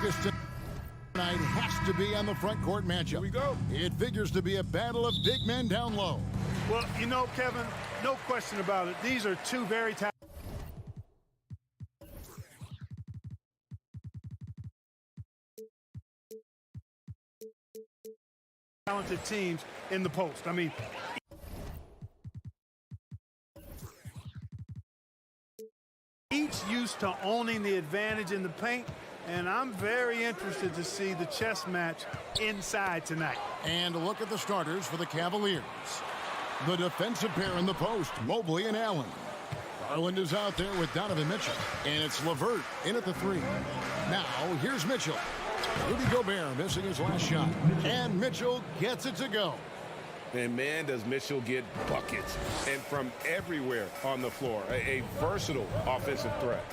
focus tonight has to be on the front court matchup. Here we go. It figures to be a battle of big men down low. Well, you know, Kevin, no question about it. These are two very talented teams in the post. I mean, each used to owning the advantage in the paint, and I'm very interested to see the chess match inside tonight. And look at the starters for the Cavaliers. The defensive pair in the post, Mobley and Allen. Garland is out there with Donovan Mitchell, and it's LeVert in at the three. Now, here's Mitchell. Rudy Gobert missing his last shot, and Mitchell gets it to go. And man, does Mitchell get buckets, and from everywhere on the floor. A versatile offensive threat.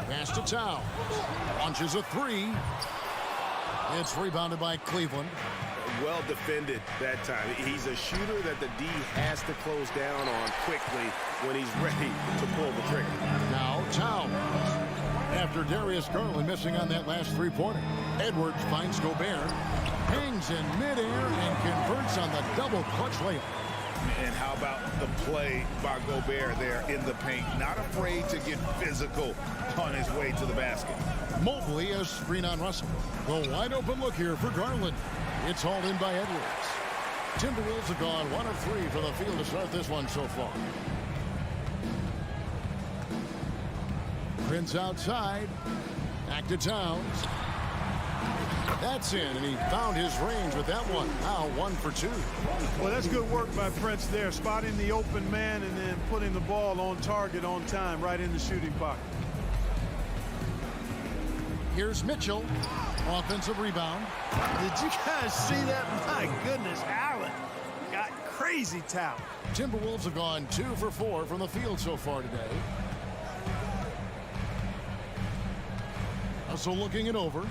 Pass to Towns. Launches a three. It's rebounded by Cleveland. Well defended that time. He's a shooter that the D has to close down on quickly when he's ready to pull the trigger. Now Towns. After Darius Garland missing on that last three-pointer, Edwards finds Gobert, hangs in midair, and converts on the double clutch layup. And how about the play by Gobert there in the paint? Not afraid to get physical on his way to the basket. Mobley has screen on Russell. The wide open look here for Garland. It's hauled in by Edwards. Timberwolves have gone 1 of 3 from the field to start this one so far. Prince outside. Back to Towns. That's in, and he found his range with that one. Now 1 for 2. Well, that's good work by Prince there, spotting the open man and then putting the ball on target on time right in the shooting pocket. Here's Mitchell. Offensive rebound. Did you guys see that? My goodness, Allen got crazy talent. Timberwolves have gone 2 for 4 from the field so far today. Also looking it over.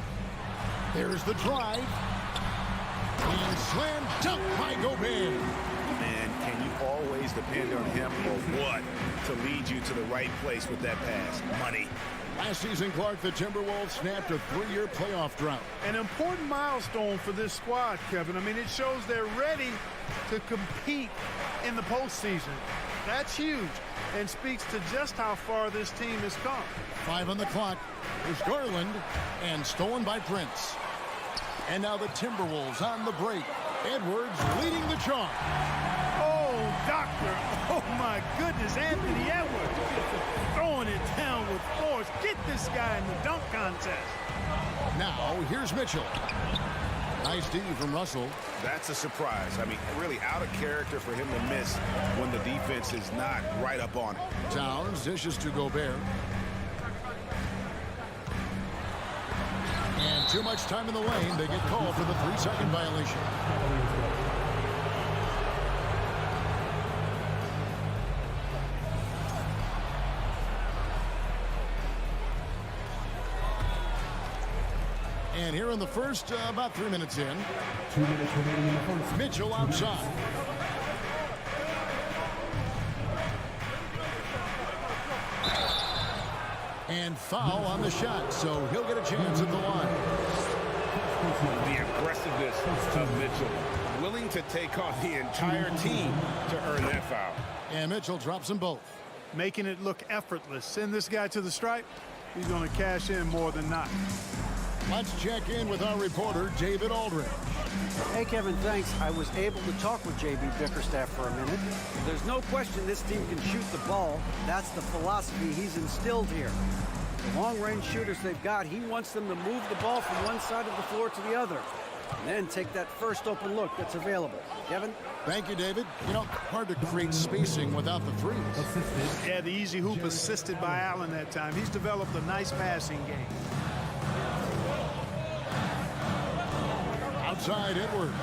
There's the drive. And slam dunk by Gobert. Man, can you always depend on him or what to lead you to the right place with that pass? Money. Last season, Clark, the Timberwolves snapped a 3-year playoff drought. An important milestone for this squad, Kevin. I mean, it shows they're ready to compete in the postseason. That's huge and speaks to just how far this team has come. 5 on the clock. There's Garland, and stolen by Prince. And now the Timberwolves on the break. Edwards leading the charge. Oh, doctor. Oh, my goodness, Anthony Edwards. Throwing it down with force. Get this guy in the dunk contest. Now, here's Mitchell. Nice D from Russell. That's a surprise. I mean, really out of character for him to miss when the defense is not right up on it. Towns dishes to Gobert. And too much time in the lane. They get called for the 3-second violation. And here in the first, about 3 minutes in. 2 minutes remaining in the first. Mitchell outside. And foul on the shot, so he'll get a chance at the line. The aggressiveness of Mitchell, willing to take on the entire team to earn that foul. And Mitchell drops them both. Making it look effortless. Send this guy to the stripe. He's going to cash in more than not. Let's check in with our reporter, David Aldridge. Hey, Kevin, thanks. I was able to talk with J.B. Bickerstaff for a minute. There's no question this team can shoot the ball. That's the philosophy he's instilled here. The long-range shooters they've got, he wants them to move the ball from one side of the floor to the other. And then take that first open look that's available. Kevin? Thank you, David. You know, hard to create spacing without the threes. Yeah, the easy hoop assisted by Allen that time. He's developed a nice passing game. Outside Edwards.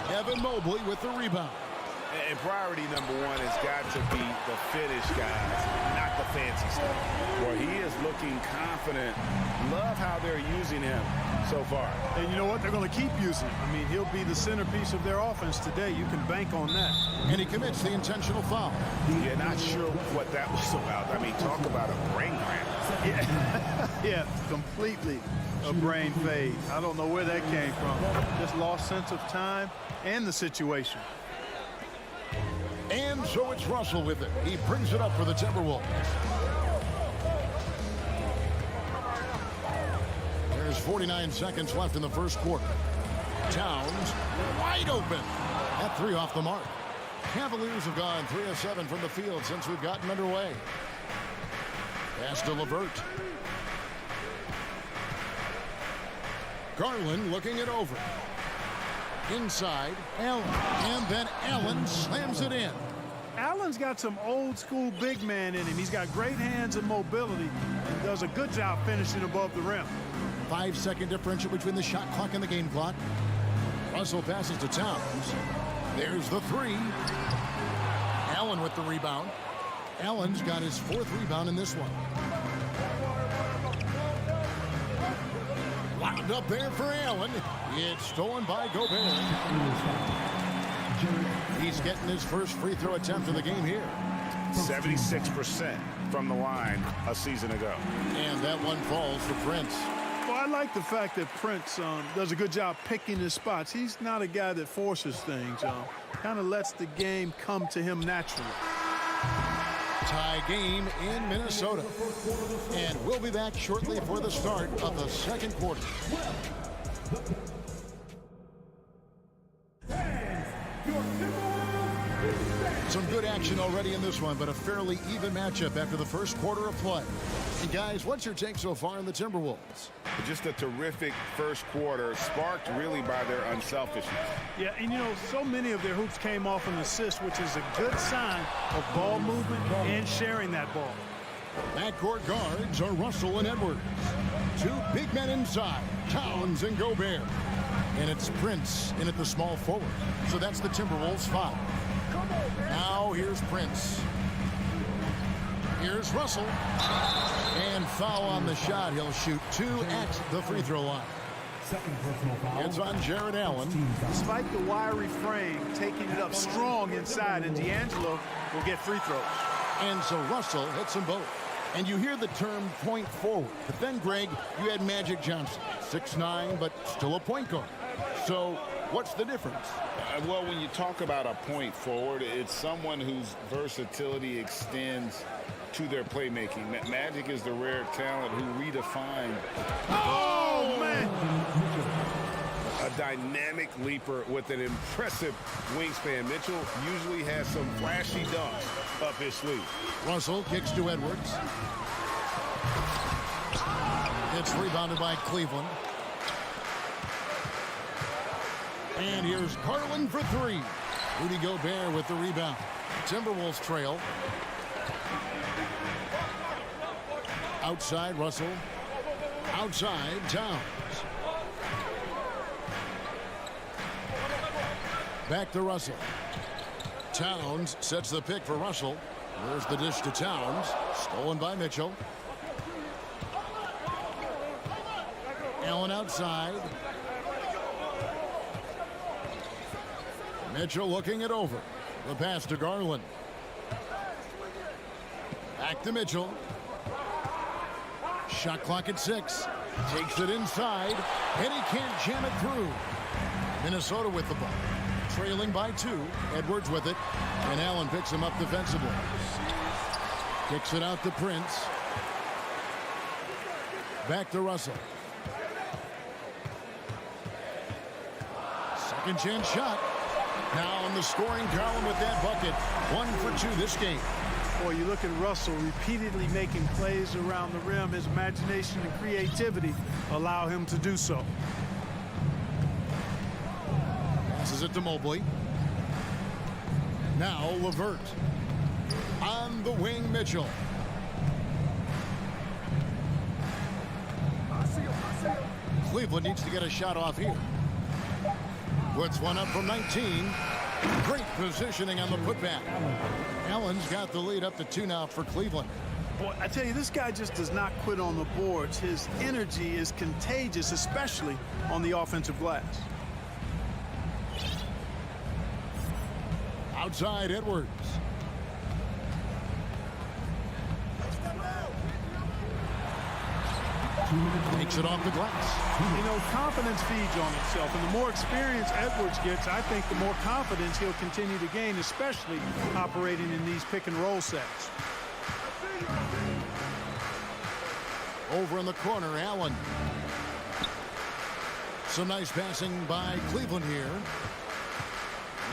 Evan Mobley with the rebound. And priority number one has got to be the finish, guys, not the fancy stuff. Well, he is looking confident. Love how they're using him so far. And you know what? They're going to keep using him. I mean, he'll be the centerpiece of their offense today. You can bank on that. And he commits the intentional foul. Yeah, not sure what that was about. I mean, talk about a brain cramp. Yeah, completely a brain fade. I don't know where that came from. Just lost sense of time and the situation. And so it's Russell with it. He brings it up for the Timberwolves. There's 49 seconds left in the first quarter. Towns wide open. At 3 off the mark. Cavaliers have gone 3 of 7 from the field since we've gotten underway. Pass to LeVert. Garland looking it over. Inside, Allen. And then Allen slams it in. Allen's got some old school big man in him. He's got great hands and mobility and does a good job finishing above the rim. 5-second differential between the shot clock and the game clock. Russell passes to Towns. There's the 3. Allen with the rebound. Allen's got his 4th rebound in this one. Lobbed up there for Allen. It's stolen by Gobert. He's getting his first free throw attempt of the game here. 76% from the line a season ago. And that one falls for Prince. Well, I like the fact that Prince does a good job picking his spots. He's not a guy that forces things. Kind of lets the game come to him naturally. Tie game in Minnesota. And we'll be back shortly for the start of the second quarter. Some good action already in this one, but a fairly even matchup after the first quarter of play. And guys, what's your take so far in the Timberwolves? Just a terrific first quarter, sparked really by their unselfishness. Yeah, and you know, so many of their hoops came off an assist, which is a good sign of ball movement and sharing that ball. Backcourt guards are Russell and Edwards. 2 big men inside, Towns and Gobert. And it's Prince in at the small forward. So that's the Timberwolves 5. Now here's Prince. Here's Russell. And foul on the shot. He'll shoot 2 at the free throw line. It's on Jared Allen. Despite the wiry frame, taking it up strong inside, and D'Angelo will get free throws. And so Russell hits them both. And you hear the term point forward. But then, Greg, you had Magic Johnson. 6'9", but still a point guard. So what's the difference? Well, when you talk about a point forward, it's someone whose versatility extends to their playmaking. Magic is the rare talent who redefined a dynamic leaper with an impressive wingspan. Mitchell usually has some flashy dunks up his sleeve. Russell kicks to Edwards. It's rebounded by Cleveland. And here's Garland for 3. Rudy Gobert with the rebound. Timberwolves trail. Outside, Russell. Outside, Towns. Back to Russell. Towns sets the pick for Russell. There's the dish to Towns. Stolen by Mitchell. Allen outside. Mitchell looking it over. The pass to Garland. Back to Mitchell. Shot clock at 6. Takes it inside, and he can't jam it through. Minnesota with the ball. Trailing by 2. Edwards with it, and Allen picks him up defensively. Kicks it out to Prince. Back to Russell. Second chance shot. Now in the scoring column with that bucket. 1 for 2 this game. Boy, you look at Russell repeatedly making plays around the rim. His imagination and creativity allow him to do so. Passes it to Mobley. Now LeVert. On the wing, Mitchell. Cleveland needs to get a shot off here. Puts one up from 19. Great positioning on the putback. Allen's got the lead up to 2 now for Cleveland. Boy, I tell you, this guy just does not quit on the boards. His energy is contagious, especially on the offensive glass. Outside, Edwards. Takes it off the glass. You know, confidence feeds on itself, and the more experience Edwards gets, I think the more confidence he'll continue to gain, especially operating in these pick-and-roll sets. Over in the corner, Allen. Some nice passing by Cleveland here.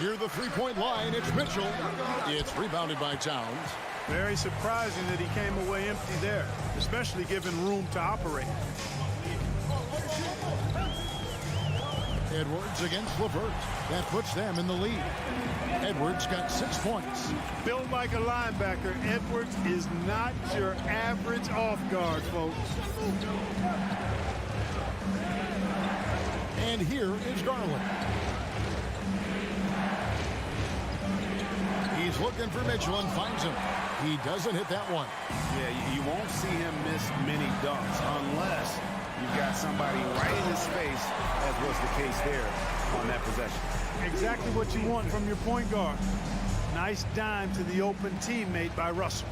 Near the three-point line, it's Mitchell. It's rebounded by Towns. Very surprising that he came away empty there, especially given room to operate. Edwards against LeVert. That puts them in the lead. Edwards got 6 points. Built like a linebacker, Edwards is not your average off guard, folks. And here is Garland. He's looking for Mitchell and finds him. He doesn't hit that one. Yeah, you won't see him miss many dunks unless you've got somebody right in his face, as was the case there on that possession. Exactly what you want from your point guard. Nice dime to the open teammate by Russell.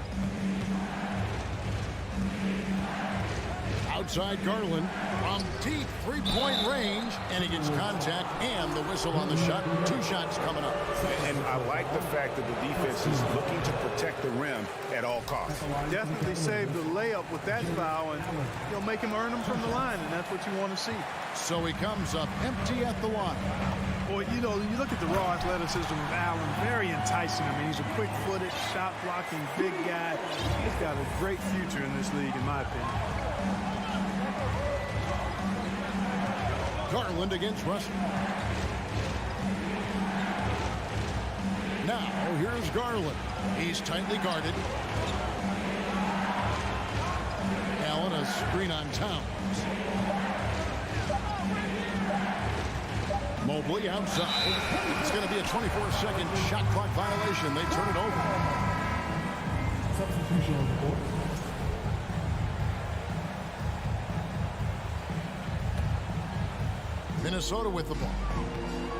Outside Garland from deep three-point range, and he gets contact and the whistle on the shot. 2 shots coming up. And I like the fact that the defense is looking to protect the rim at all costs. Definitely saved the layup with that foul, and you'll make him earn them from the line, and that's what you want to see. So he comes up empty at the line. Boy, you know, you look at the raw athleticism of Allen, very enticing. I mean, he's a quick-footed, shot-blocking big guy. He's got a great future in this league, in my opinion. Garland against Russell. Now, here's Garland. He's tightly guarded. Allen, a screen on Towns. Mobley outside. It's going to be a 24-second shot clock violation. They turn it over. Substitution on the court. Minnesota with the ball.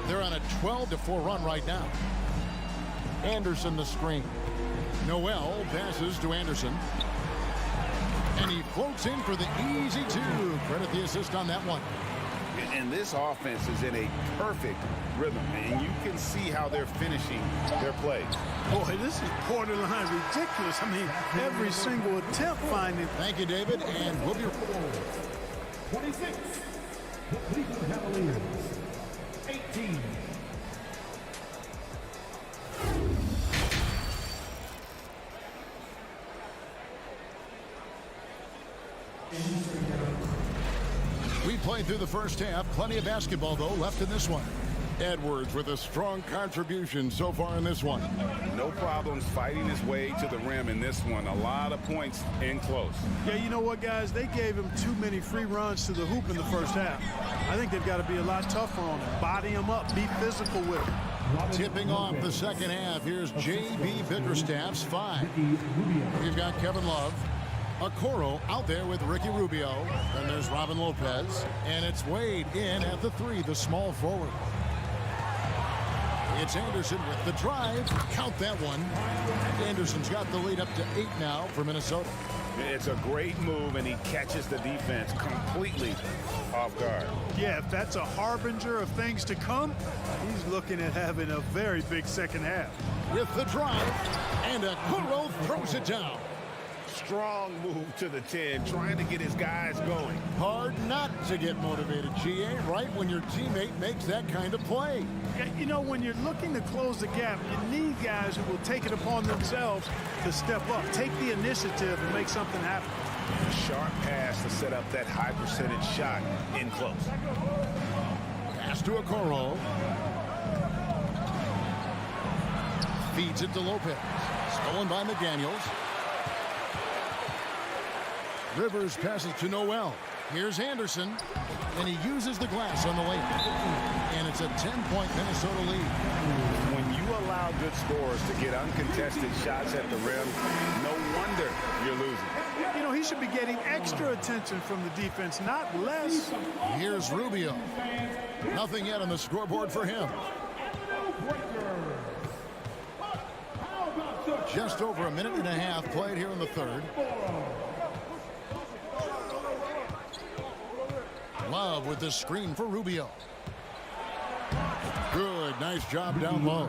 They're on a 12-4 run right now. Anderson the screen. Noel passes to Anderson. And he floats in for the easy 2. Credit the assist on that one. And this offense is in a perfect rhythm, and you can see how they're finishing their plays. Boy, this is borderline ridiculous. I mean, every single attempt finding. Thank you, David, and we'll be 26. The Cleveland Cavaliers. 18. We played through the first half. Plenty of basketball, though, left in this one. Edwards with a strong contribution so far in this one. No problems fighting his way to the rim in this one. A lot of points in close. Yeah, you know what, guys? They gave him too many free runs to the hoop in the first half. I think they've got to be a lot tougher on him. Body him up. Be physical with him. Tipping off the second half. Here's J.B. Bickerstaff's 5. We've got Kevin Love. Okoro out there with Ricky Rubio. Then there's Robin Lopez. And it's Wade in at the 3, the small forward. It's Anderson with the drive. Count that one. Anderson's got the lead up to 8 now for Minnesota. It's a great move, and he catches the defense completely off guard. Yeah, if that's a harbinger of things to come, he's looking at having a very big second half. With the drive, and Okoro throws it down. Strong move to the 10, trying to get his guys going. Hard not to get motivated, GA, right when your teammate makes that kind of play. Yeah, you know, when you're looking to close the gap, you need guys who will take it upon themselves to step up, take the initiative, and make something happen. A sharp pass to set up that high percentage shot in close. Pass to Okoro. Feeds it to Lopez. Stolen by McDaniels. Rivers passes to Noel. Here's Anderson, and he uses the glass on the layup. And it's a 10-point Minnesota lead. When you allow good scorers to get uncontested shots at the rim, no wonder you're losing. You know, he should be getting extra attention from the defense, not less. Here's Rubio. Nothing yet on the scoreboard for him. Just over a minute and a half played here in the third. Love with the screen for Rubio. Good, nice job down low.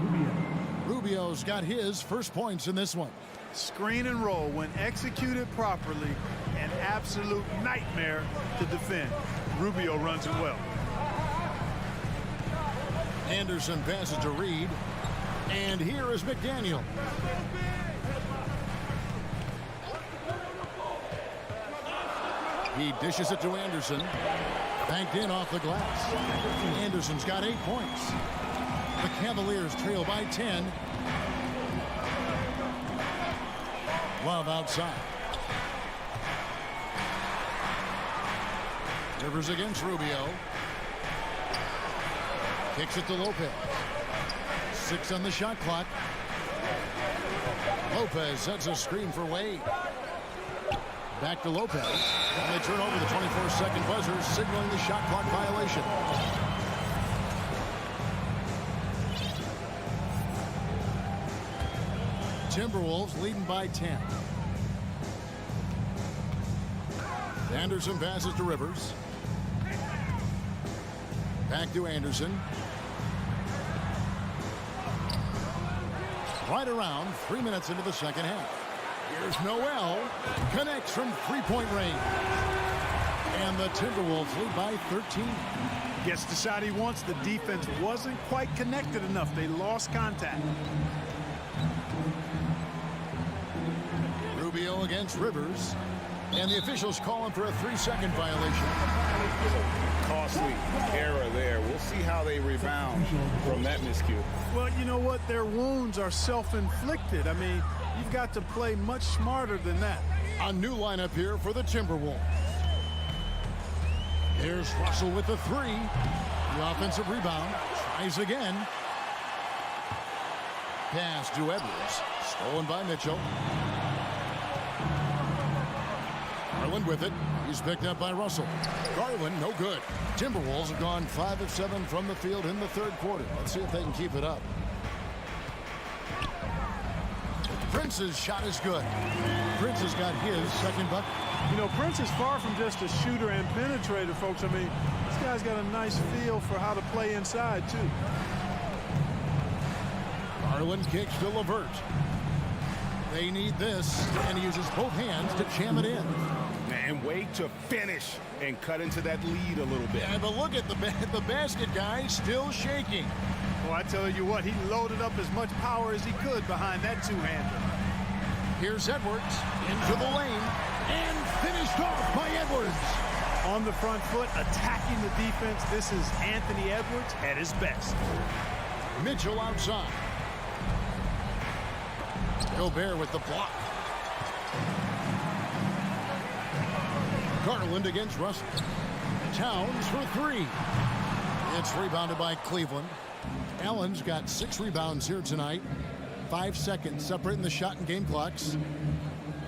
Rubio's got his first points in this one. Screen and roll, when executed properly, an absolute nightmare to defend. Rubio runs it well. Anderson passes to Reed. And here is McDaniel. He dishes it to Anderson. Banked in off the glass. Anderson's got 8 points. The Cavaliers trail by 10. Love outside. Rivers against Rubio. Kicks it to Lopez. 6 on the shot clock. Lopez sets a screen for Wade. Back to Lopez. And they turn over the 24-second buzzer, signaling the shot clock violation. Timberwolves leading by 10. Anderson passes to Rivers. Back to Anderson. Right around 3 minutes into the second half. Here's Noel. Connects from three-point range. And the Timberwolves lead by 13. Gets the shot he wants. The defense wasn't quite connected enough. They lost contact. Rubio against Rivers. And the officials calling for a 3-second violation. Costly error there. We'll see how they rebound from that miscue. Well, you know what? Their wounds are self-inflicted. I mean, you've got to play much smarter than that. A new lineup here for the Timberwolves. Here's Russell with the 3. The offensive rebound. Tries again. Pass to Edwards. Stolen by Mitchell. Garland with it. He's picked up by Russell. Garland, no good. Timberwolves have gone 5 of 7 from the field in the third quarter. Let's see if they can keep it up. Prince's shot is good. Prince has got his second bucket. You know, Prince is far from just a shooter and penetrator, folks. I mean, this guy's got a nice feel for how to play inside, too. Garland kicks to LeVert. They need this, and he uses both hands to jam it in. And wait to finish and cut into that lead a little bit. Yeah, but look at the basket guy still shaking. Well, I tell you what, he loaded up as much power as he could behind that two-hander. Here's Edwards into the lane and finished off by Edwards. On the front foot, attacking the defense. This is Anthony Edwards at his best. Mitchell outside. Gobert with the block. Garland against Russell. Towns for 3. It's rebounded by Cleveland. Allen's got 6 rebounds here tonight. 5 seconds separating the shot and game clocks.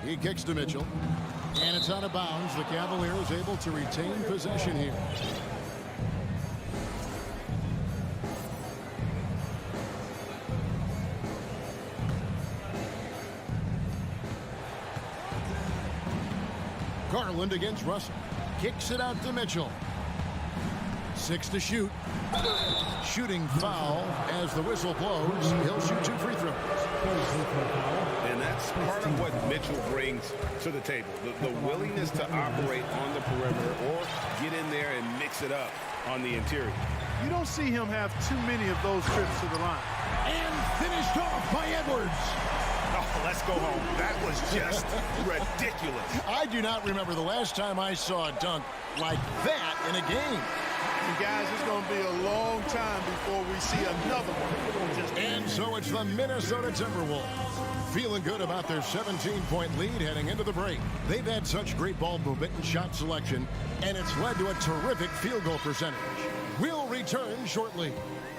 He kicks to Mitchell. And it's out of bounds. The Cavaliers able to retain possession here. Garland against Russell. Kicks it out to Mitchell. 6 to shoot. Shooting foul as the whistle blows. He'll shoot 2 free throws. And that's part of what Mitchell brings to the table. The willingness to operate on the perimeter or get in there and mix it up on the interior. You don't see him have too many of those trips to the line. And finished off by Edwards. Oh, let's go home. That was just ridiculous. I do not remember the last time I saw a dunk like that in a game. And guys, it's going to be a long time before we see another one. And so it's the Minnesota Timberwolves feeling good about their 17-point lead heading into the break. They've had such great ball movement and shot selection, and it's led to a terrific field goal percentage. We'll return shortly.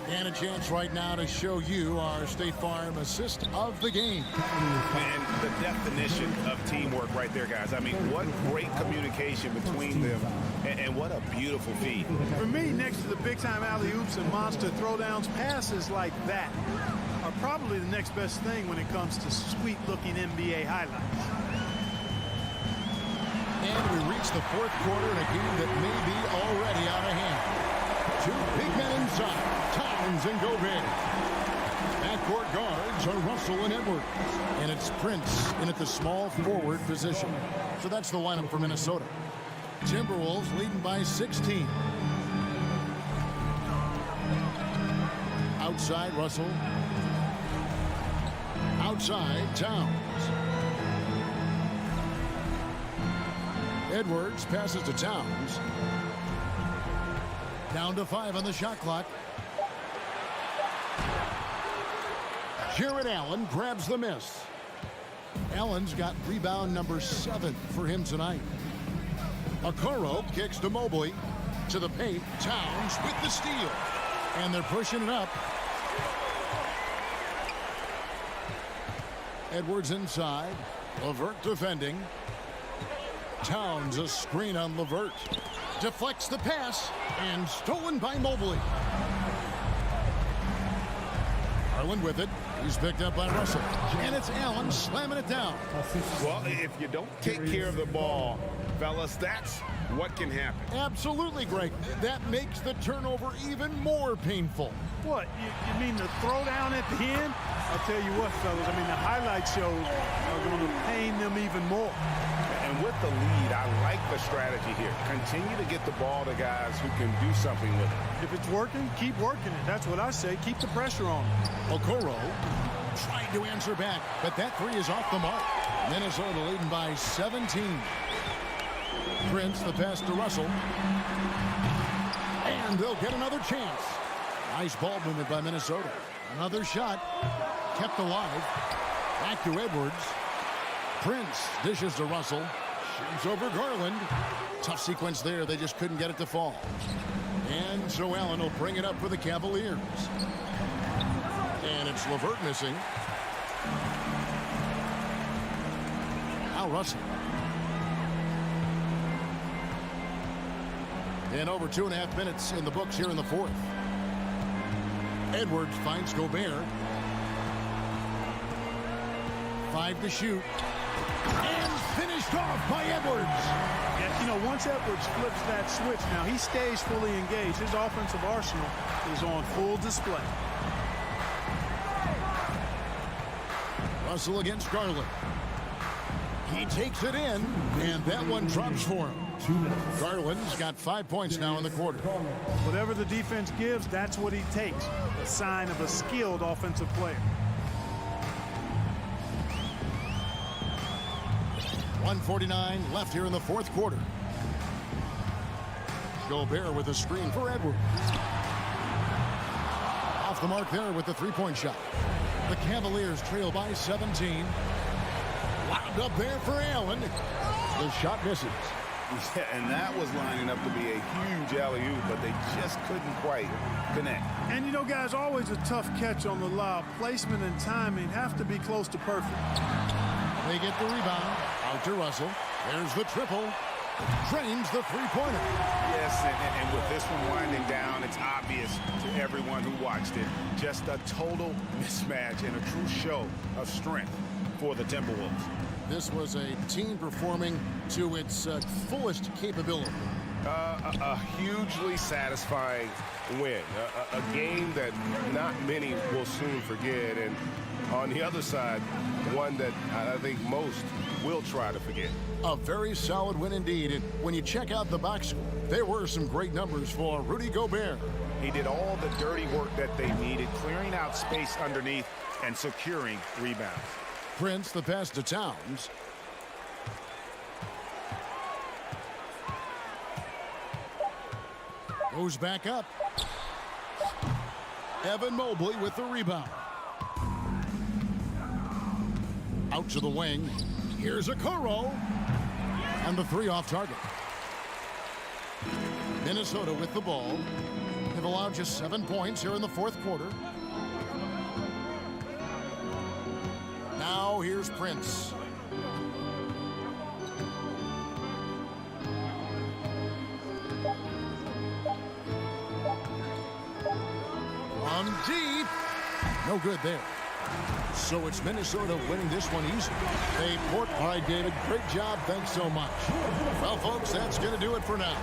And a chance right now to show you our State Farm assist of the game. And the definition of teamwork right there, guys. I mean, what great communication between them, and what a beautiful feed. For me, next to the big-time alley-oops and monster throwdowns, passes like that are probably the next best thing when it comes to sweet-looking NBA highlights. And we It's the fourth quarter in a game that may be already out of hand. Two big men inside, Towns and Gobert. Backcourt guards are Russell and Edwards. And it's Prince in at the small forward position. So that's the lineup for Minnesota. Timberwolves leading by 16. Outside, Russell. Outside, Towns. Edwards passes to Towns. Down to 5 on the shot clock. Jared Allen grabs the miss. Allen's got rebound number 7 for him tonight. Okoro kicks to Mobley. To the paint, Towns with the steal. And they're pushing it up. Edwards inside. LeVert defending. Towns a screen on LeVert. Deflects the pass and stolen by Mobley. Garland with it. He's picked up by Russell. And it's Allen slamming it down. Well, if you don't take care of the ball, fellas, that's what can happen. Absolutely, Greg. That makes the turnover even more painful. What, you mean the throwdown at the end? I'll tell you what, fellas, I mean, the highlight shows are going to pain them even more. And with the lead, I like the strategy here. Continue to get the ball to guys who can do something with it. If it's working, keep working it. That's what I say. Keep the pressure on. Okoro tried to answer back, but that three is off the mark. Minnesota leading by 17. Prince, the pass to Russell. And they'll get another chance. Nice ball movement by Minnesota. Another shot. Kept alive. Back to Edwards. Prince dishes to Russell. Shoots over Garland. Tough sequence there. They just couldn't get it to fall. And so Allen will bring it up for the Cavaliers. And it's LeVert missing. Now Russell. And over 2.5 minutes in the books here in the fourth. Edwards finds Gobert. 5 to shoot. And finished off by Edwards. Yeah, you know, once Edwards flips that switch, now he stays fully engaged. His offensive arsenal is on full display. Russell against Garland. He takes it in, and that one drops for him. Garland's got 5 points now in the quarter. Whatever the defense gives, that's what he takes. A sign of a skilled offensive player. 1:49 left here in the fourth quarter. Gobert with a screen for Edwards. Off the mark there with the three-point shot. The Cavaliers trail by 17. Wound up there for Allen. The shot misses. Yeah, and that was lining up to be a huge alley-oop, but they just couldn't quite connect. And you know, guys, always a tough catch on the lob. Placement and timing have to be close to perfect. They get the rebound. Out to Russell. There's the triple. Drains the three-pointer. Yes, and with this one winding down, it's obvious to everyone who watched it. Just a total mismatch and a true show of strength for the Timberwolves. This was a team performing to its fullest capability. A hugely satisfying win. A game that not many will soon forget. And on the other side, one that I think most will try to forget. A very solid win indeed. And when you check out the box score, there were some great numbers for Rudy Gobert. He did all the dirty work that they needed, clearing out space underneath and securing rebounds. Prince, the pass to Towns. Goes back up. Evan Mobley with the rebound. Out to the wing. Here's Okoro. And the three off target. Minnesota with the ball. They've allowed just 7 points here in the fourth quarter. Now here's Prince. From deep. No good there. So it's Minnesota winning this one easily. Hey, Port. All right, David, great job. Thanks so much. Well, folks, that's going to do it for now.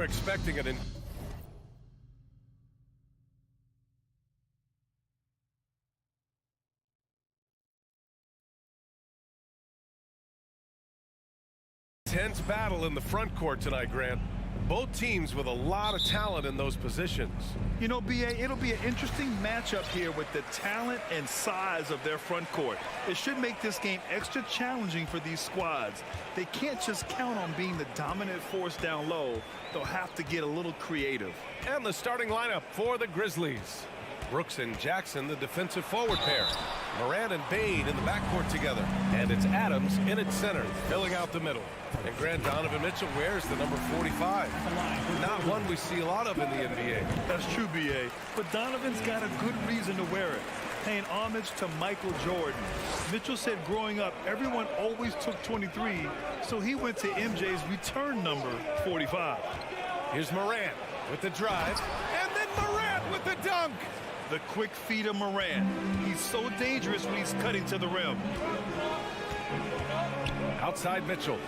expecting it in. Intense battle in the front court tonight, Grant. Both teams with a lot of talent in those positions. You know, B.A., it'll be an interesting matchup here with the talent and size of their front court. It should make this game extra challenging for these squads. They can't just count on being the dominant force down low. They'll have to get a little creative. And the starting lineup for the Grizzlies. Brooks and Jackson, the defensive forward pair. Morant and Bain in the backcourt together. And it's Adams in its center, filling out the middle. And Grant, Donovan Mitchell wears the number 45. Not one we see a lot of in the NBA. That's true, B.A., but Donovan's got a good reason to wear it, paying homage to Michael Jordan. Mitchell said growing up, everyone always took 23, so he went to MJ's return number 45. Here's Morant with the drive, and then Morant with the dunk. The quick feet of Morant. He's so dangerous when he's cutting to the rim. Outside Mitchell.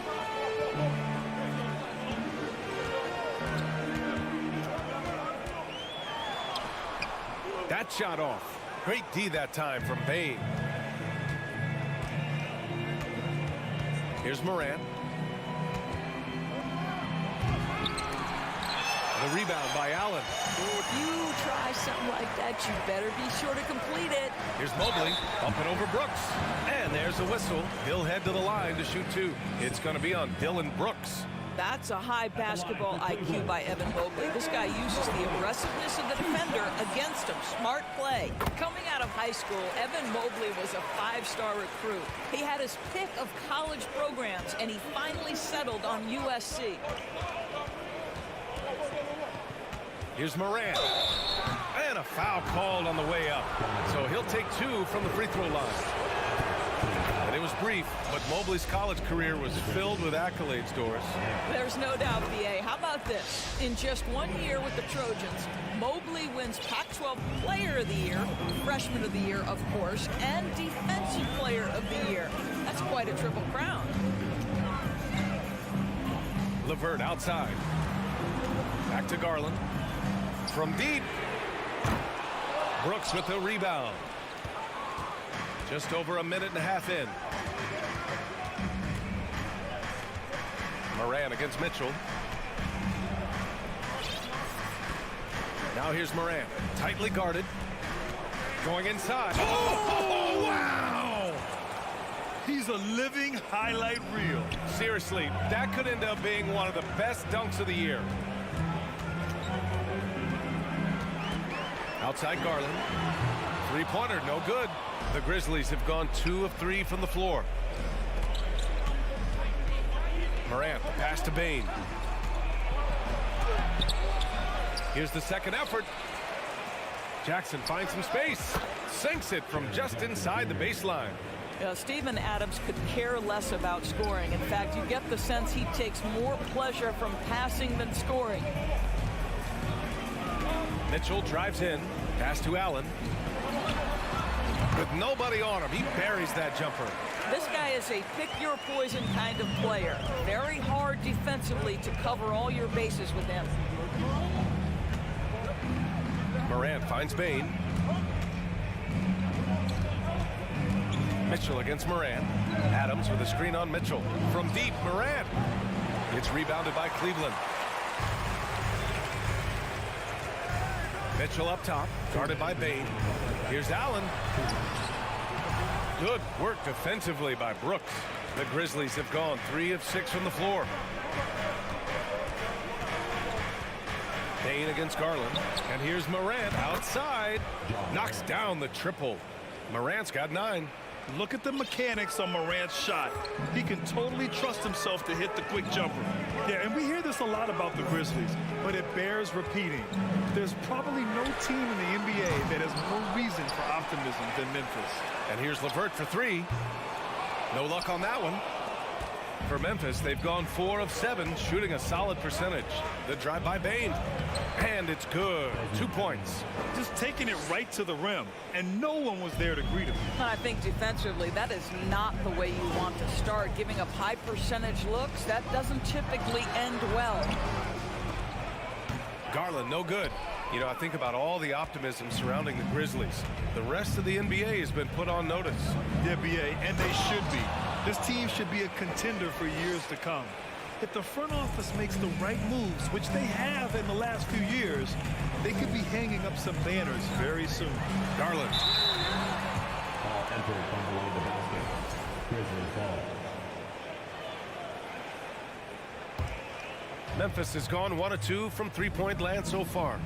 That shot off. Great D that time from Bain. Here's Morant. The rebound by Allen. If you try something like that, you better be sure to complete it. Here's Mobley, bumping over Brooks. And there's a whistle. He'll head to the line to shoot two. It's going to be on Dylan Brooks. That's a high basketball IQ by Evan Mobley. This guy uses the aggressiveness of the defender against him. Smart play. Coming out of high school, Evan Mobley was a five-star recruit. He had his pick of college programs, and he finally settled on USC. Here's Morant. And a foul called on the way up. So he'll take two from the free throw line. And it was brief, but Mobley's college career was filled with accolades, Doris. There's no doubt, B.A. How about this? In just 1 year with the Trojans, Mobley wins Pac-12 Player of the Year, Freshman of the Year, of course, and Defensive Player of the Year. That's quite a triple crown. LeVert outside. Back to Garland. From deep. Brooks with the rebound. Just over a minute and a half in. Morant against Mitchell. Now here's Morant. Tightly guarded. Going inside. Oh, wow! He's a living highlight reel. Seriously, that could end up being one of the best dunks of the year. Outside Garland. Three-pointer, no good. The Grizzlies have gone 2 of 3 from the floor. Morant, the pass to Bain. Here's the second effort. Jackson finds some space. Sinks it from just inside the baseline. Steven Adams could care less about scoring. In fact, you get the sense he takes more pleasure from passing than scoring. Mitchell drives in. Pass to Allen. With nobody on him, he buries that jumper. This guy is a pick-your-poison kind of player. Very hard defensively to cover all your bases with him. Morant finds Bain. Mitchell against Morant. Adams with a screen on Mitchell. From deep, Morant. It's rebounded by Cleveland. Mitchell up top, guarded by Bain. Here's Allen. Good work defensively by Brooks. The Grizzlies have gone 3 of 6 from the floor. Bain against Garland. And here's Morant outside. Knocks down the triple. Morant's got 9. Look at the mechanics on Morant's shot. He can totally trust himself to hit the quick jumper. Yeah, and we hear this a lot about the Grizzlies, but it bears repeating. There's probably no team in the NBA that has more reason for optimism than Memphis. And here's LeVert for 3. No luck on that one. For Memphis, they've gone 4 of 7, shooting a solid percentage. The drive by Bain. And it's good. 2 points. Just taking it right to the rim, and no one was there to greet him. I think defensively, that is not the way you want to start. Giving up high percentage looks, that doesn't typically end well. Garland, no good. You know, I think about all the optimism surrounding the Grizzlies. The rest of the NBA has been put on notice. Yeah, BA, and they should be. This team should be a contender for years to come. If the front office makes the right moves, which they have in the last few years, they could be hanging up some banners very soon. Garland. Ball entered from below the basket. Grizzlies ball. Memphis has gone 1 of 2 from three-point land so far.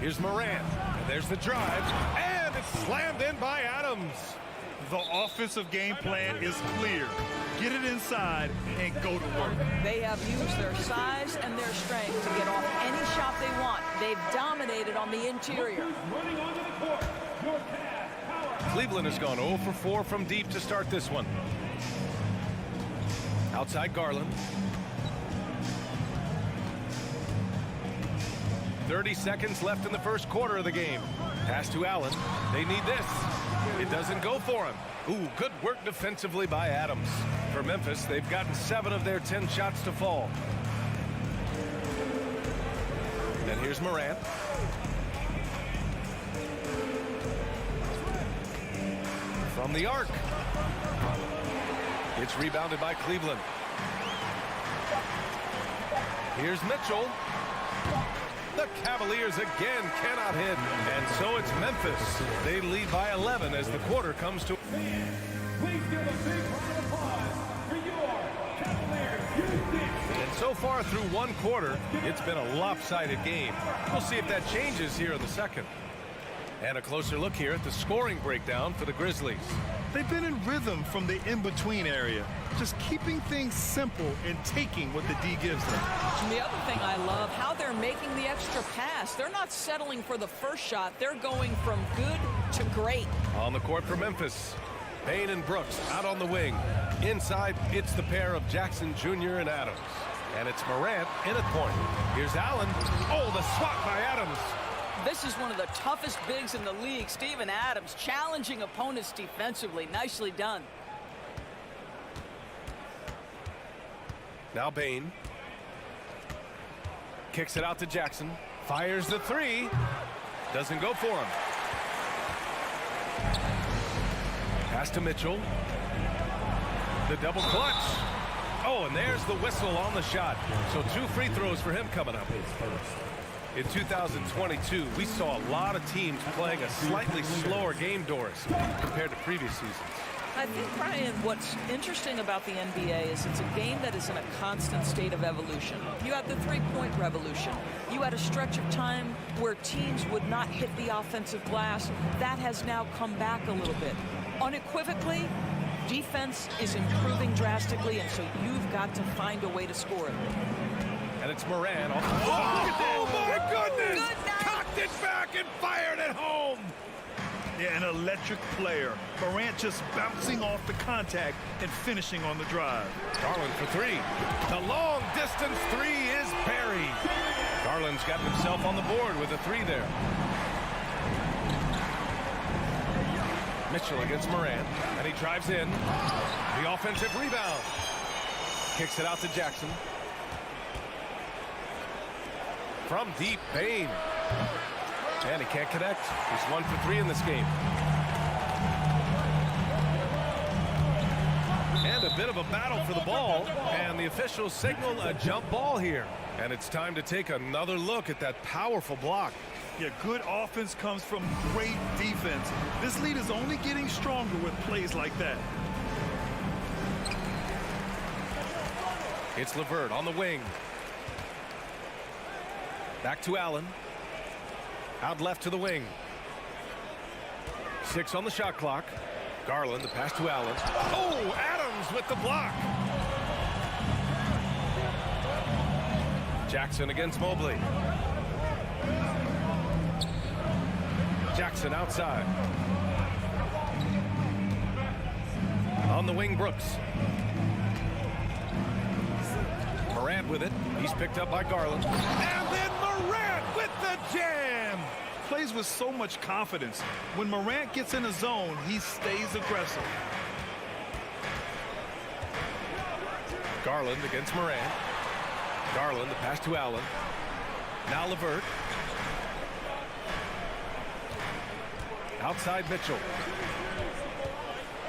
Here's Morant. And there's the drive. And it's slammed in by Adams. The offensive game plan is clear. Get it inside and go to work. They have used their size and their strength to get off any shot they want. They've dominated on the interior. Running onto the court. Your pass, power. Cleveland has gone 0 for 4 from deep to start this one. Outside Garland. 30 seconds left in the first quarter of the game. Pass to Allen. They need this. It doesn't go for him. Ooh, good work defensively by Adams. For Memphis, they've gotten 7 of their 10 shots to fall. And here's Morant. From the arc. It's rebounded by Cleveland. Here's Mitchell. The Cavaliers again cannot hit. And so it's Memphis. They lead by 11 as the quarter comes to... Please give a big round of applause for your Cavaliers. And so far through one quarter, it's been a lopsided game. We'll see if that changes here in the second. And a closer look here at the scoring breakdown for the Grizzlies. They've been in rhythm from the in-between area, just keeping things simple and taking what the D gives them. And the other thing I love, how they're making the extra pass. They're not settling for the first shot. They're going from good to great. On the court for Memphis, Payne and Brooks out on the wing. Inside, it's the pair of Jackson Jr. and Adams. And it's Morant in at point. Here's Allen. Oh, the swat by Adams. This is one of the toughest bigs in the league. Steven Adams challenging opponents defensively. Nicely done. Now Payne. Kicks it out to Jackson. Fires the three. Doesn't go for him. Pass to Mitchell. The double clutch. Oh, and there's the whistle on the shot. So 2 free throws for him coming up. In 2022, we saw a lot of teams playing a slightly slower game, Doris, compared to previous seasons. I think, Brian, what's interesting about the NBA is it's a game that is in a constant state of evolution. You had the three-point revolution. You had a stretch of time where teams would not hit the offensive glass. That has now come back a little bit. Unequivocally, defense is improving drastically, and so you've got to find a way to score it. And it's Moran. Oh, my goodness! Good night. Cocked it back and fired it home. Yeah, an electric player. Morant just bouncing off the contact and finishing on the drive. Garland for three. The long distance three is buried. Garland's got himself on the board with a three there. Mitchell against Morant, and he drives in. The offensive rebound. Kicks it out to Jackson. From deep, Payne. And he can't connect. He's 1 for 3 in this game. And a bit of a battle for the ball. And the officials signal a jump ball here. And it's time to take another look at that powerful block. Yeah, good offense comes from great defense. This lead is only getting stronger with plays like that. It's LeVert on the wing. Back to Allen. Out left to the wing. 6 on the shot clock. Garland, the pass to Allen. Oh, Adams with the block. Jackson against Mobley. Jackson outside. On the wing, Brooks. Morant with it. He's picked up by Garland. And then Morant with the jam. Plays with so much confidence. When Morant gets in a zone, he stays aggressive. Garland against Morant. Garland, the pass to Allen. Now Levert. Outside Mitchell.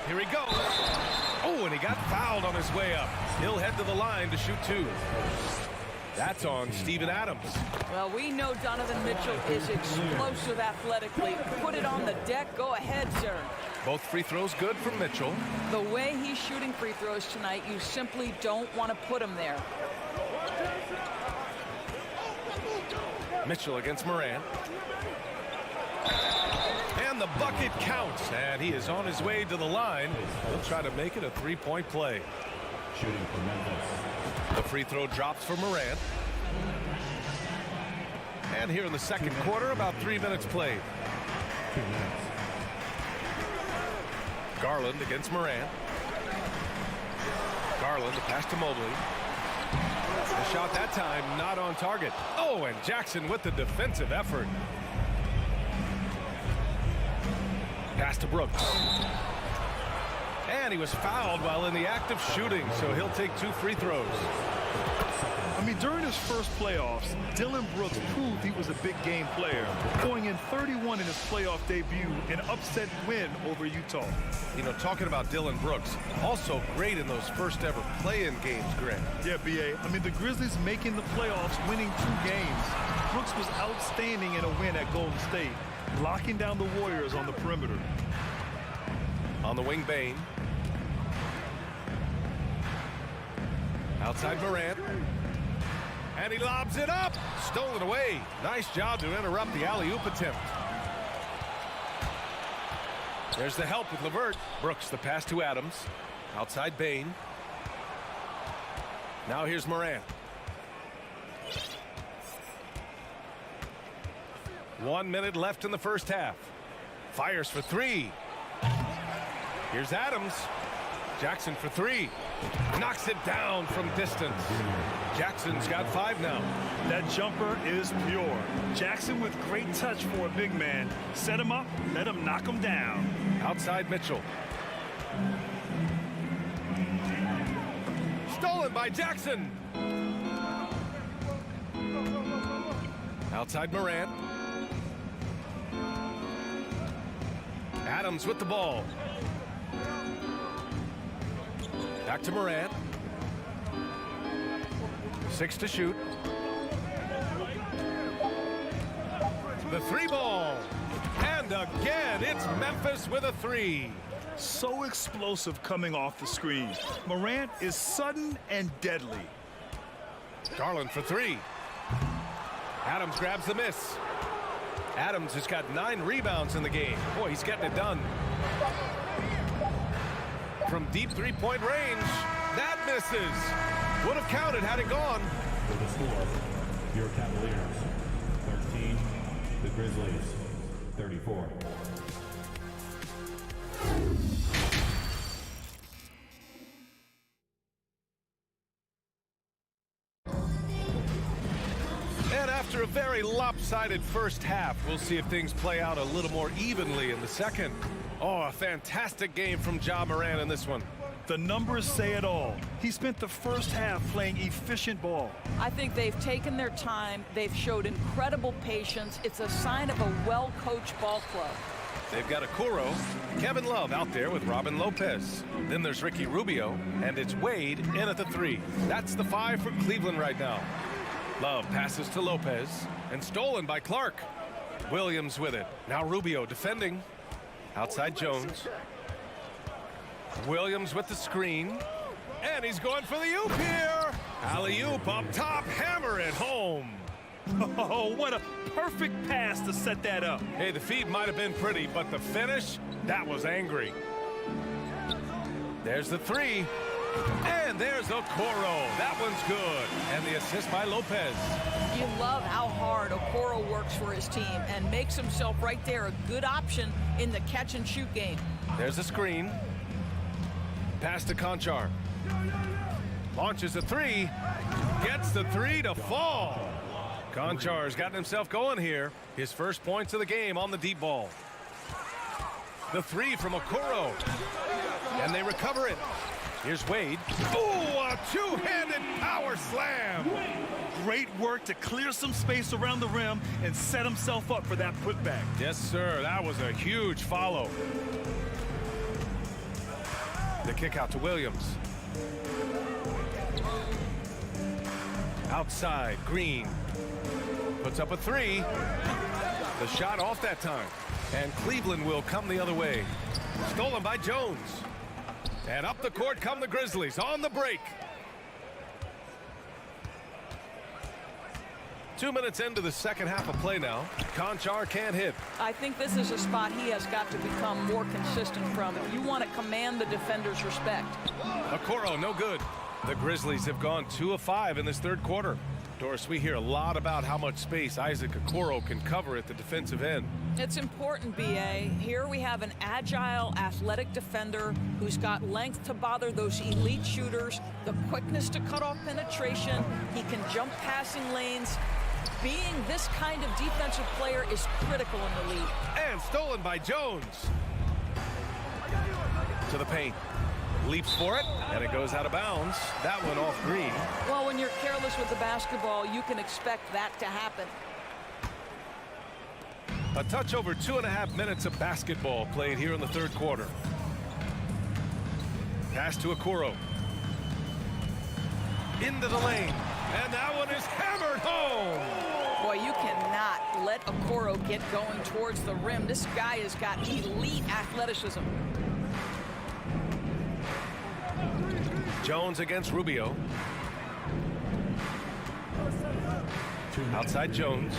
Here he goes. Oh, and he got fouled on his way up. He'll head to the line to shoot 2. That's on Steven Adams. Well, we know Donovan Mitchell is explosive athletically. Put it on the deck. Go ahead, sir. Both free throws good from Mitchell. The way he's shooting free throws tonight, you simply don't want to put him there. Mitchell against Morant. And the bucket counts. And he is on his way to the line. He'll try to make it a 3-point play. Shooting for Memphis. The free throw drops for Morant. And here in the second quarter, about 3 minutes played. 2 minutes. Garland against Morant. Garland, the pass to Mobley. The shot that time not on target. Oh, and Jackson with the defensive effort. Pass to Brooks. And he was fouled while in the act of shooting, so he'll take 2 free throws. I mean, during his first playoffs, Dillon Brooks proved he was a big game player, going in 31 in his playoff debut, an upset win over Utah. You know, talking about Dillon Brooks, also great in those first ever play-in games, Greg. Yeah, B.A. I mean, the Grizzlies making the playoffs, winning 2 games. Brooks was outstanding in a win at Golden State, locking down the Warriors on the perimeter. On the wing, Bane. Outside Morant. And he lobs it up. Stolen away. Nice job to interrupt the alley-oop attempt. There's the help with Levert. Brooks, the pass to Adams. Outside Bane. Now here's Morant. 1 minute left in the first half. Fires for 3. Here's Adams. Jackson for 3. Knocks it down from distance. Jackson's got 5 now. That jumper is pure. Jackson with great touch for a big man. Set him up, let him knock him down. Outside Mitchell. Stolen by Jackson. Outside Morant. Adams with the ball. Back to Morant. 6 to shoot. The 3 ball. And again, it's Memphis with a 3. So explosive coming off the screen. Morant is sudden and deadly. Garland for 3. Adams grabs the miss. Adams has got 9 rebounds in the game. Boy, he's getting it done. From deep 3-point range, that misses. Would have counted had it gone. For the score, your Cavaliers 13, the Grizzlies 34. And after a very lopsided first half, we'll see if things play out a little more evenly in the second. Oh, a fantastic game from Ja Morant in this one. The numbers say it all. He spent the first half playing efficient ball. I think they've taken their time. They've showed incredible patience. It's a sign of a well-coached ball club. They've got Okoro, Kevin Love out there with Robin Lopez. Then there's Ricky Rubio, and it's Wade in at the 3. That's the 5 for Cleveland right now. Love passes to Lopez, and stolen by Clark. Williams with it. Now Rubio defending. Outside Jones. Williams with the screen. And he's going for the oop here. Alley-oop up top. Hammer it home. Oh, what a perfect pass to set that up. Hey, the feed might have been pretty, but the finish, that was angry. There's the 3. And there's Okoro. That one's good. And the assist by Lopez. You love how hard Okoro works for his team and makes himself right there a good option in the catch-and-shoot game. There's a screen. Pass to Conchar. Launches a 3. Gets the 3 to fall. Conchar's gotten himself going here. His first points of the game on the deep ball. The 3 from Okoro. And they recover it. Here's Wade. Oh, a two-handed power slam. Great work to clear some space around the rim and set himself up for that putback. Yes, sir. That was a huge follow. The kick out to Williams. Outside, Green puts up a three. The shot off that time. And Cleveland will come the other way. Stolen by Jones. And up the court come the Grizzlies on the break. 2 minutes into the second half of play now. Conchar can't hit. I think this is a spot he has got to become more consistent from if you want to command the defender's respect. Okoro, no good. The Grizzlies have gone 2 of 5 in this third quarter. Doris, we hear a lot about how much space Isaac Okoro can cover at the defensive end. It's important, B.A. Here we have an agile, athletic defender who's got length to bother those elite shooters, the quickness to cut off penetration. He can jump passing lanes. Being this kind of defensive player is critical in the league. And stolen by Jones. To the paint. Leaps for it, and it goes out of bounds. That one off Green. Well, when you're careless with the basketball, you can expect that to happen. A touch over 2.5 minutes of basketball played here in the third quarter. Pass to Okoro. Into the lane, and that one is hammered home. Boy, you cannot let Okoro get going towards the rim. This guy has got elite athleticism. Jones against Rubio. Outside Jones.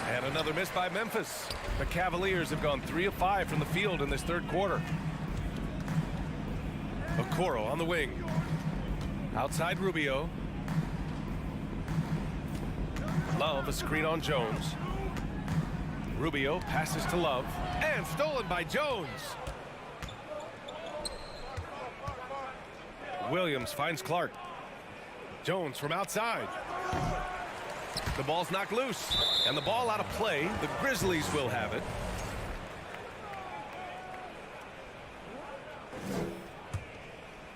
And another miss by Memphis. The Cavaliers have gone 3 of 5 from the field in this third quarter. Okoro on the wing. Outside Rubio. Love, a screen on Jones. Rubio passes to Love. And stolen by Jones. Williams finds Clark. Jones from outside. The ball's knocked loose. And the ball out of play. The Grizzlies will have it.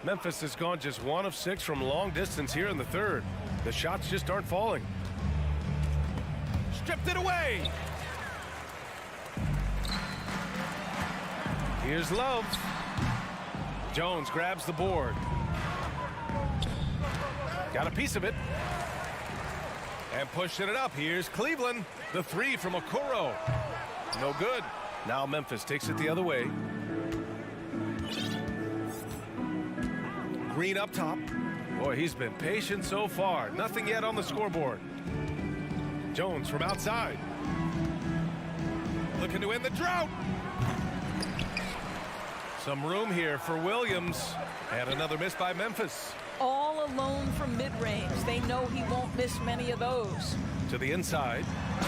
Memphis has gone just 1 of 6 from long distance here in the third. The shots just aren't falling. Stripped it away. Here's Love. Jones grabs the board. Got a piece of it. And pushing it up. Here's Cleveland. The three from Okoro. No good. Now Memphis takes it the other way. Green up top. Boy, he's been patient so far. Nothing yet on the scoreboard. Jones from outside. Looking to end the drought. Some room here for Williams. And another miss by Memphis. All alone from mid-range. They know he won't miss many of those. To the inside.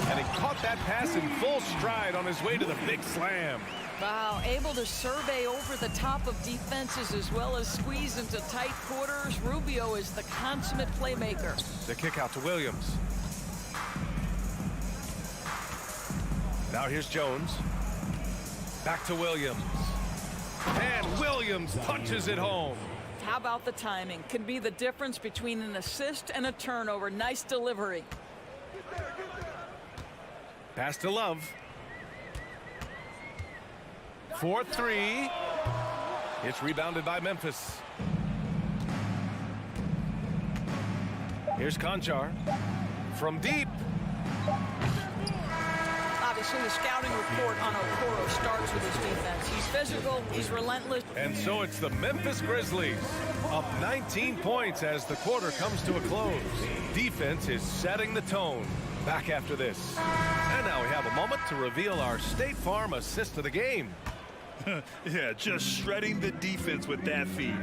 And he caught that pass in full stride on his way to the big slam. Wow, able to survey over the top of defenses as well as squeeze into tight quarters. Rubio is the consummate playmaker. The kick out to Williams. Now here's Jones. Back to Williams. And Williams punches it home. How about the timing? Can be the difference between an assist and a turnover. Nice delivery. Pass to Love. 4-3. It's rebounded by Memphis. Here's Conchar. From deep. Obviously, the scouting report on Okoro starts with his defense. He's physical, he's relentless. And so it's the Memphis Grizzlies up 19 points as the quarter comes to a close. Defense is setting the tone. Back after this. And now we have a moment to reveal our State Farm assist of the game. Yeah, just shredding the defense with that feed.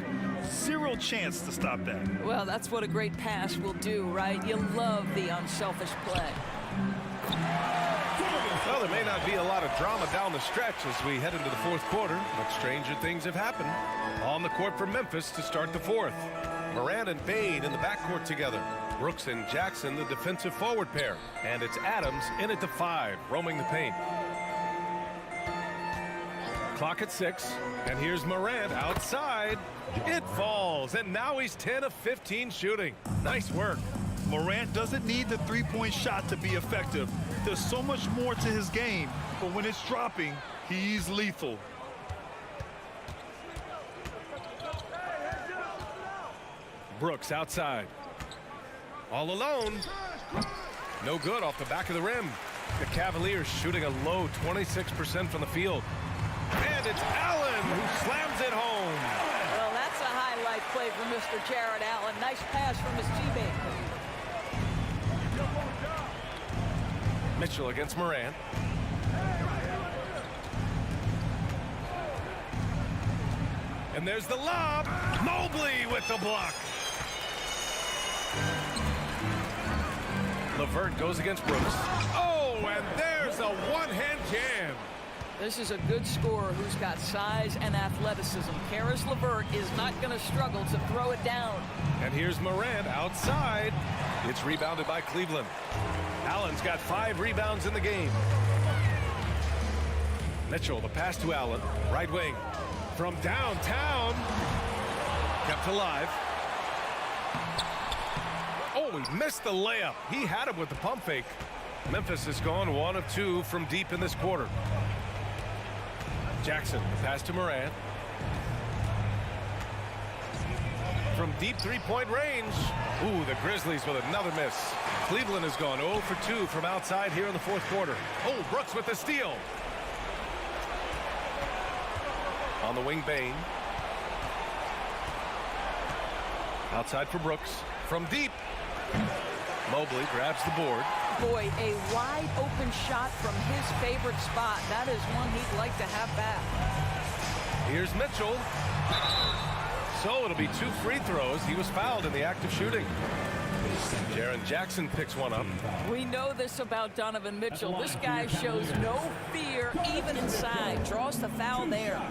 Zero chance to stop that. Well, that's what a great pass will do, right? You love the unselfish play. Well, there may not be a lot of drama down the stretch as we head into the fourth quarter, but stranger things have happened. On the court for Memphis to start the fourth. Moran and Bade in the backcourt together. Brooks and Jackson, the defensive forward pair. And it's Adams in at the 5, roaming the paint. Clock at 6, and here's Morant outside. It falls, and now he's 10 of 15 shooting. Nice work. Morant doesn't need the three-point shot to be effective. There's so much more to his game, but when it's dropping, he's lethal. Brooks outside. All alone. No good off the back of the rim. The Cavaliers shooting a low 26% from the field. And it's Allen who slams it home. Well, that's a highlight play for Mr. Jared Allen. Nice pass from his teammate. Mitchell against Morant. And there's the lob. Mobley with the block. LeVert goes against Brooks. Oh, and there's a one-hand jam. This is a good scorer who's got size and athleticism. Karis LeVert is not going to struggle to throw it down. And here's Morant outside. It's rebounded by Cleveland. Allen's got 5 rebounds in the game. Mitchell, the pass to Allen. Right wing. From downtown. Kept alive. Oh, he missed the layup. He had him with the pump fake. Memphis has gone 1 of 2 from deep in this quarter. Jackson, the pass to Morant. From deep three-point range. Ooh, the Grizzlies with another miss. Cleveland has gone 0 for 2 from outside here in the fourth quarter. Oh, Brooks with the steal. On the wing, Bain. Outside for Brooks. From deep. Mobley grabs the board. Boy, a wide open shot from his favorite spot. That is one he'd like to have back. Here's Mitchell. So it'll be 2 free throws. He was fouled in the act of shooting. Jaren Jackson picks one up. We know this about Donovan Mitchell. This guy shows no fear even inside. Draws the foul there.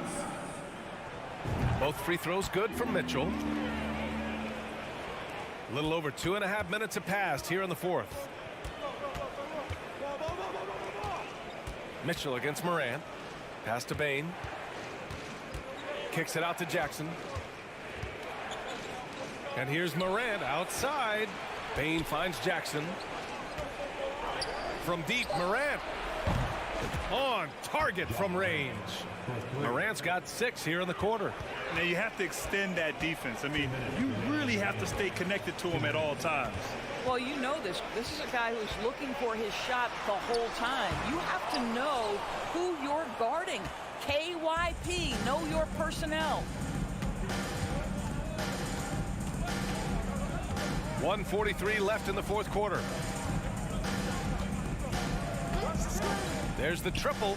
Both free throws good from Mitchell. A little over 2.5 minutes have passed here in the fourth. Mitchell against Morant. Pass to Bain. Kicks it out to Jackson. And here's Morant outside. Bain finds Jackson. From deep, Morant. On target from range. Morant's got 6 here in the quarter. Now you have to extend that defense. I mean, you really have to stay connected to him at all times. Well, you know this. This is a guy who's looking for his shot the whole time. You have to know who you're guarding. KYP, know your personnel. 1:43 left in the fourth quarter. There's the triple.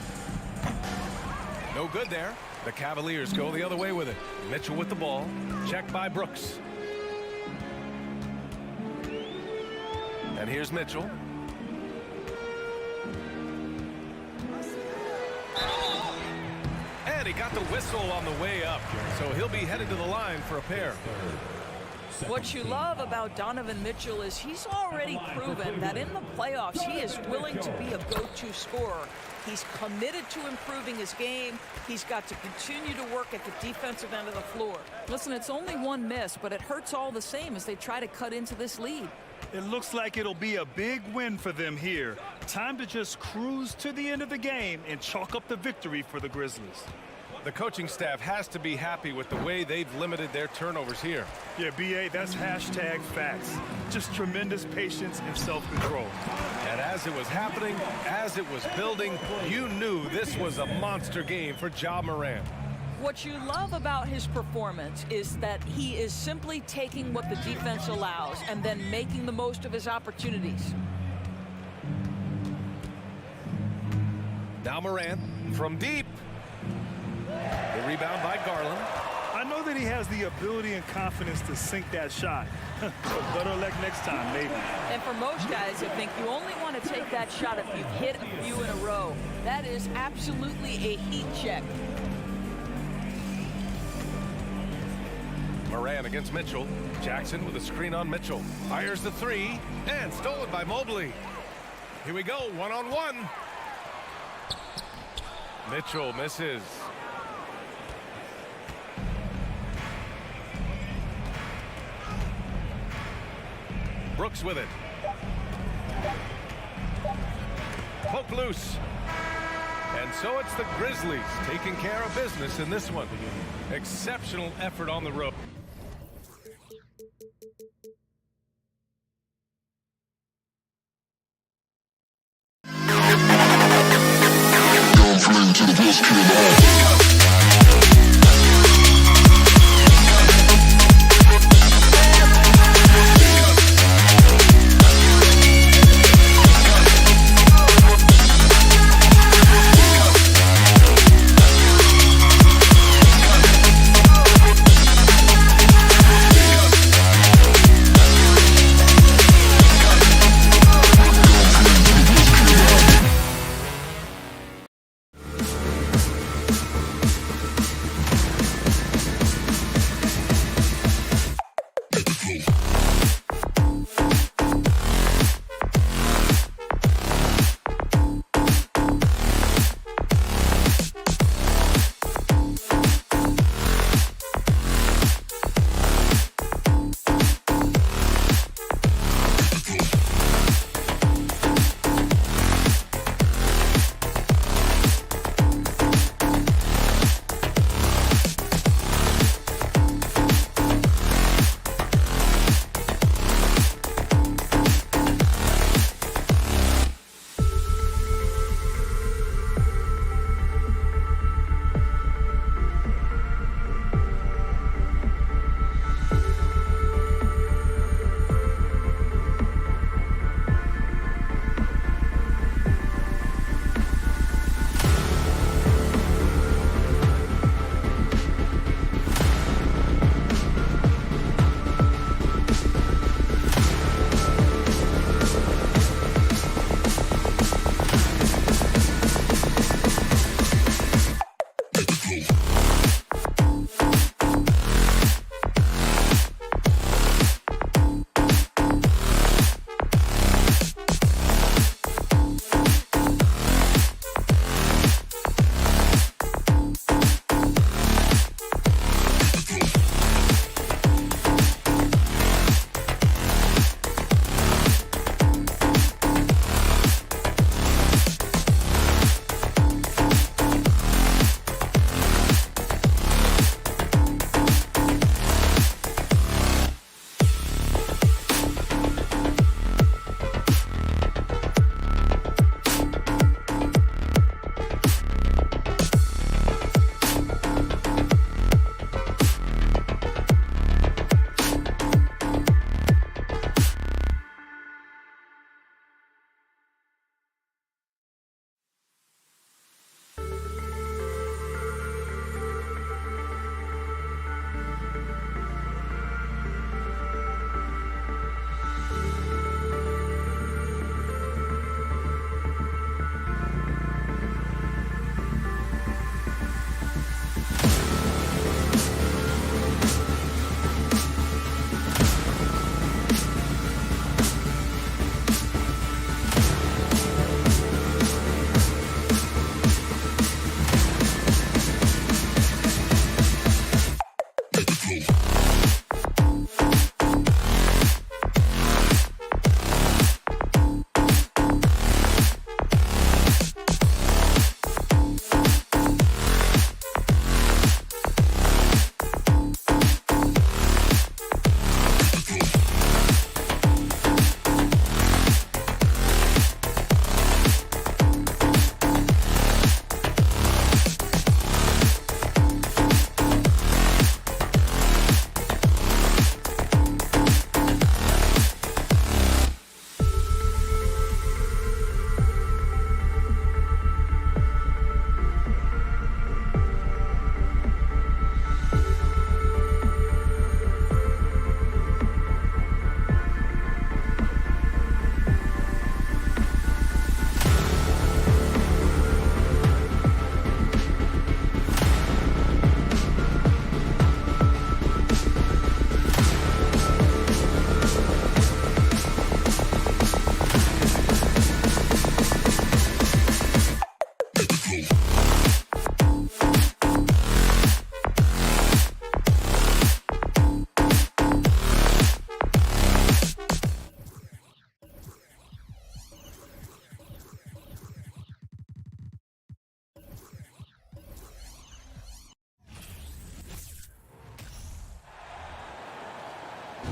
No good there. The Cavaliers go the other way with it. Mitchell with the ball. Checked by Brooks. And here's Mitchell. And he got the whistle on the way up. So he'll be headed to the line for a pair. What you love about Donovan Mitchell is he's already proven that in the playoffs he is willing to be a go-to scorer. He's committed to improving his game. He's got to continue to work at the defensive end of the floor. Listen, it's only 1 miss, but it hurts all the same as they try to cut into this lead. It looks like it'll be a big win for them here. Time to just cruise to the end of the game and chalk up the victory for the Grizzlies. The coaching staff has to be happy with the way they've limited their turnovers here. Yeah, B.A., that's hashtag facts. Just tremendous patience and self-control. And as it was happening, as it was building, you knew this was a monster game for Ja Morant. What you love about his performance is that he is simply taking what the defense allows and then making the most of his opportunities. Now Morant from deep. The rebound by Garland. I know that he has the ability and confidence to sink that shot. But better luck next time, maybe. And for most guys, I think you only want to take that shot if you've hit a few in a row. That is absolutely a heat check. Morant against Mitchell. Jackson with a screen on Mitchell. Fires the 3 and stolen by Mobley. Here we go, 1-on-1. Mitchell misses. Brooks with it. Poke loose. And so it's the Grizzlies taking care of business in this one. Exceptional effort on the road.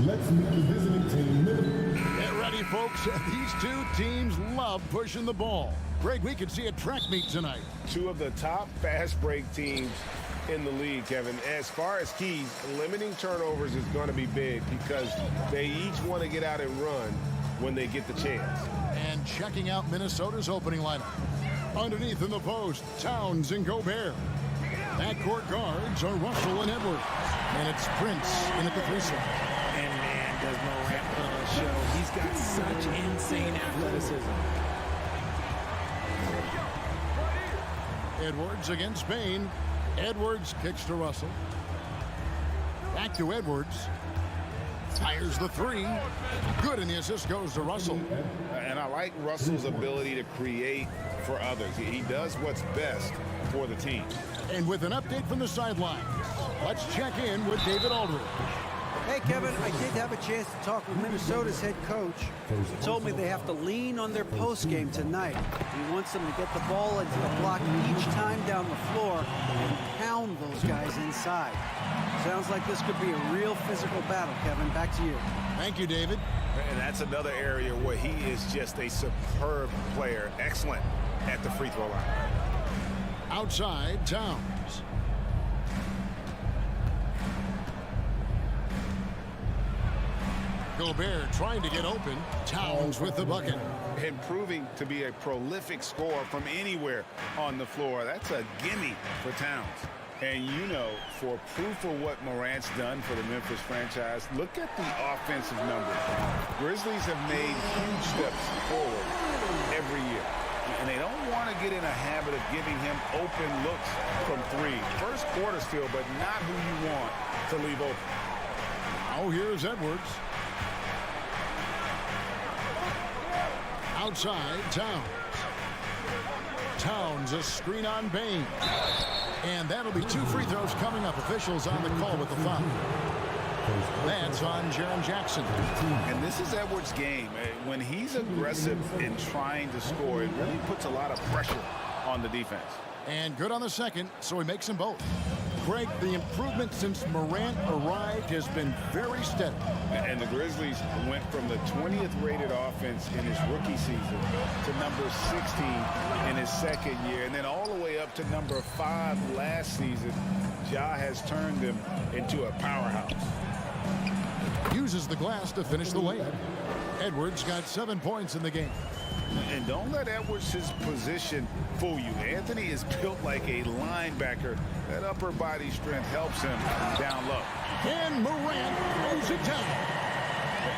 Let's meet the visiting team. Get ready, folks. These two teams love pushing the ball. Greg, we could see a track meet tonight. Two of the top fast break teams in the league, Kevin. As far as keys, limiting turnovers is going to be big because they each want to get out and run when they get the chance. And checking out Minnesota's opening lineup. Underneath in the post, Towns and Gobert. Backcourt guards are Russell and Edwards. And it's Prince in at the 3 slot. And man, does Morant put on a show. He's got such insane athleticism. Edwards against Bain. Edwards kicks to Russell. Back to Edwards. Fires the 3. Good, and the assist goes to Russell. And I like Russell's ability to create for others. He does what's best for the team. And with an update from the sidelines, let's check in with David Aldridge. Hey, Kevin, I did have a chance to talk with Minnesota's head coach. He told me they have to lean on their post game tonight. He wants them to get the ball into the block each time down the floor and pound those guys inside. Sounds like this could be a real physical battle, Kevin. Back to you. Thank you, David. And that's another area where he is just a superb player. Excellent at the free throw line. Outside, Towns. Gobert trying to get open. Towns with the bucket. And proving to be a prolific scorer from anywhere on the floor. That's a gimme for Towns. And you know, for proof of what Morant's done for the Memphis franchise, look at the offensive numbers. Grizzlies have made huge steps forward every year. And they don't want to get in a habit of giving him open looks from 3. First quarter still, but not who you want to leave open. Oh, here's Edwards. Outside, Towns. Towns, a screen on Bain. And that'll be 2 free throws coming up. Officials on the call with the foul. That's on Jaren Jackson. And this is Edwards' game. When he's aggressive in trying to score, it really puts a lot of pressure on the defense. And good on the second, so he makes them both. Greg, the improvement since Morant arrived has been very steady. And the Grizzlies went from the 20th rated offense in his rookie season to number 16 in his second year, and then all the way up to number 5 last season. Ja has turned them into a powerhouse. Uses the glass to finish the layup. Edwards got 7 points in the game. And don't let Edwards' position fool you. Anthony is built like a linebacker. That upper body strength helps him down low. And Morant throws it down.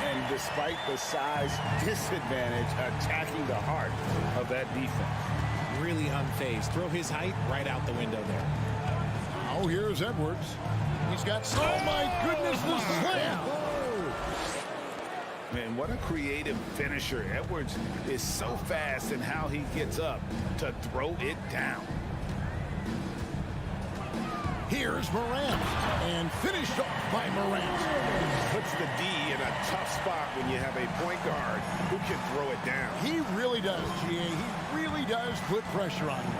And despite the size disadvantage, attacking the heart of that defense. Really unfazed. Throw his height right out the window there. Oh, here's Edwards. He's got, oh my goodness, the slam. Man, what a creative finisher. Edwards is so fast in how he gets up to throw it down. Here's Morant, and finished off by Morant. Puts the D in a tough spot when you have a point guard who can throw it down. He really does, GA. He really does put pressure on him.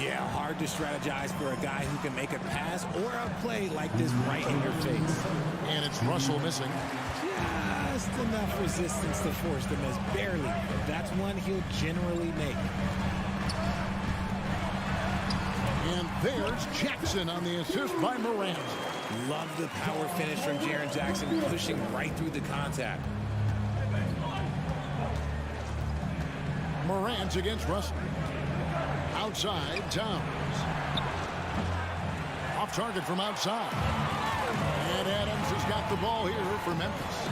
Yeah, hard to strategize for a guy who can make a pass or a play like this right in your face. And it's Russell missing. Just enough resistance to force the miss. Barely. That's one he'll generally make. And there's Jackson on the assist by Morant. Love the power finish from Jaren Jackson, pushing right through the contact. Morant against Russell. Outside, Towns. Off target from outside. And Adams has got the ball here for Memphis.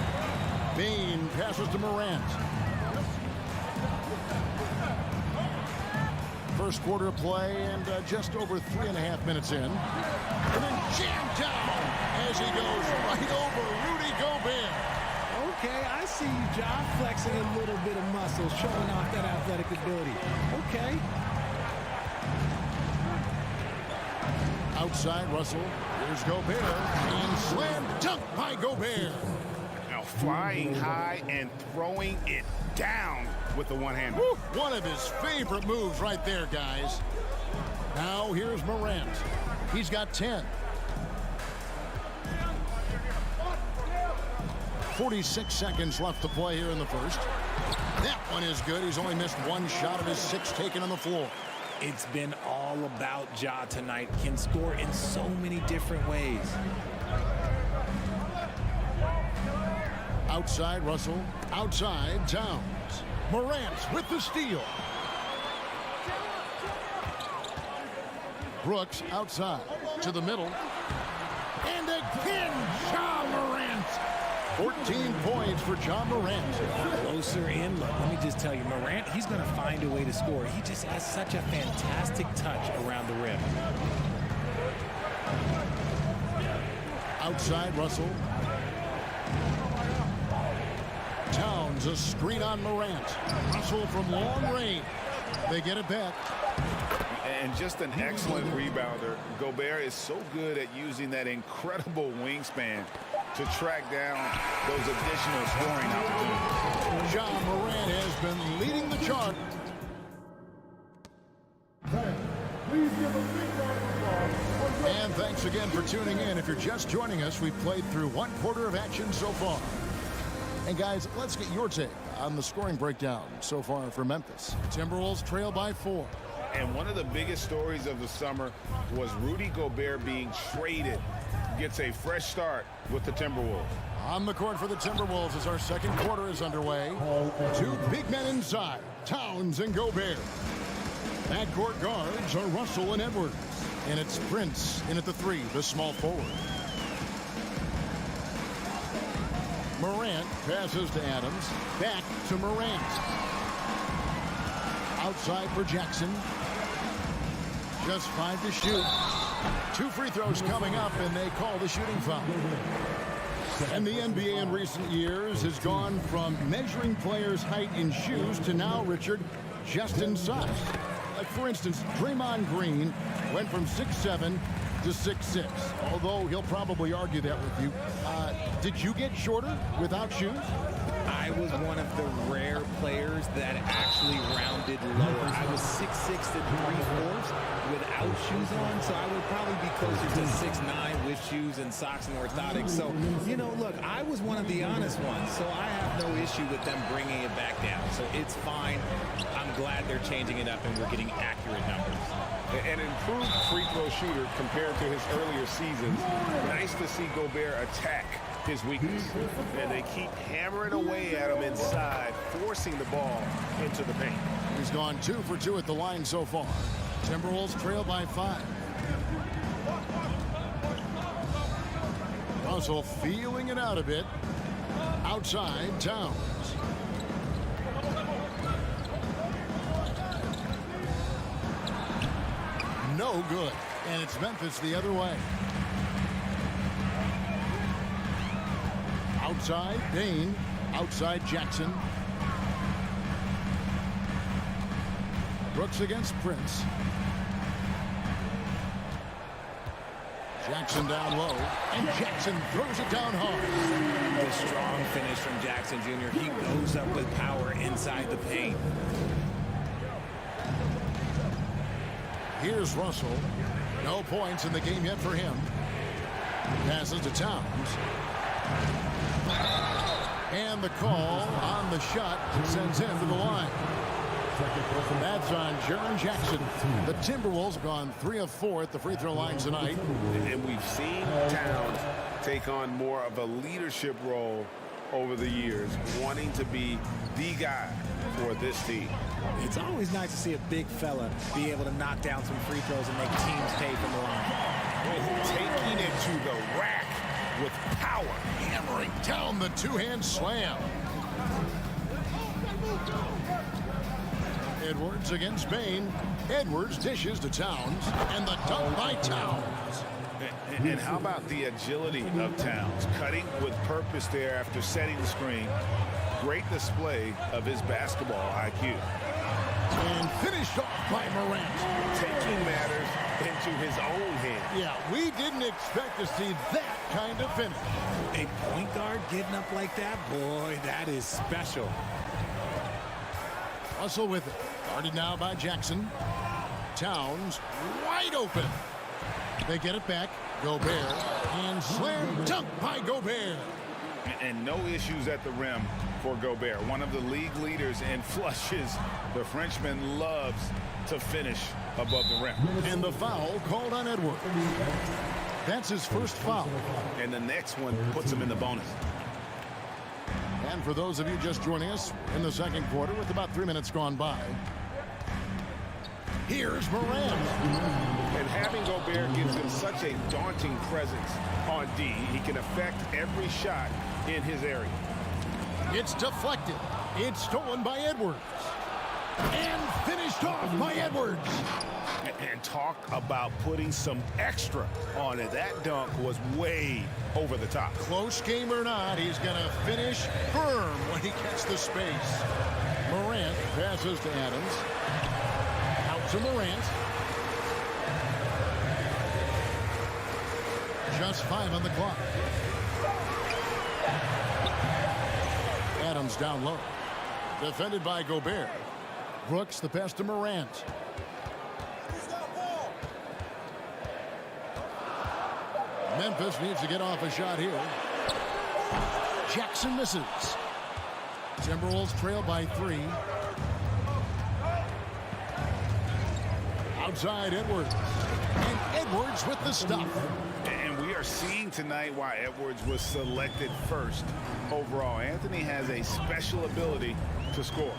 Bain passes to Morant. First quarter of play and just over 3.5 minutes in. And then jammed down as he goes right over Rudy Gobert. Okay, I see you, John, flexing a little bit of muscle, showing off that athletic ability. Okay. Outside, Russell. Here's Gobert. And slam dunk by Gobert. Now flying high and throwing it down with the one-hander. One of his favorite moves right there, guys. Now here's Morant. He's got 10. 46 seconds left to play here in the first. That one is good. He's only missed one shot of his 6 taken on the floor. It's been all about Ja tonight. Can score in so many different ways. Outside Russell. Outside Towns. Morant with the steal. Brooks outside to the middle. And again, Ja Morant. 14 points for Ja Morant. Closer in. Look, let me just tell you, Morant, he's going to find a way to score. He just has such a fantastic touch around the rim. Outside Russell. Towns, a screen on Morant. Russell from long range. They get it back. And just an excellent rebounder. Gobert is so good at using that incredible wingspan to track down those additional scoring opportunities. Ja Morant has been leading the charge. And thanks again for tuning in. If you're just joining us, we've played through 1 quarter of action so far. And guys, let's get your take on the scoring breakdown so far for Memphis. Timberwolves trail by 4. And one of the biggest stories of the summer was Rudy Gobert being traded. Gets a fresh start with the Timberwolves. On the court for the Timberwolves as our second quarter is underway. 2 big men inside, Towns and Gobert. Backcourt guards are Russell and Edwards. And it's Prince in at the 3, the small forward. Morant passes to Adams. Back to Morant. Outside for Jackson. Just 5 to shoot. 2 free throws coming up, and they call the shooting foul. And the NBA in recent years has gone from measuring players' height in shoes to now, Richard, just in size. Like, for instance, Draymond Green went from 6'7" to 6'6", although he'll probably argue that with you. Did you get shorter without shoes? I was one of the rare players that actually rounded lower. I was 6'6" to 3/4 without shoes on, so I would probably be closer to 6'9" with shoes and socks and orthotics. So, you know, look, I was one of the honest ones, so I have no issue with them bringing it back down. So it's fine. I'm glad they're changing it up and we're getting accurate numbers. An improved free throw shooter compared to his earlier seasons. Nice to see Gobert attack his weakness. And they keep hammering away at him inside, forcing the ball into the paint. He's gone 2 for 2 at the line so far. Timberwolves trail by 5. Russell feeling it out a bit. Outside, Towns. No good. And it's Memphis the other way. Outside, Dane. Outside, Jackson. Brooks against Prince. Jackson down low. And Jackson throws it down hard. The strong finish from Jackson Jr. He goes up with power inside the paint. Here's Russell. No points in the game yet for him. Passes to Towns. And the call on the shot sends him to the line. That's on Jaren Jackson. The Timberwolves gone 3 of 4 at the free throw line tonight. And we've seen Towns take on more of a leadership role over the years, wanting to be the guy for this team. It's always nice to see a big fella be able to knock down some free throws and make teams pay from the line. Taking it to the rack with power. Hammering down the 2-hand slam. Edwards against Bain. Edwards dishes to Towns. And the dunk by Towns. And how about the agility of Towns? Cutting with purpose there after setting the screen. Great display of his basketball IQ. And finished off by Morant. Taking matters into his own hands. Yeah, we didn't expect to see that kind of finish. A point guard getting up like that? Boy, that is special. Russell with it. Guarded now by Jackson. Towns wide open. They get it back. Gobert. And slam dunk by Gobert. And no issues at the rim for Gobert. One of the league leaders in flushes. The Frenchman loves to finish above the rim. And the foul called on Edwards. That's his first foul. And the next one puts him in the bonus. And for those of you just joining us in the second quarter with about 3 minutes gone by, here's Morant. And having Gobert gives him such a daunting presence on D. He can affect every shot in his area. It's deflected. It's stolen by Edwards. And finished off by Edwards. And talk about putting some extra on it. That dunk was way over the top. Close game or not, he's going to finish firm when he gets the space. Morant passes to Adams. Out to Morant. Just 5 on the clock. Adams down low. Defended by Gobert. Brooks the pass to Morant. Memphis needs to get off a shot here. Jackson misses. Timberwolves trail by 3. Outside Edwards. And Edwards with the stop. And we are seeing tonight why Edwards was selected first overall. Anthony has a special ability to score.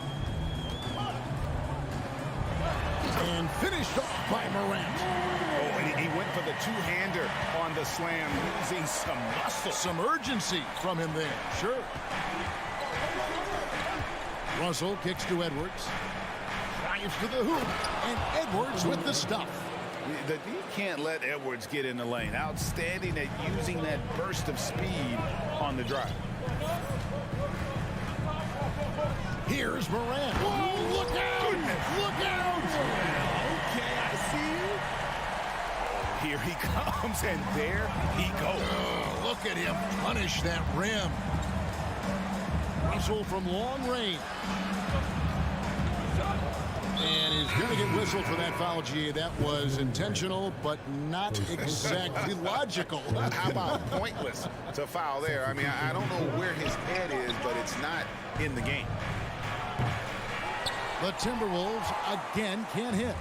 And finished off by Morant. Oh, and he went for the two-hander on the slam, using some muscle. Some urgency from him there. Sure. Russell kicks to Edwards. Drives to the hoop. And Edwards with the stuff. You can't let Edwards get in the lane. Outstanding at using that burst of speed on the drive. Here's Morant. Whoa, look out! Look out! Okay, I see you. Here he comes, and there he goes. Oh, look at him punish that rim. Russell from long range. And he's going to get whistled for that foul, G. That was intentional, but not exactly logical. How about pointless to foul there? I mean, I don't know where his head is, but it's not in the game. The Timberwolves again can't hit.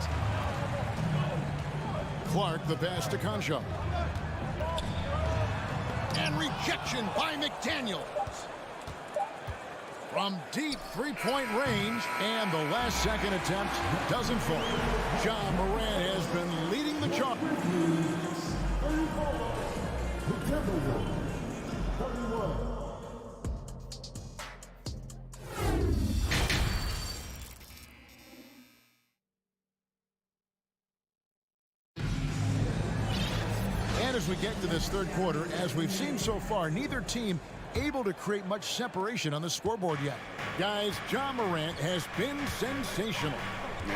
Clark the pass to Concho. And rejection by McDaniels. From deep three-point range, and the last second attempt doesn't fall. John Morant has been leading the charge. And as we get to this third quarter, as we've seen so far, neither team able to create much separation on the scoreboard yet. Guys, John Morant has been sensational.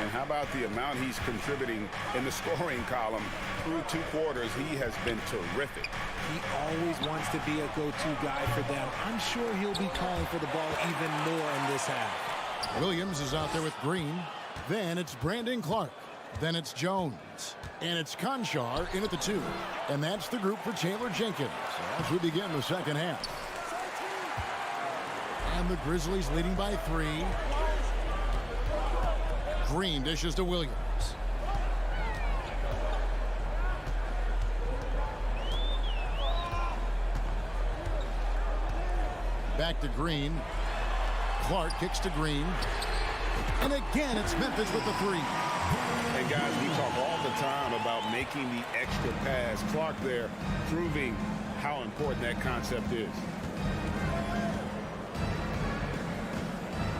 And how about the amount he's contributing in the scoring column through 2 quarters? He has been terrific. He always wants to be a go-to guy for them. I'm sure he'll be calling for the ball even more in this half. Williams is out there with Green. Then it's Brandon Clark. Then it's Jones. And it's Conchar in at the 2. And that's the group for Taylor Jenkins as we begin the second half. And the Grizzlies leading by 3. Green dishes to Williams. Back to Green. Clark kicks to Green. And again, it's Memphis with the 3. And guys, we talk all the time about making the extra pass. Clark there proving how important that concept is.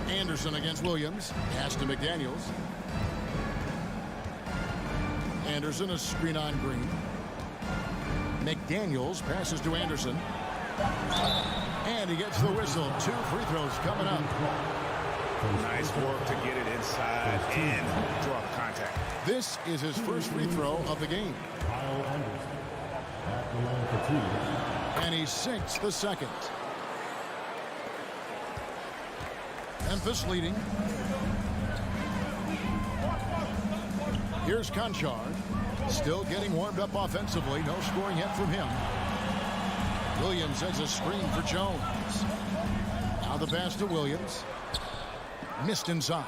Anderson against Williams. Pass to McDaniels. Anderson, a screen on Green. McDaniels passes to Anderson. And he gets the whistle. 2 free throws coming up. Nice work to get it inside and draw the contact. This is his first free throw of the game. And he sinks the second. Memphis leading. Here's Conchar. Still getting warmed up offensively. No scoring yet from him. Williams has a screen for Jones. Now the pass to Williams. Missed inside.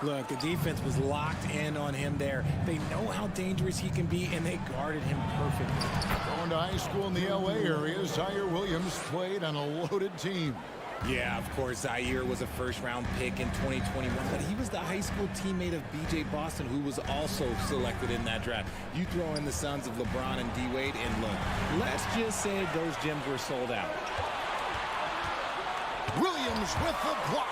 Look, the defense was locked in on him there. They know how dangerous he can be, and they guarded him perfectly. Going to high school in the LA area, Zaire Williams played on a loaded team. Yeah, of course, Zaire was a first-round pick in 2021, but he was the high school teammate of B.J. Boston, who was also selected in that draft. You throw in the sons of LeBron and D-Wade, and look, let's just say those gyms were sold out. Williams with the block.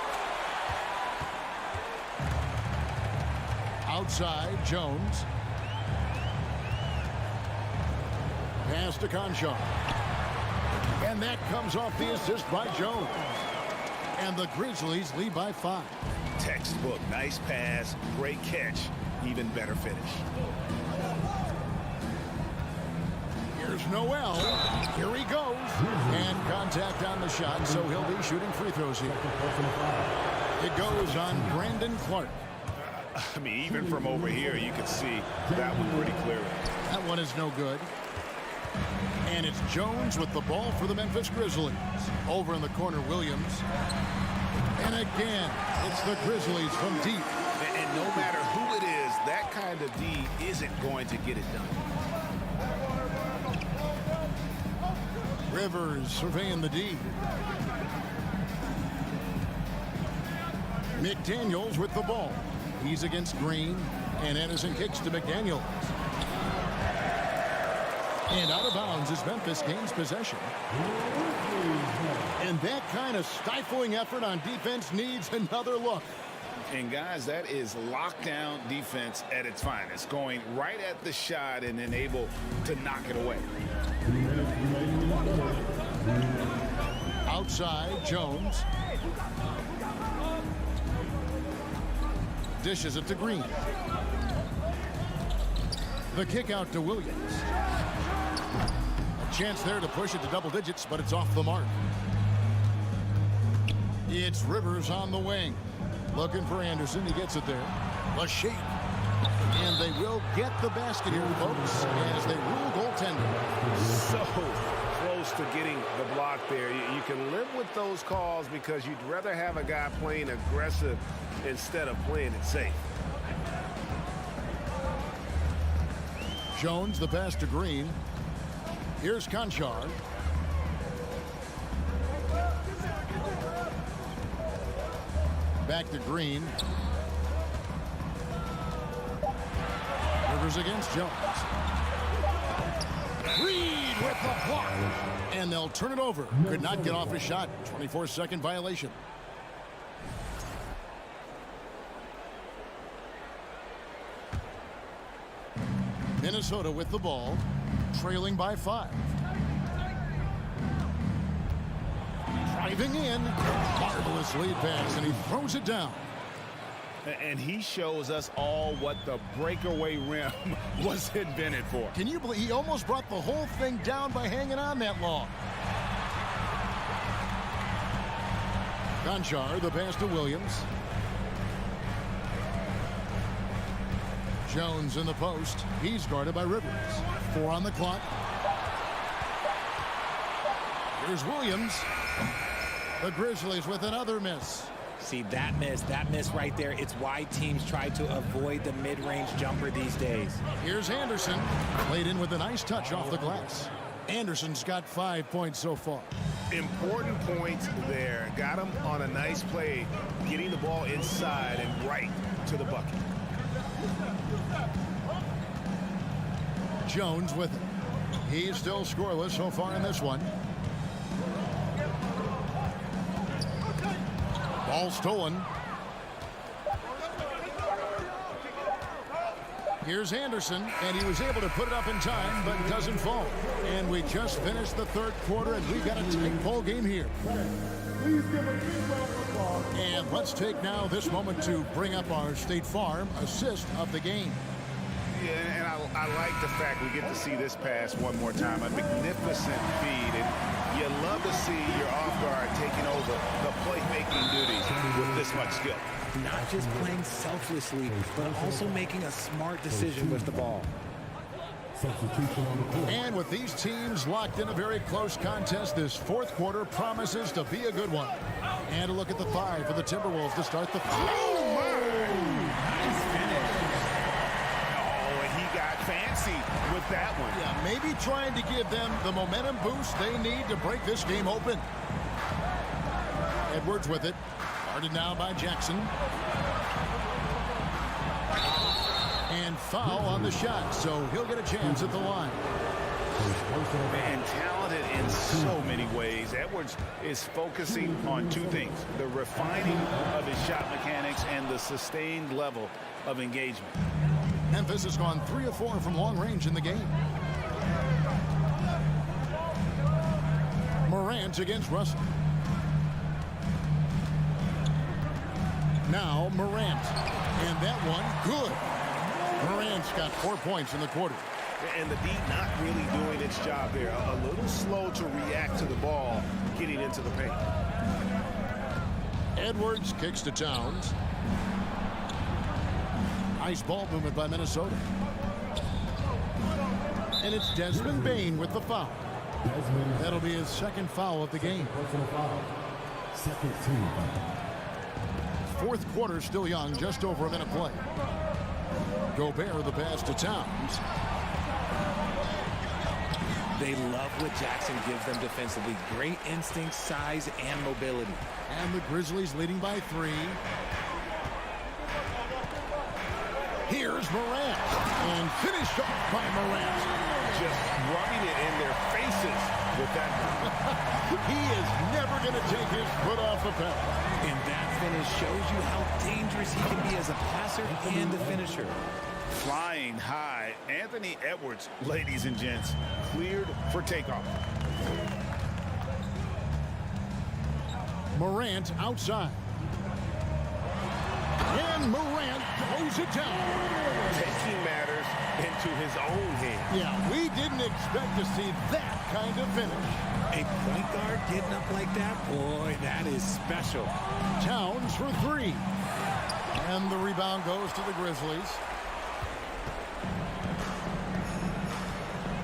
Outside, Jones. Pass to Conchar. And that comes off the assist by Jones. And the Grizzlies lead by 5. Textbook, nice pass, great catch, even better finish. Here's Noel. Here he goes. And contact on the shot, so he'll be shooting free throws here. It goes on Brandon Clark. I mean, even from over here, you can see that one pretty clearly. That one is no good. And it's Jones with the ball for the Memphis Grizzlies. Over in the corner, Williams. And again, it's the Grizzlies from deep. And no matter who it is, that kind of D isn't going to get it done. Rivers surveying the D. McDaniels with the ball. He's against Green, and Anderson kicks to McDaniels. And out of bounds as Memphis gains possession. And that kind of stifling effort on defense needs another look. And guys, that is lockdown defense at its finest, going right at the shot and then able to knock it away. Outside, Jones. Dishes it to Green. The kick out to Williams. A chance there to push it to double digits, but it's off the mark. It's Rivers on the wing. Looking for Anderson. He gets it there. A shake. And they will get the basket here, folks, as they rule goaltender. So close to getting the block there. You can live with those calls because you'd rather have a guy playing aggressive instead of playing it safe. Jones, the pass to Green. Here's Conchar. Back to Green. Rivers against Jones. Reed with the block. And they'll turn it over. Could not get off his shot. 24-second violation. Minnesota with the ball, trailing by 5. Driving in, marvelous lead pass, and he throws it down. And he shows us all what the breakaway rim was invented for. Can you believe he almost brought the whole thing down by hanging on that long? Conchar, the pass to Williams. Jones in the post. He's guarded by Rivers. 4 on the clock. Here's Williams. The Grizzlies with another miss. See, that miss right there, it's why teams try to avoid the mid-range jumper these days. Here's Anderson. Played in with a nice touch off the glass. Anderson's got 5 points so far. Important points there. Got him on a nice play, getting the ball inside and right to the bucket. Jones with it. He's still scoreless so far in this one. Ball stolen. Here's Anderson, and he was able to put it up in time, but doesn't fall. And we just finished the third quarter, and we've got a tight ball game here. And let's take now this moment to bring up our State Farm assist of the game. Yeah, and I like the fact we get to see this pass one more time. A magnificent feed, and you love to see your off guard taking over the playmaking duties with this much skill. Not just playing selflessly, but also making a smart decision with the ball. Substitution on the court. And with these teams locked in a very close contest, this fourth quarter promises to be a good one. And a look at the five for the Timberwolves to start the Oh, nice finish. Oh, and he got fancy with that one. Yeah, maybe trying to give them the momentum boost they need to break this game open. Edwards with it. Guarded now by Jackson. And foul on the shot, so he'll get a chance at the line. Man, talented in so many ways. Edwards is focusing on two things: the refining of his shot mechanics and the sustained level of engagement. Memphis has gone 3 of 4 from long range in the game. Morant against Russell. Now Morant. And that one, good. Morant's got 4 points in the quarter. And the D not really doing its job there. A little slow to react to the ball getting into the paint. Edwards kicks to Towns. Nice ball movement by Minnesota. And it's Desmond Bane with the foul. That'll be his second foul of the game. Personal foul. Second team foul. Fourth quarter still young, just over a minute play. Gobert the pass to Towns. They love what Jackson gives them defensively. Great instinct, size, and mobility. And the Grizzlies leading by 3. Here's Morant. And finished off by Morant. Just rubbing it in their faces with that. He is never going to take his foot off the pedal. And that finish shows you how dangerous he can be as a passer and a finisher. Flying high, Anthony Edwards, ladies and gents, cleared for takeoff. Morant outside. And Morant throws it down. Taking matters into his own hands. Yeah, we didn't expect to see that kind of finish. A point guard getting up like that, boy, that is special. Towns for 3. And the rebound goes to the Grizzlies.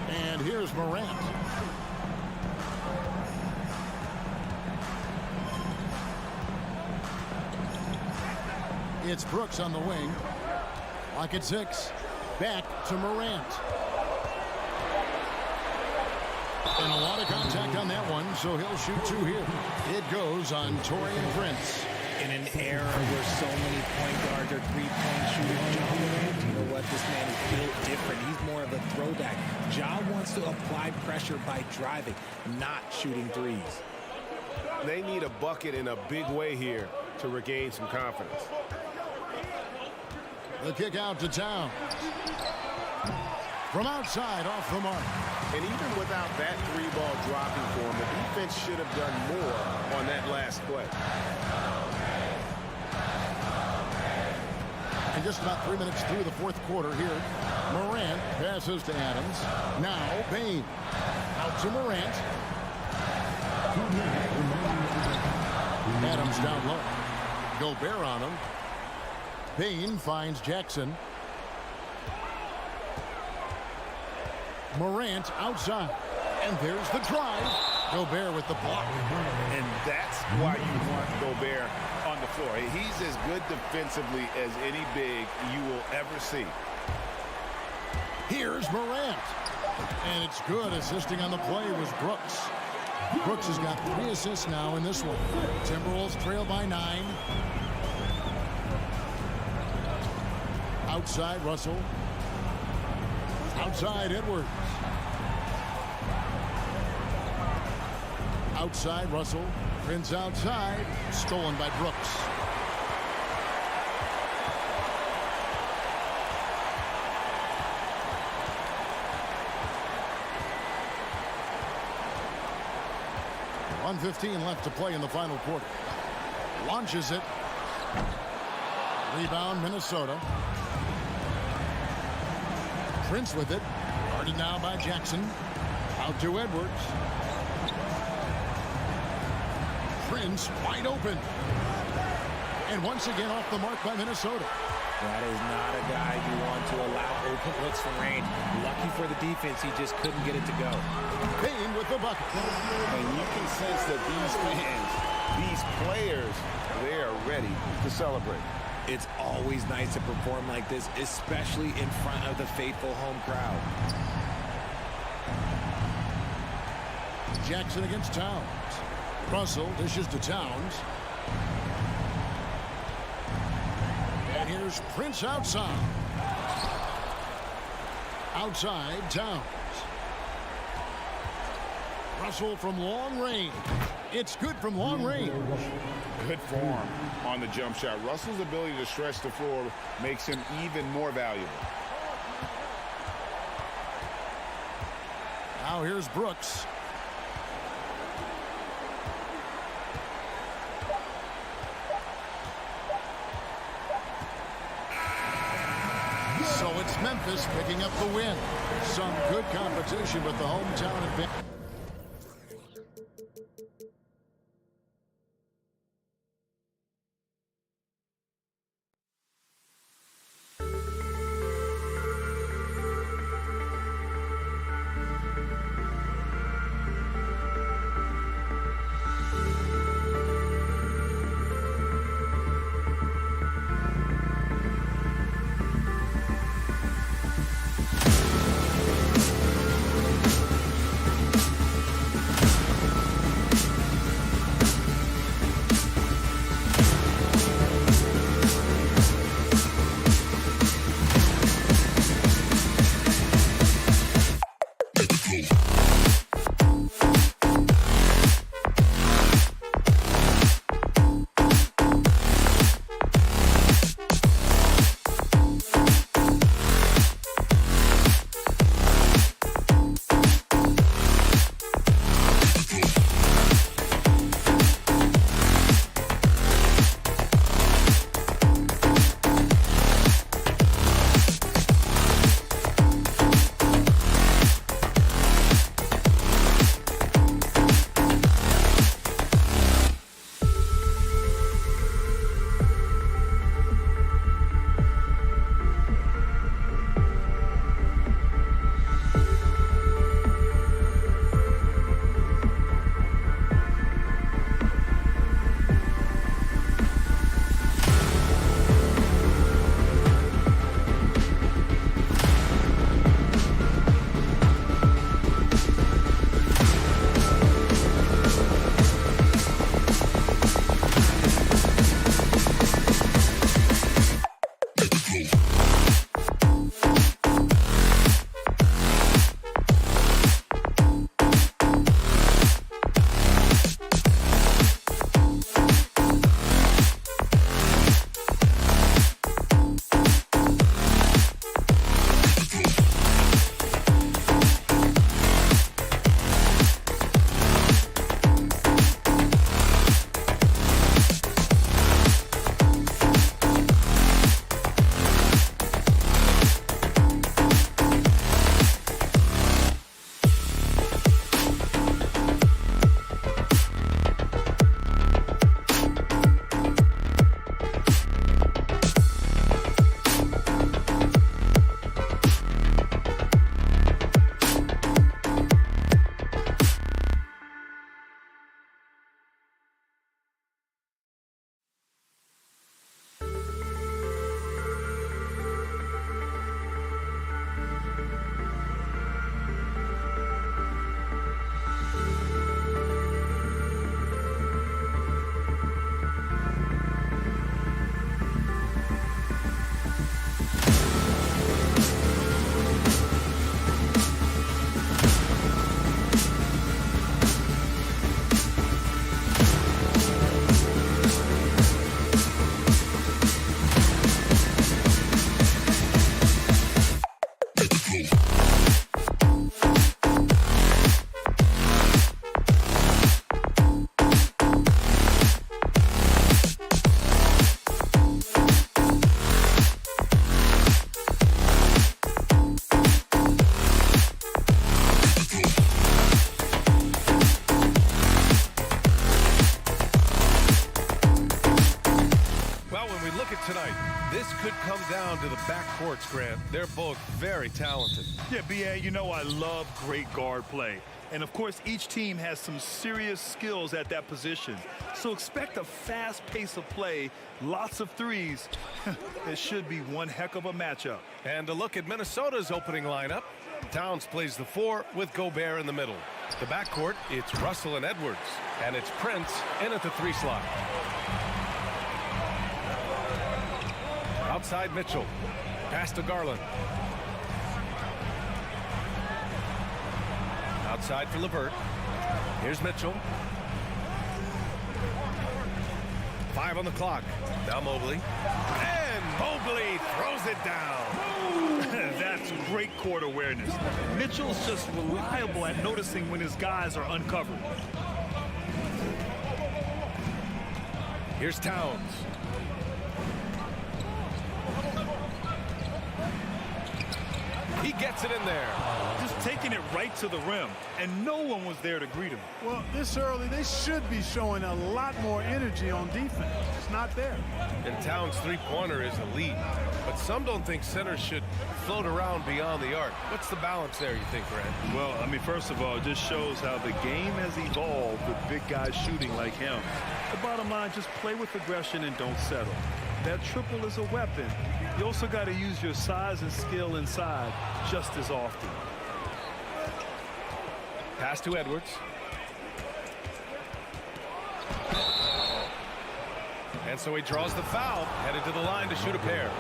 And here's Morant. It's Brooks on the wing. Lock at 6. Back to Morant. And a lot of contact on that one, so he'll shoot 2 here. It goes on Taurean Prince. In an era where so many point guards are three-point shooters, Ja Morant, you know what? This man is built different. He's more of a throwback. Ja wants to apply pressure by driving, not shooting threes. They need a bucket in a big way here to regain some confidence. The kick out to Towns. From outside, off the mark. And even without that 3-ball dropping for him, the defense should have done more on that last play. And just about 3 minutes through the fourth quarter here. Morant passes to Adams. Now Bane. Out to Morant. Adams down low. Gobert on him. Bane finds Jackson. Morant outside. And there's the drive. Gobert with the block. And that's why you want Gobert on the floor. He's as good defensively as any big you will ever see. Here's Morant. And it's good. Assisting on the play was Brooks. Brooks has got 3 assists now in this one. Timberwolves trail by 9. Outside Russell. Outside Edwards. Outside Russell. Prince outside. Stolen by Brooks. .1:15 left to play in the final quarter. Launches it. Rebound Minnesota. Prince with it. Guarded now by Jackson. Out to Edwards. Prince wide open. And once again off the mark by Minnesota. That is not a guy you want to allow open looks from range. Lucky for the defense, he just couldn't get it to go. Payne with the bucket. And you can sense that these fans, these players, they are ready to celebrate. It's always nice to perform like this, especially in front of the faithful home crowd. Jackson against Towns. Russell dishes to Towns. And here's Prince outside. Outside, Towns. Russell from long range. It's good from long range. Good form on the jump shot. Russell's ability to stretch the floor makes him even more valuable. Now here's Brooks. So it's Memphis picking up the win. Some good competition with the hometown advantage. down to the backcourts, Grant. They're both very talented. Yeah, B.A., you know I love great guard play. And, of course, each team has some serious skills at that position. So expect a fast pace of play, lots of threes. It should be one heck of a matchup. And a look at Minnesota's opening lineup. Towns plays the 4 with Gobert in the middle. The backcourt, it's Russell and Edwards. And it's Prince in at the 3 slot. Outside Mitchell. Pass to Garland. Outside for LeVert. Here's Mitchell. 5 on the clock. Now Mobley. And Mobley throws it down. That's great court awareness. Mitchell's just reliable at noticing when his guys are uncovered. Here's Towns. He gets it in there. Just taking it right to the rim, and no one was there to greet him. Well, this early, they should be showing a lot more energy on defense. It's not there. And Towns' three-pointer is elite. But some don't think centers should float around beyond the arc. What's the balance there, you think, Grant? Well, I mean, first of all, it just shows how the game has evolved with big guys shooting like him. The bottom line, just play with aggression and don't settle. That triple is a weapon. You also got to use your size and skill inside just as often. Pass to Edwards. And so he draws the foul, headed to the line to shoot a pair.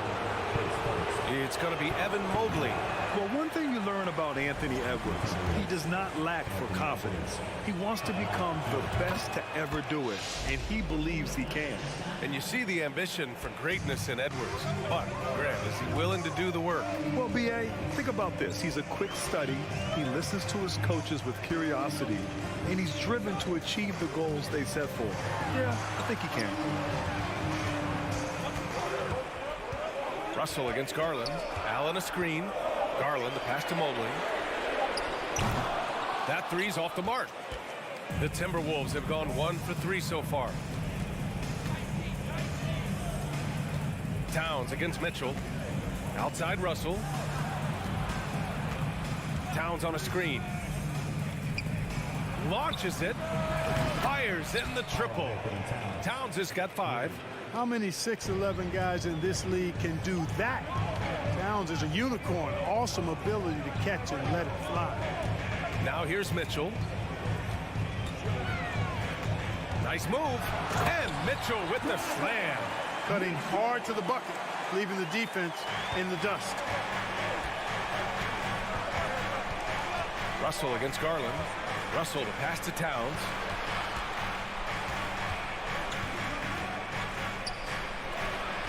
It's going to be Evan Mobley. Well, one thing you learn about Anthony Edwards, he does not lack for confidence. He wants to become the best to ever do it, and he believes he can. And you see the ambition for greatness in Edwards. But, Grant, is he willing to do the work? Well, B.A., think about this. He's a quick study. He listens to his coaches with curiosity, and he's driven to achieve the goals they set for him. Yeah, I think he can. Russell against Garland. Allen a screen. Garland, the pass to Mobley. That three's off the mark. The Timberwolves have gone 1 for 3 so far. Towns against Mitchell. Outside Russell. Towns on a screen. Launches it. Fires in the triple. Towns has got 5. How many 6'11" guys in this league can do that? Towns is a unicorn. Awesome ability to catch and let it fly. Now here's Mitchell. Nice move. And Mitchell with the slam. Cutting hard to the bucket, leaving the defense in the dust. Russell against Garland. Russell to pass to Towns.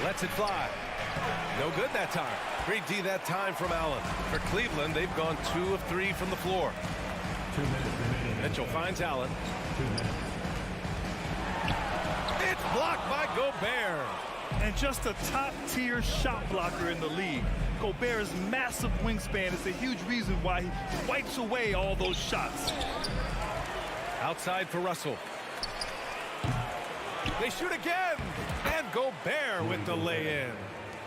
Lets it fly. No good that time. Great D that time from Allen. For Cleveland, they've gone 2 of 3 from the floor. 2 minutes remaining. Mitchell finds Allen. 2 minutes. It's blocked by Gobert. And just a top-tier shot blocker in the league. Gobert's massive wingspan is a huge reason why he wipes away all those shots. Outside for Russell. They shoot again. And Gobert with the lay-in.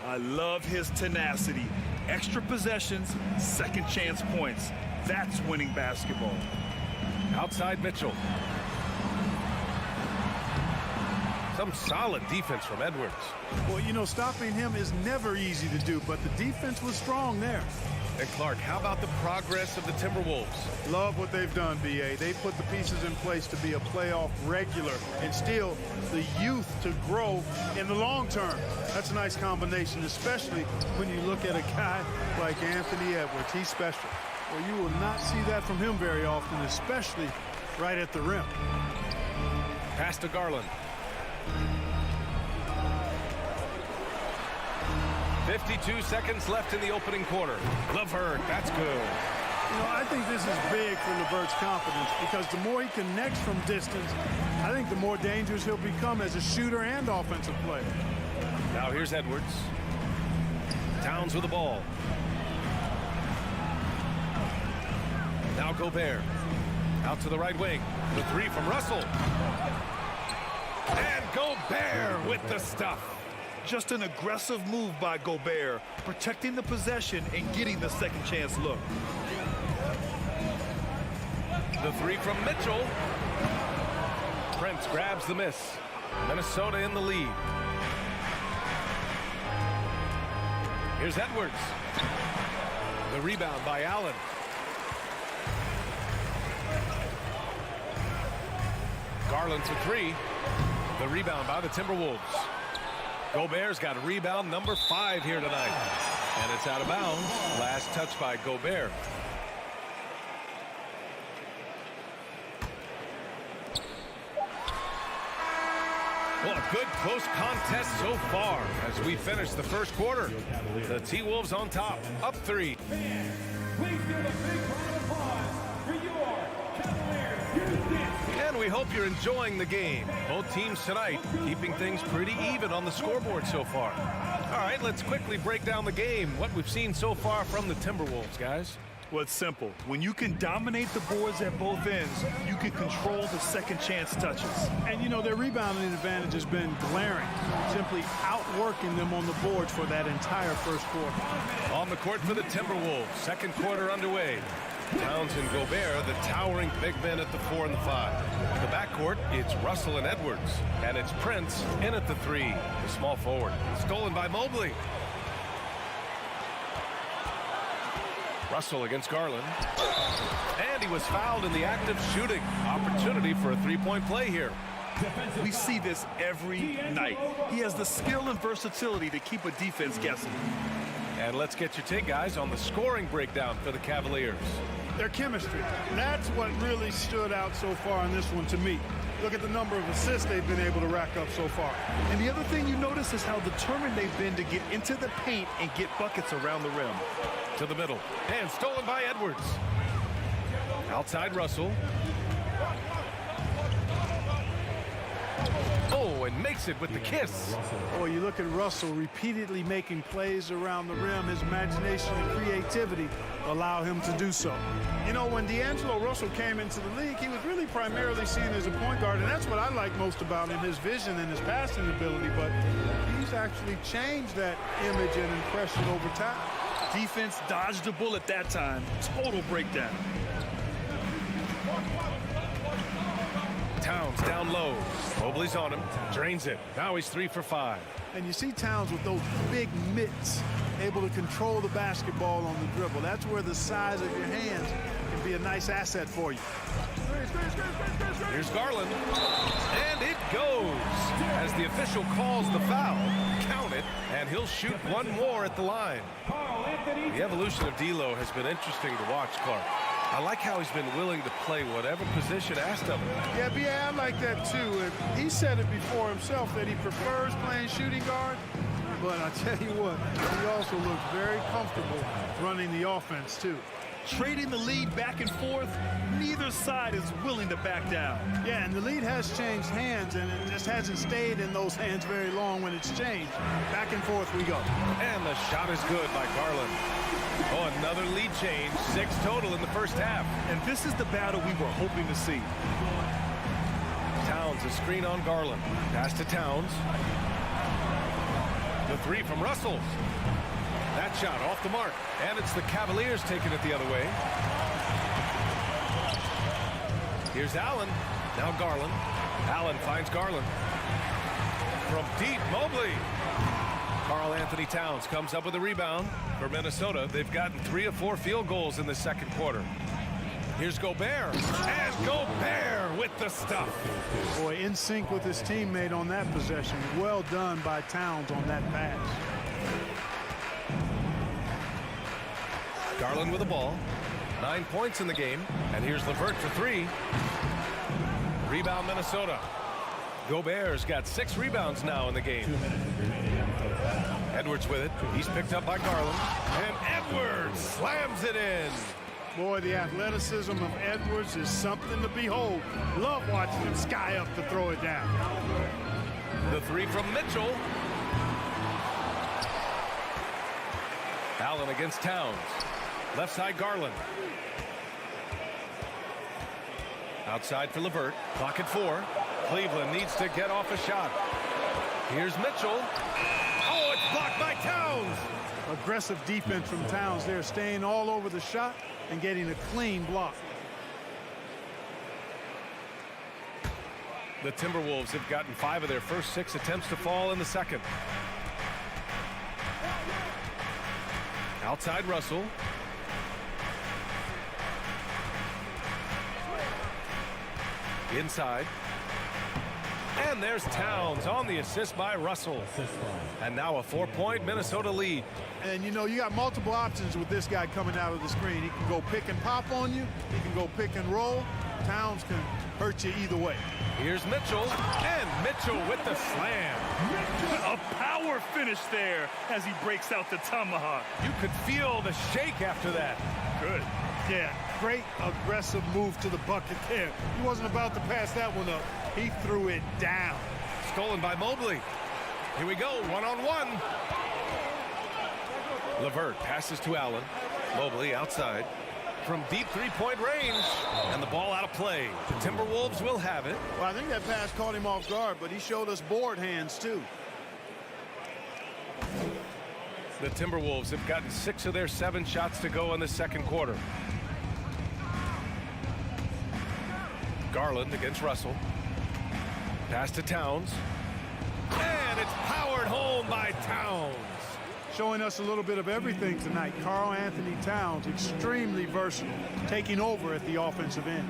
I love his tenacity. Extra possessions, second chance points. That's winning basketball. Outside Mitchell. Some solid defense from Edwards. Well, you know, stopping him is never easy to do, but the defense was strong there. And Clark, how about the progress of the Timberwolves? Love what they've done, B.A. They put the pieces in place to be a playoff regular and still the youth to grow in the long term. That's a nice combination, especially when you look at a guy like Anthony Edwards. He's special. Well, you will not see that from him very often, especially right at the rim. Pass to Garland. 52 seconds left in the opening quarter. LeVert, that's good. You know, I think this is big for LeVert's confidence because the more he connects from distance, I think the more dangerous he'll become as a shooter and offensive player. Now here's Edwards. Towns with the ball. Now Gobert. Out to the right wing. The 3 from Russell. And Gobert with the stuff. Just an aggressive move by Gobert, protecting the possession and getting the second chance look. The three from Mitchell. Prince grabs the miss. Minnesota in the lead. Here's Edwards. The rebound by Allen. Garland for three. The rebound by the Timberwolves. Gobert's got a rebound number 5 here tonight. And it's out of bounds. Last touch by Gobert. Well, a good close contest so far as we finish the first quarter. The T-Wolves on top, up 3. Fans, please give a big round of applause for your Cavaliers Houston. And we hope you're enjoying the game. Both teams tonight keeping things pretty even on the scoreboard so far. All right, let's quickly break down the game, what we've seen so far from the Timberwolves, guys. Well, it's simple. When you can dominate the boards at both ends, you can control the second chance touches. And, you know, their rebounding advantage has been glaring, simply outworking them on the boards for that entire first quarter. On the court for the Timberwolves, second quarter underway. Towns and Gobert, the towering big men at the 4 and the 5. The backcourt, it's Russell and Edwards. And it's Prince in at the 3, the small forward. Stolen by Mobley. Russell against Garland. And he was fouled in the act of shooting. Opportunity for a three-point play here. We see this every night. He has the skill and versatility to keep a defense guessing. And let's get your take, guys, on the scoring breakdown for the Cavaliers. Their chemistry, that's what really stood out so far in this one to me. Look at the number of assists they've been able to rack up so far. And the other thing you notice is how determined they've been to get into the paint and get buckets around the rim. To the middle, and stolen by Edwards. Outside Russell. Oh, and makes it with the kiss. Oh, you look at Russell repeatedly making plays around the rim. His imagination and creativity allow him to do so. You know, when D'Angelo Russell came into the league, he was really primarily seen as a point guard, and that's what I like most about him, his vision and his passing ability. But he's actually changed that image and impression over time. Defense dodged a bullet that time. Total breakdown. Towns down low. Mobley's on him. Drains it. Now he's 3 for 5. And you see Towns with those big mitts, able to control the basketball on the dribble. That's where the size of your hands can be a nice asset for you. Here's Garland. And it goes. As the official calls the foul, count it, and he'll shoot one more at the line. The evolution of D'Lo has been interesting to watch, Clark. I like how he's been willing to play whatever position asked of him. Yeah, B.A., I like that too. And he said it before himself that he prefers playing shooting guard. But I tell you what, he also looks very comfortable running the offense too. Trading the lead back and forth, neither side is willing to back down. Yeah, and the lead has changed hands, and it just hasn't stayed in those hands very long when it's changed. Back and forth we go. And the shot is good by Garland. Oh, another lead change. 6 total in the first half. And this is the battle we were hoping to see. Towns, a screen on Garland. Pass to Towns. The 3 from Russell. That shot off the mark. And it's the Cavaliers taking it the other way. Here's Allen. Now Garland. Allen finds Garland. From deep, Mobley. Karl Anthony Towns comes up with a rebound. For Minnesota, they've gotten 3 of 4 field goals in the second quarter. Here's Gobert. And Gobert with the stuff. Boy, in sync with his teammate on that possession. Well done by Towns on that pass. Garland with the ball. 9 points in the game. And here's LeVert for 3. Rebound Minnesota. Gobert's got 6 rebounds now in the game. Edwards with it. He's picked up by Garland. And Edwards slams it in. Boy, the athleticism of Edwards is something to behold. Love watching him sky up to throw it down. The 3 from Mitchell. Allen against Towns. Left side Garland. Outside for LeVert. Clock at 4. Cleveland needs to get off a shot. Here's Mitchell. blocked by Towns. Aggressive defense from Towns there, staying all over the shot and getting a clean block. The Timberwolves have gotten 5 of their first 6 attempts to fall in the second. Outside Russell. Inside. And there's Towns on the assist by Russell. And now a 4-point Minnesota lead. And, you know, you got multiple options with this guy coming out of the screen. He can go pick and pop on you. He can go pick and roll. Towns can hurt you either way. Here's Mitchell. And Mitchell with the slam. A power finish there as he breaks out the tomahawk. You could feel the shake after that. Good. Yeah, great aggressive move to the bucket there. He wasn't about to pass that one up. He threw it down. Stolen by Mobley. Here we go, one-on-one. LeVert passes to Allen. Mobley outside. From deep three-point range. And the ball out of play. The Timberwolves will have it. Well, I think that pass caught him off guard, but he showed us board hands, too. The Timberwolves have gotten 6 of their 7 shots to go in the second quarter. Garland against Russell. Pass to Towns. And it's powered home by Towns. Showing us a little bit of everything tonight. Karl Anthony Towns, extremely versatile, taking over at the offensive end.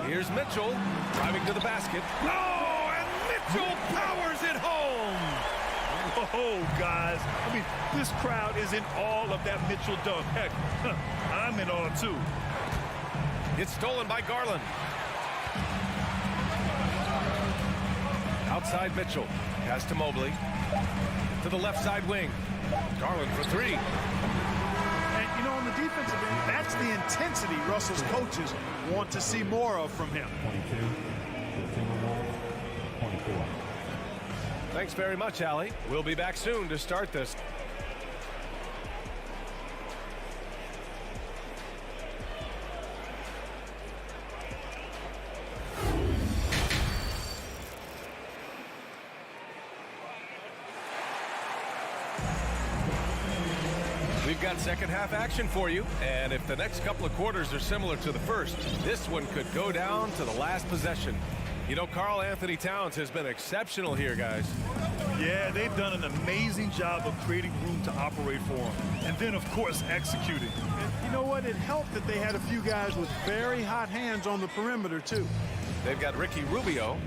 Here's Mitchell driving to the basket. Oh, and Mitchell powers it home. Oh, guys, I mean, this crowd is in awe of that Mitchell dunk. Heck, I'm in awe, too. It's stolen by Garland. Outside Mitchell. Pass to Mobley. To the left side wing. Garland for 3. And, you know, on the defensive end, that's the intensity Russell's coaches want to see more of from him. 24. Thanks very much, Allie. We'll be back soon to start this. We've got second half action for you, and if the next couple of quarters are similar to the first, this one could go down to the last possession. You know, Karl Anthony Towns has been exceptional here, guys. Yeah, they've done an amazing job of creating room to operate for him. And then, of course, executing. And you know what? It helped that they had a few guys with very hot hands on the perimeter, too. They've got Ricky Rubio,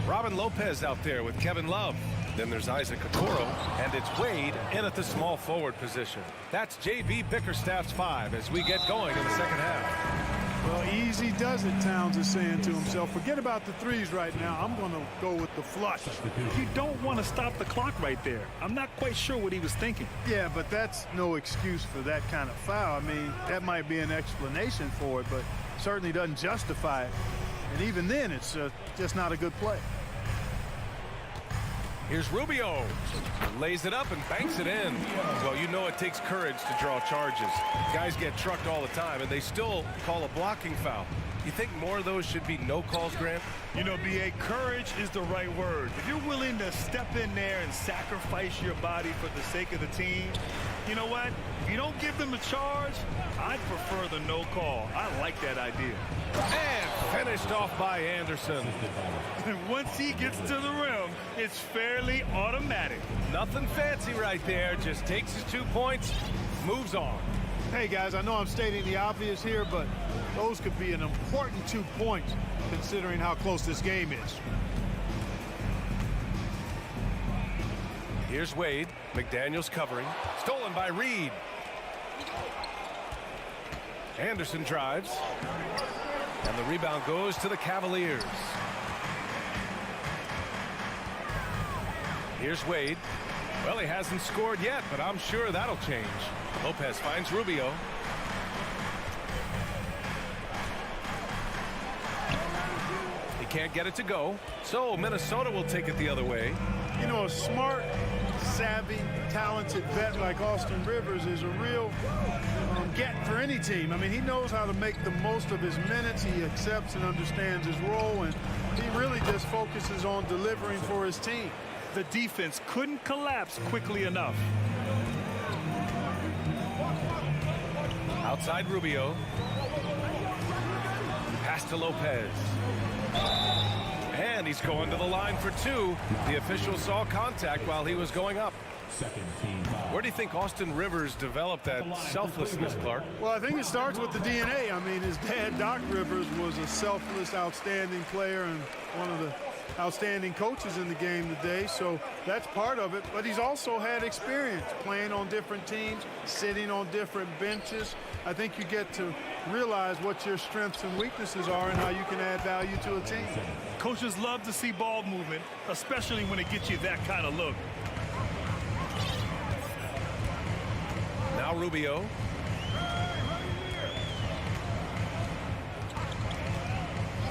Robin Lopez out there with Kevin Love. Then there's Isaac Okoro, and it's Wade in at the small forward position. That's J.B. Bickerstaff's 5 as we get going in the second half. Well, easy does it, Towns is saying to himself. Forget about the threes right now. I'm going to go with the flush. You don't want to stop the clock right there. I'm not quite sure what he was thinking. Yeah, but that's no excuse for that kind of foul. I mean, that might be an explanation for it, but certainly doesn't justify it. And even then, it's just not a good play. Here's Rubio. Lays it up and banks it in. Well, you know it takes courage to draw charges. Guys get trucked all the time, and they still call a blocking foul. You think more of those should be no calls, Grant? You know, B.A., courage is the right word. If you're willing to step in there and sacrifice your body for the sake of the team, you know what? If you don't give them a charge, I'd prefer the no call. I like that idea. And finished off by Anderson. And once he gets to the rim, it's fairly automatic. Nothing fancy right there. Just takes his 2 points, moves on. Hey, guys, I know I'm stating the obvious here, but those could be an important 2 points considering how close this game is. Here's Wade. McDaniels covering. Stolen by Reed. Anderson drives. And the rebound goes to the Cavaliers. Here's Wade. Well, he hasn't scored yet, but I'm sure that'll change. Lopez finds Rubio. He can't get it to go, so Minnesota will take it the other way. You know, a smart, savvy, talented vet like Austin Rivers is a real get for any team. I mean, he knows how to make the most of his minutes. He accepts and understands his role, and he really just focuses on delivering for his team. The defense couldn't collapse quickly enough. Outside Rubio. Pass to Lopez. And he's going to the line for two. The official saw contact while he was going up. Where do you think Austin Rivers developed that selflessness, Clark? Well, I think it starts with the DNA. I mean, his dad, Doc Rivers, was a selfless, outstanding player and one of the outstanding coaches in the game today, so that's part of it. But he's also had experience playing on different teams, sitting on different benches. I think you get to realize what your strengths and weaknesses are and how you can add value to a team. Coaches love to see ball movement, especially when it gets you that kind of look. Now Rubio.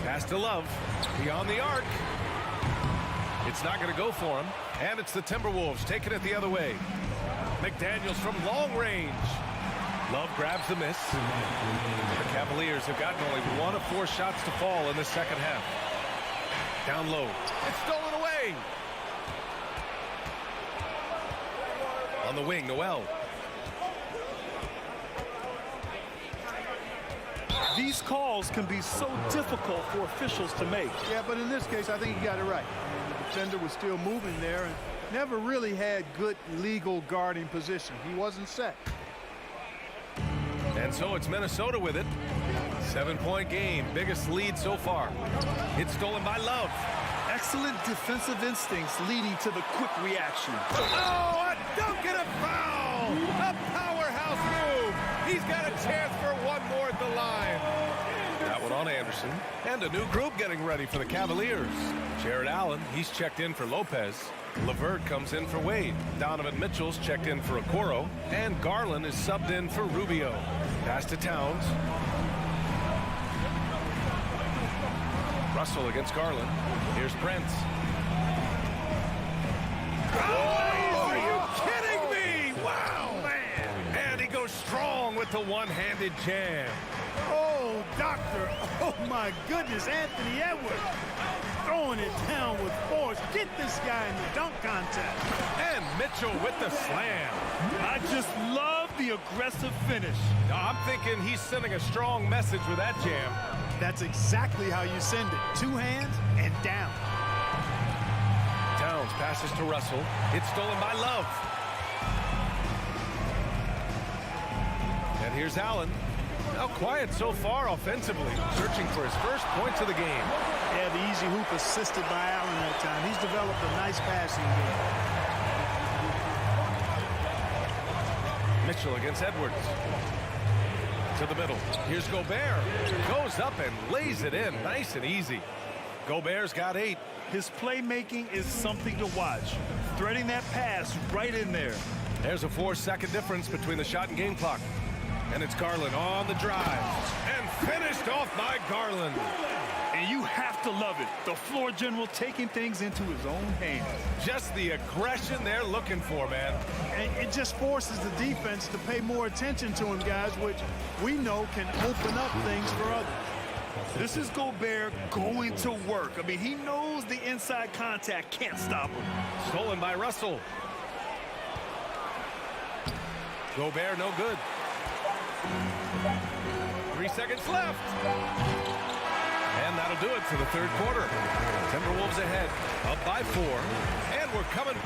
Pass to Love. Beyond the arc. It's not going to go for him. And it's the Timberwolves taking it the other way. McDaniels from long range. Love grabs the miss. The Cavaliers have gotten only 1 of 4 shots to fall in the second half. Down low. It's stolen away. On the wing, Noel. These calls can be so difficult for officials to make. Yeah, but in this case, I think he got it right. The defender was still moving there and never really had good legal guarding position. He wasn't set. And so it's Minnesota with it. 7-point game, biggest lead so far. It's stolen by Love. Excellent defensive instincts leading to the quick reaction. Oh, a dunk and a foul! A powerhouse move! He's got a chance for one more at the line. That one on Anderson. And a new group getting ready for the Cavaliers. Jared Allen, he's checked in for Lopez. LeVert comes in for Wade. Donovan Mitchell's checked in for Okoro. And Garland is subbed in for Rubio. Pass to Towns. Russell against Garland. Here's Prince. Oh, are you kidding me? Wow, man. And he goes strong with the one-handed jam. Oh, doctor. Oh, my goodness. Anthony Edwards throwing it down with force. Get this guy in the dunk contest. And Mitchell with the slam. I just love the aggressive finish. I'm thinking he's sending a strong message with that jam. That's exactly how you send it. 2 hands and down. Towns passes to Russell. It's stolen by Love. And here's Allen. Now quiet so far offensively, searching for his first points of the game. Yeah, the easy hoop assisted by Allen that time. He's developed a nice passing game. Mitchell against Edwards. To the middle. Here's Gobert. Goes up and lays it in. Nice and easy. Gobert's got 8. His playmaking is something to watch. Threading that pass right in there. There's a 4-second difference between the shot and game clock. And it's Garland on the drive. And finished off by Garland. And you have to love it. The floor general taking things into his own hands. Just the aggression they're looking for, man. And it just forces the defense to pay more attention to him, guys, which we know can open up things for others. This is Gobert going to work. I mean, he knows the inside contact can't stop him. Stolen by Russell. Gobert no good. 3 seconds left. And that'll do it for the third quarter. Timberwolves ahead, up by 4. And we're coming.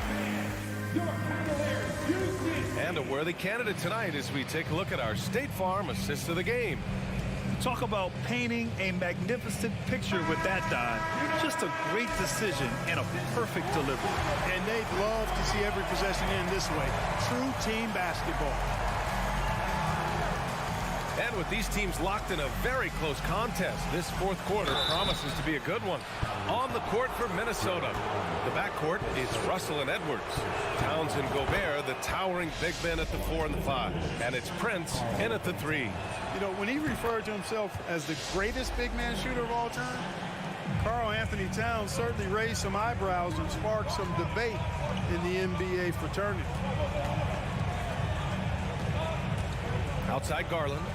And a worthy candidate tonight as we take a look at our State Farm assist of the game. Talk about painting a magnificent picture with that dive. Just a great decision and a perfect delivery. And they'd love to see every possession end this way. True team basketball. And with these teams locked in a very close contest, this fourth quarter promises to be a good one. On the court for Minnesota, the backcourt is Russell and Edwards. Towns and Gobert, the towering big men at the 4 and the 5. And it's Prince in at the 3. You know, when he referred to himself as the greatest big man shooter of all time, Karl Anthony Towns certainly raised some eyebrows and sparked some debate in the NBA fraternity. Outside Garland.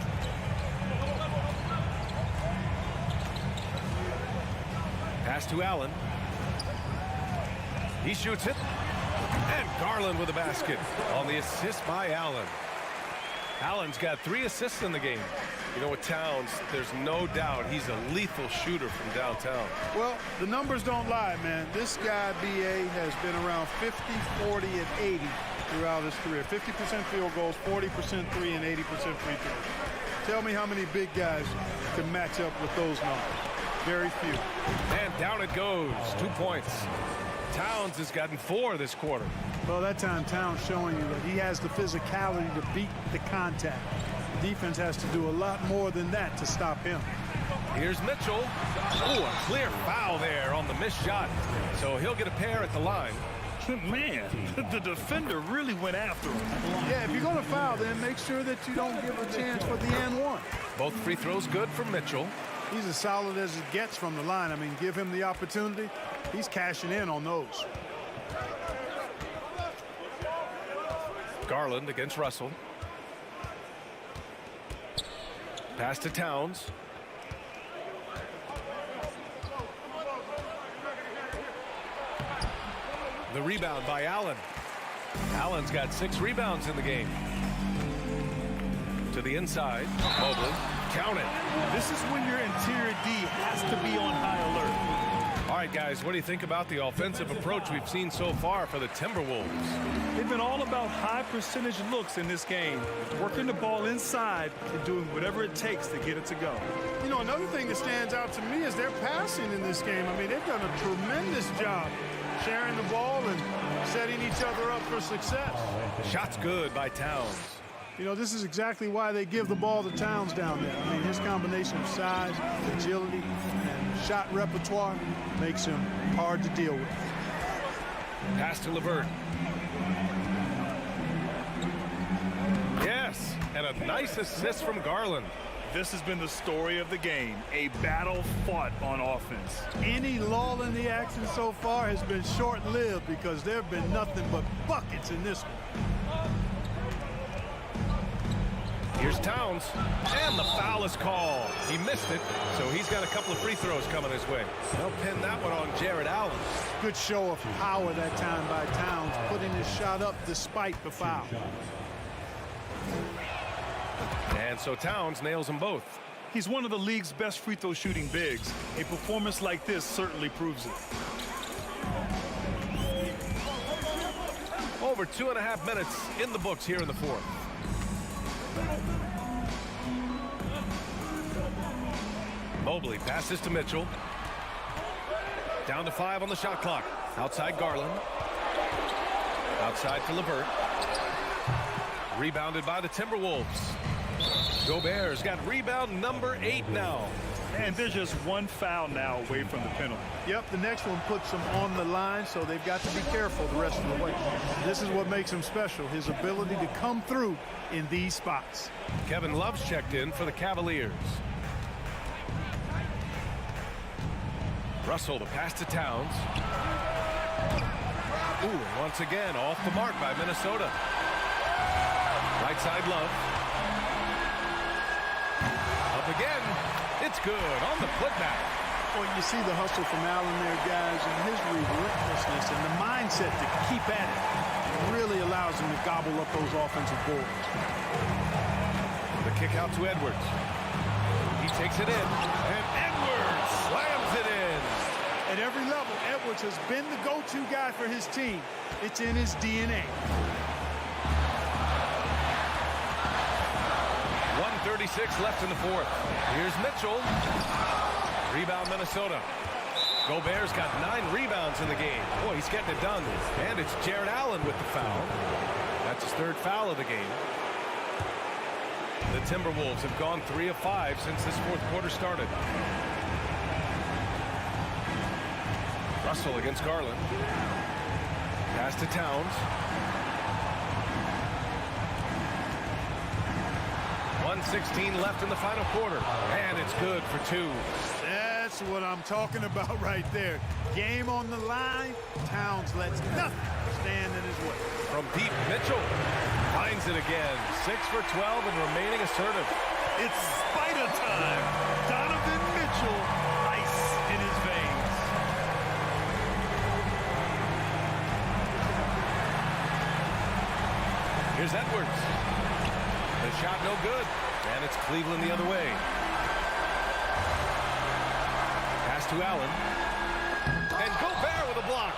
Pass to Allen. He shoots it. And Garland with a basket on the assist by Allen. Allen's got 3 assists in the game. You know, with Towns, there's no doubt he's a lethal shooter from downtown. Well, the numbers don't lie, man. This guy, B.A., has been around 50, 40, and 80 throughout his career. 50% field goals, 40% 3, and 80% free throws. Tell me how many big guys can match up with those numbers. Very few. And down it goes. 2 points. Towns has gotten 4 this quarter. Well, that time Towns showing you that he has the physicality to beat the contact. Defense has to do a lot more than that to stop him. Here's Mitchell. Oh, a clear foul there on the missed shot. So he'll get a pair at the line. Man, the defender really went after him. Yeah, if you're going to foul, then make sure that you don't give a chance for the and one. Both free throws good for Mitchell. He's as solid as it gets from the line. I mean, give him the opportunity. He's cashing in on those. Garland against Russell. Pass to Towns. The rebound by Allen. Allen's got 6 rebounds in the game. To the inside. Mobley. Count it. This is when your interior D has to be on high alert. All right, guys, what do you think about the offensive approach we've seen so far for the Timberwolves? They've been all about high percentage looks in this game, working the ball inside and doing whatever it takes to get it to go. You know, another thing that stands out to me is their passing in this game. I mean, they've done a tremendous job sharing the ball and setting each other up for success. Shot's good by Towns. You know, this is exactly why they give the ball to Towns down there. I mean, his combination of size, agility, and shot repertoire makes him hard to deal with. Pass to LeVert. Yes, and a nice assist from Garland. This has been the story of the game, a battle fought on offense. Any lull in the action so far has been short-lived because there have been nothing but buckets in this one. Here's Towns, and the foul is called. He missed it, so he's got a couple of free throws coming his way. They'll pin that one on Jared Allen. Good show of power that time by Towns, putting his shot up despite the foul. And so Towns nails them both. He's one of the league's best free throw shooting bigs. A performance like this certainly proves it. Over 2.5 minutes in the books here in the fourth. Mobley passes to Mitchell. Down to 5 on the shot clock. Outside Garland. Outside to LeVert. Rebounded by the Timberwolves. Gobert's got rebound number 8 now. And they're just one foul now away from the penalty. Yep, the next one puts them on the line, so they've got to be careful the rest of the way. This is what makes him special, his ability to come through in these spots. Kevin Love's checked in for the Cavaliers. Russell, the pass to Towns. Ooh, and once again, off the mark by Minnesota. Right side Love. Up again. It's good on the putback. Well, you see the hustle from Allen there, guys, and his relentlessness and the mindset to keep at it really allows him to gobble up those offensive boards. The kick out to Edwards. He takes it in, and Edwards slams it in. At every level, Edwards has been the go-to guy for his team. It's in his DNA. 1:36 left in the fourth. Here's Mitchell. Rebound Minnesota. Gobert's got 9 rebounds in the game. Boy, he's getting it done. And it's Jared Allen with the foul. That's his 3rd foul of the game. The Timberwolves have gone 3 of 5 since this fourth quarter started. Russell against Garland. Pass to Towns. 1:16 left in the final quarter. And it's good for 2. That's what I'm talking about right there. Game on the line. Towns lets nothing stand in his way. From Pete Mitchell. Finds it again. 6 for 12 and remaining assertive. It's spider time. Donovan Mitchell, ice in his veins. Here's Edwards. The shot no good. And it's Cleveland the other way. Pass to Allen. And Gobert with a block.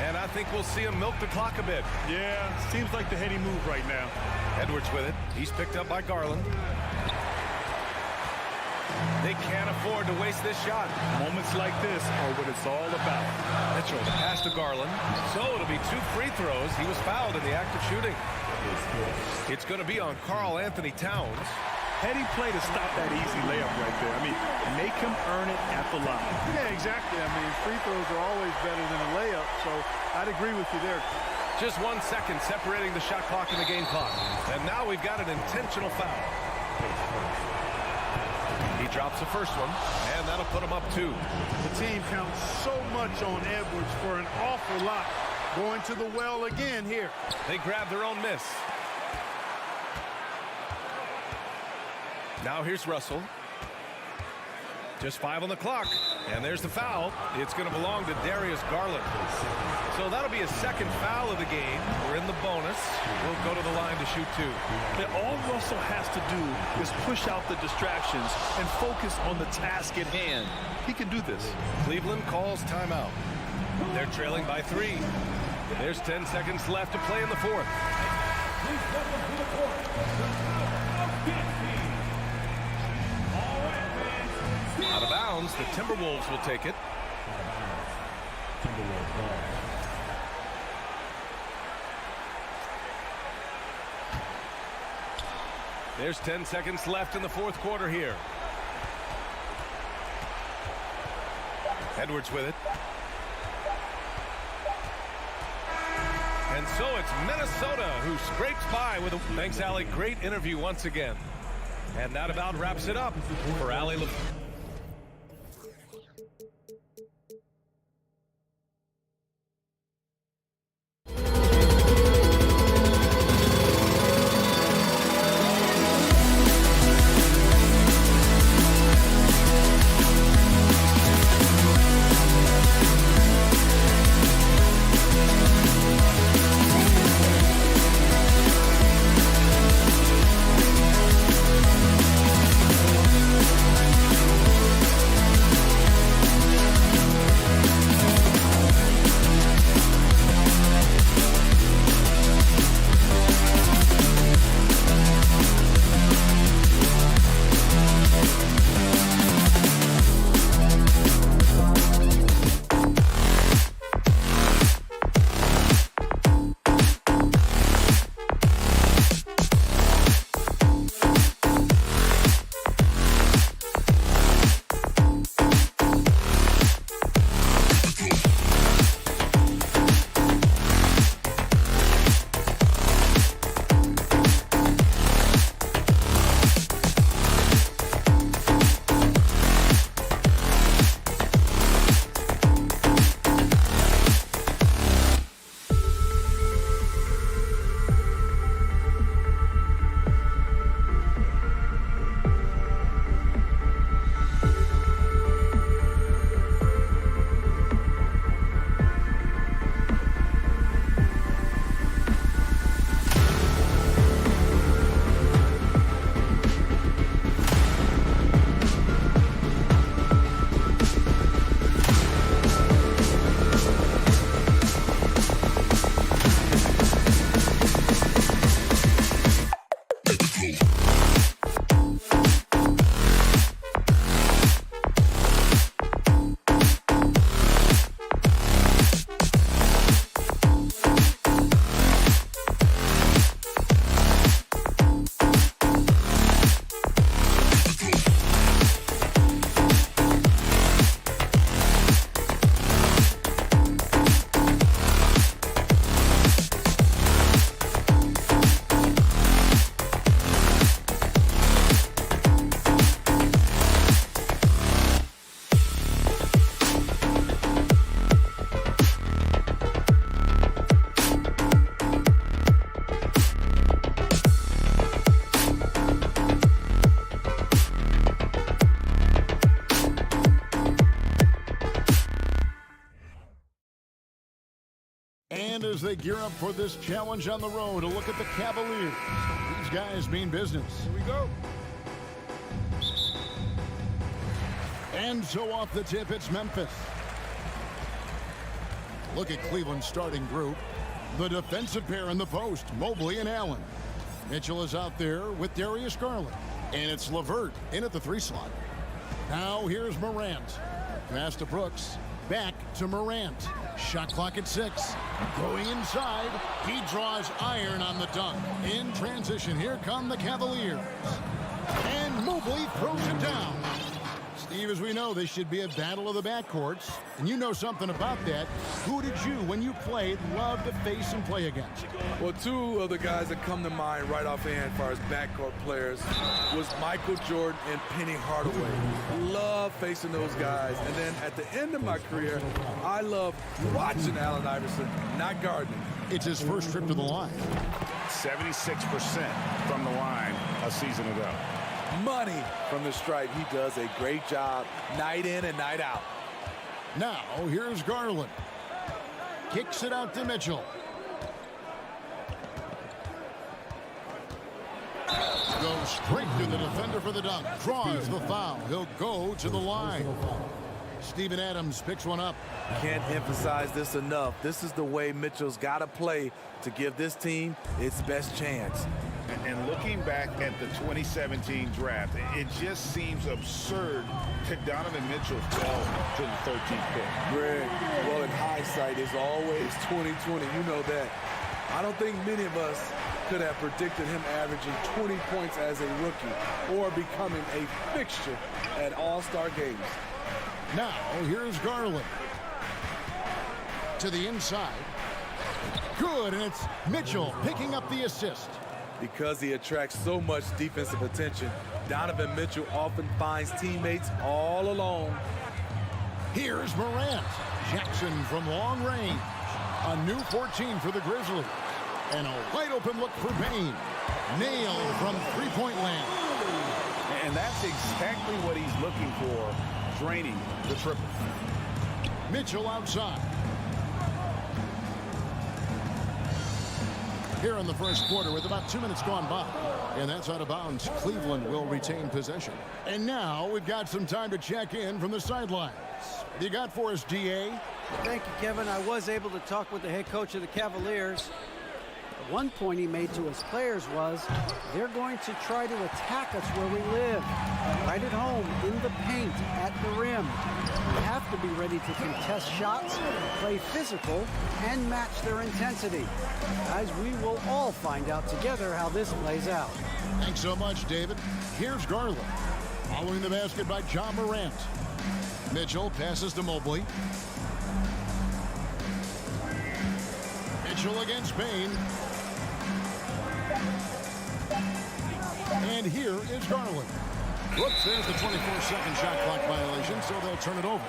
And I think we'll see him milk the clock a bit. Yeah, seems like the heady move right now. Edwards with it. He's picked up by Garland. They can't afford to waste this shot. Moments like this are what it's all about. Mitchell, the pass to Garland. So it'll be 2 free throws. He was fouled in the act of shooting. It's going to be on Karl Anthony Towns. Heady play to stop that easy layup right there. I mean, make him earn it at the line. Yeah, exactly. I mean, free throws are always better than a layup, so I'd agree with you there. Just 1 second separating the shot clock and the game clock. And now we've got an intentional foul. He drops the first one, and that'll put him up 2. The team counts so much on Edwards for an awful lot. Going to the well again here. They grab their own miss. Now here's Russell. Just 5 on the clock. And there's the foul. It's going to belong to Darius Garland. So that'll be his second foul of the game. We're in the bonus. We'll go to the line to shoot 2. And all Russell has to do is push out the distractions and focus on the task at hand. He can do this. Cleveland calls timeout. They're trailing by 3. There's 10 seconds left to play in the 4th. Please welcome to the court, the power of 50. All right, fans. Out of bounds, the Timberwolves will take it. There's 10 seconds left in the 4th quarter here. Edwards with it. And so it's Minnesota who scrapes by with a... Thanks, Allie. Great interview once again. And that about wraps it up for Allie LeBron. And as they gear up for this challenge on the road, a look at the Cavaliers. These guys mean business. Here we go. And so off the tip, it's Memphis. Look at Cleveland's starting group. The defensive pair in the post, Mobley and Allen. Mitchell is out there with Darius Garland. And it's LeVert in at the 3 slot. Now here's Morant. Pass to Brooks. Back to Morant. Shot clock at 6. Going inside. He draws iron on the dunk. In transition, here come the Cavaliers. And Mobley throws it down. Steve, as we know, this should be a battle of the backcourts. And you know something about that. Who did you, when you played, love to face and play against? Well, 2 of the guys that come to mind right offhand as far as backcourt players was Michael Jordan and Penny Hardaway. Love facing those guys. And then at the end of my career, I love watching Allen Iverson, not guarding him. It's his first trip to the line. 76% from the line a season ago. Money from the stripe. He does a great job night in and night out. Now, here's Garland. Kicks it out to Mitchell. Goes straight to the defender for the dunk. Draws the foul. He'll go to the line. Steven Adams picks one up. Can't emphasize this enough. This is the way Mitchell's got to play to give this team its best chance. And looking back at the 2017 draft, it just seems absurd that Donovan Mitchell fell to the 13th pick. Greg, well, in hindsight, it's always 2020. You know that. I don't think many of us could have predicted him averaging 20 points as a rookie or becoming a fixture at all-star games. Now, here's Garland. To the inside. Good, and it's Mitchell picking up the assist. Because he attracts so much defensive attention, Donovan Mitchell often finds teammates all alone. Here's Morant. Jackson from long range. A new 14 for the Grizzlies. And a wide open look for Bain. Nailed from three-point land. And that's exactly what he's looking for, draining the triple. Mitchell outside. Here in the first quarter with about 2 minutes gone by. And that's out of bounds. Cleveland will retain possession. And now we've got some time to check in from the sidelines. You got for us, DA? Thank you, Kevin. I was able to talk with the head coach of the Cavaliers. One point he made to his players was they're going to try to attack us where we live, right at home, in the paint, at the rim. We have to be ready to contest shots, play physical, and match their intensity. Guys, we will all find out together how this plays out. Thanks so much, David. Here's Garland. Following the basket by John Morant. Mitchell passes to Mobley. Mitchell against Bain. And here is Garland. Whoops, there's the 24-second shot clock violation, so they'll turn it over.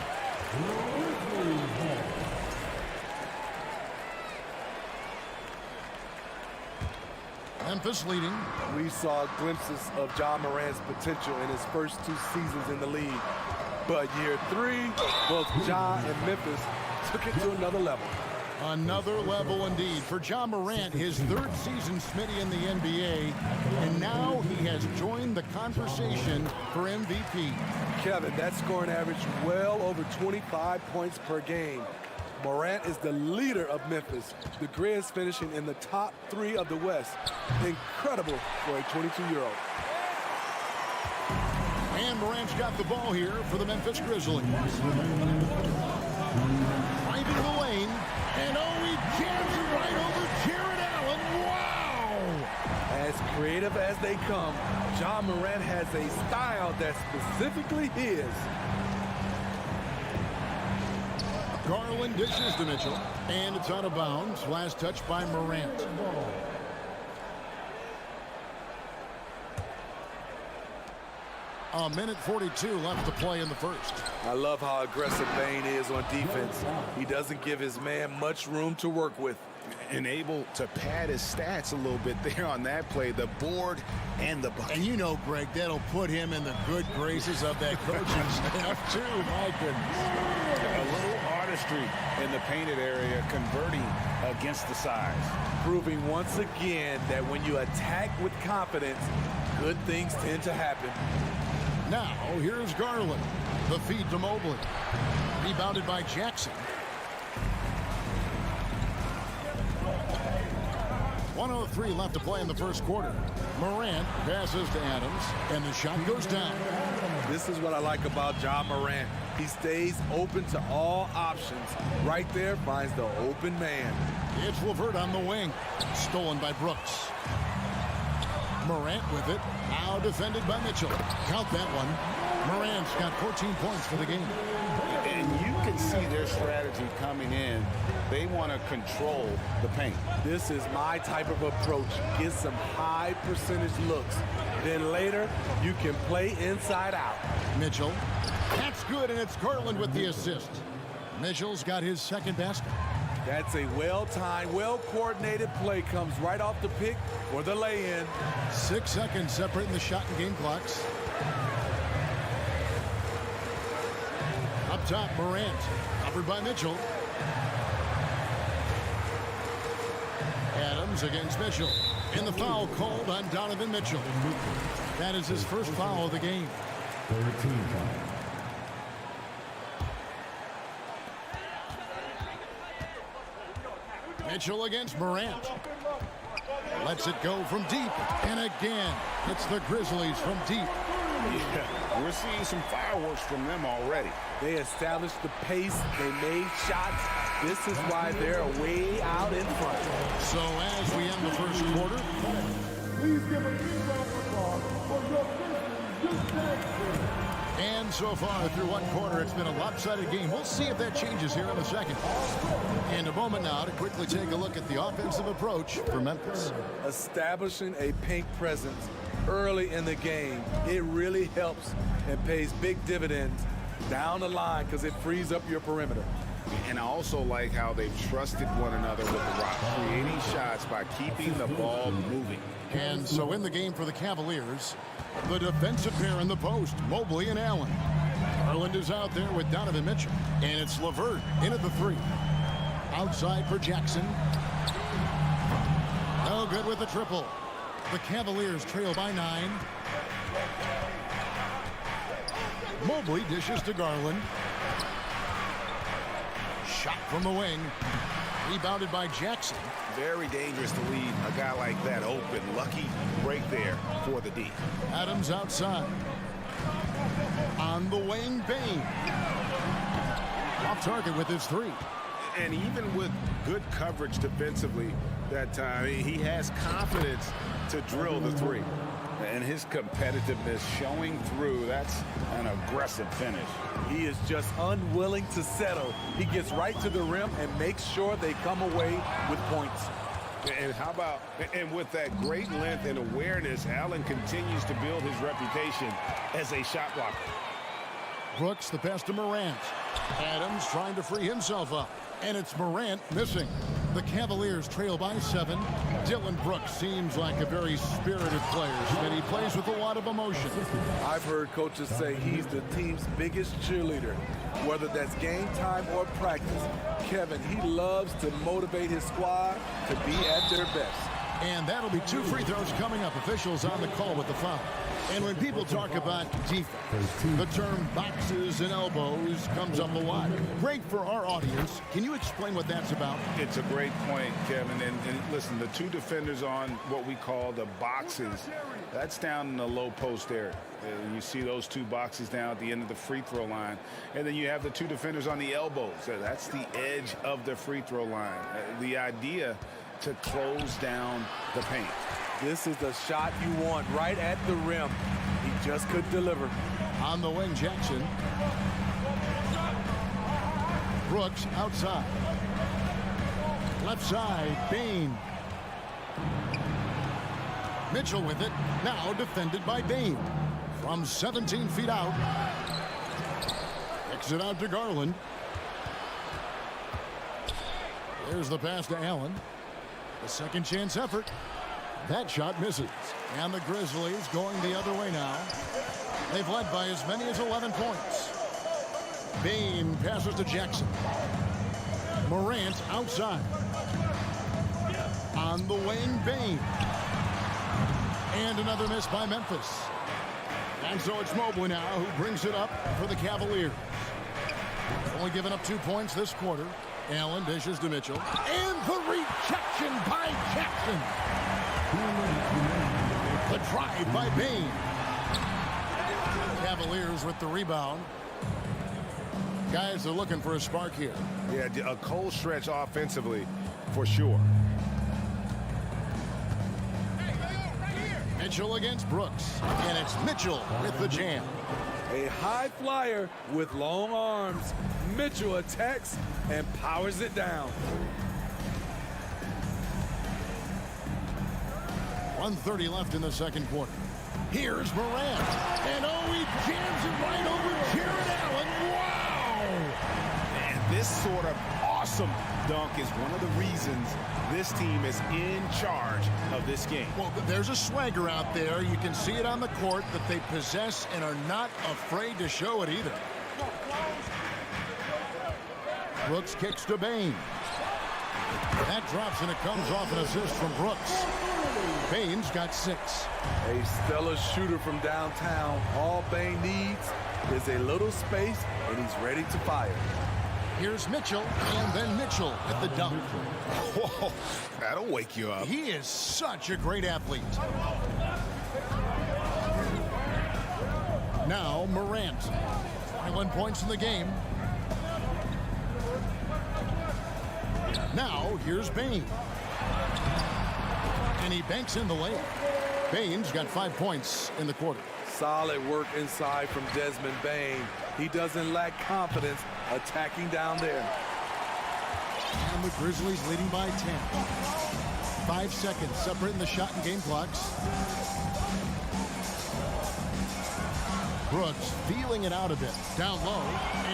Memphis leading. We saw glimpses of John Morant's potential in his first 2 seasons in the league. But year 3, both John and Memphis took it to another level. Another level indeed for John Morant, his 3rd season, Smitty, in the NBA, and now he has joined the conversation for MVP. Kevin, that scoring average well over 25 points per game. Morant is the leader of Memphis. The Grizz finishing in the top 3 of the West. Incredible for a 22-year-old. And Morant's got the ball here for the Memphis Grizzlies. Driving the lane. And he jams it right over Jared Allen. Wow! As creative as they come, John Morant has a style that's specifically his. Garland dishes to Mitchell. And it's out of bounds. Last touch by Morant. A minute 42 left to play in the first. I love how aggressive Bain is on defense. He doesn't give his man much room to work with. And able to pad his stats a little bit there on that play, the board and the bucket. And you know, Greg, that'll put him in the good graces of that coaching staff, too. My goodness. A little chemistry in the painted area, converting against the size. Proving once again that when you attack with confidence, good things tend to happen. Now, here's Garland. The feed to Mobley. Rebounded by Jackson. 1:03 left to play in the first quarter. Morant passes to Adams, and the shot goes down. This is what I like about John Morant. He stays open to all options. Right there finds the open man. It's LeVert on the wing. Stolen by Brooks. Morant with it. Now defended by Mitchell. Count that one. Morant's got 14 points for the game. And you can see their strategy coming in. They want to control the paint. This is my type of approach. Get some high percentage looks. Then later, you can play inside out. Mitchell. That's good, and it's Garland with the assist. Mitchell's got his second basket. That's a well-timed, well-coordinated play. Comes right off the pick for the lay-in. 6 seconds separating the shot and game clocks. Up top, Morant. Covered by Mitchell. Adams against Mitchell. And the foul called on Donovan Mitchell. That is his first foul of the game. 13 foul. Mitchell against Morant. Lets it go from deep. And again, it's the Grizzlies from deep. Yeah, we're seeing some fireworks from them already. They established the pace. They made shots. This is why they're way out in front. So as we end the first quarter, Please give a big round of applause for your Grizzlies Shag. and so far through one quarter, it's been a lopsided game. We'll see if that changes here in the second. And a moment now to quickly take a look at the offensive approach for Memphis. Establishing a paint presence early in the game, it really helps and pays big dividends down the line because it frees up your perimeter. And I also like how they've trusted one another with the rock, creating shots by keeping the ball moving. And so in the game for the Cavaliers, the defensive pair in the post, Mobley and Allen. Garland is out there with Donovan Mitchell. And it's LeVert in at the three. Outside for Jackson. No good with the triple. The Cavaliers trail by 9. Mobley dishes to Garland. Shot from the wing. Rebounded by Jackson. Very dangerous to leave a guy like that open. Lucky break there for the D. Adams outside. On the wing, Bain. Off target with his three. And even with good coverage defensively that time, he has confidence to drill the three. And his competitiveness showing through. That's an aggressive finish. He is just unwilling to settle. He gets right to the rim and makes sure they come away with points. And how about, and with that great length and awareness, Allen continues to build his reputation as a shot blocker. Brooks, the pass to Morant. Adams trying to free himself up. And it's Morant missing. The Cavaliers trail by 7. Dylan Brooks seems like a very spirited player, and he plays with a lot of emotion. I've heard coaches say he's the team's biggest cheerleader. Whether that's game time or practice, Kevin, he loves to motivate his squad to be at their best. And that'll be 2 free throws coming up. Officials on the call with the foul. And when people talk about defense, the term boxes and elbows comes up a lot. Great for our audience. Can you explain what that's about? It's a great point, Kevin. And listen, the 2 defenders on what we call the boxes, that's down in the low post area. You see those 2 boxes down at the end of the free throw line. And then you have the 2 defenders on the elbows. That's the edge of the free throw line. The idea to close down the paint. This is the shot you want right at the rim. He just couldn't deliver. On the wing, Jackson. Brooks outside. Left side, Bain. Mitchell with it. Now defended by Bain. From 17 feet out. Kicks it out to Garland. There's the pass to Allen. A second chance effort. That shot misses. And the Grizzlies going the other way now. They've led by as many as 11 points. Bain passes to Jackson. Morant outside. On the wing, Bain. And another miss by Memphis. And so it's Mobley now who brings it up for the Cavaliers. Only given up 2 points this quarter. Allen dishes to Mitchell. And the rejection by Jackson. The drive by Bain. Cavaliers with the rebound. Guys are looking for a spark here. Yeah, a cold stretch offensively for sure. Mitchell against Brooks. And it's Mitchell with the jam. A high flyer with long arms. Mitchell attacks and powers it down. 1:30 left in the second quarter. Here's Morant. And he jams it right over Jared Allen. Wow! And this sort of awesome dunk is one of the reasons this team is in charge of this game. Well, there's a swagger out there. You can see it on the court that they possess and are not afraid to show it either. Brooks kicks to Bain. That drops and it comes off an assist from Brooks. Bain's got 6. A stellar shooter from downtown. All Bain needs is a little space, and he's ready to fire. Here's Mitchell, and then Mitchell at the dunk. Whoa, that'll wake you up. He is such a great athlete. Now Morant. 21 points in the game. Now here's Bain. And he banks in the layup. Bain's got 5 points in the quarter. Solid work inside from Desmond Bain. He doesn't lack confidence attacking down there. And the Grizzlies leading by 10. 5 seconds separating the shot and game clocks. Brooks feeling it out a bit. Down low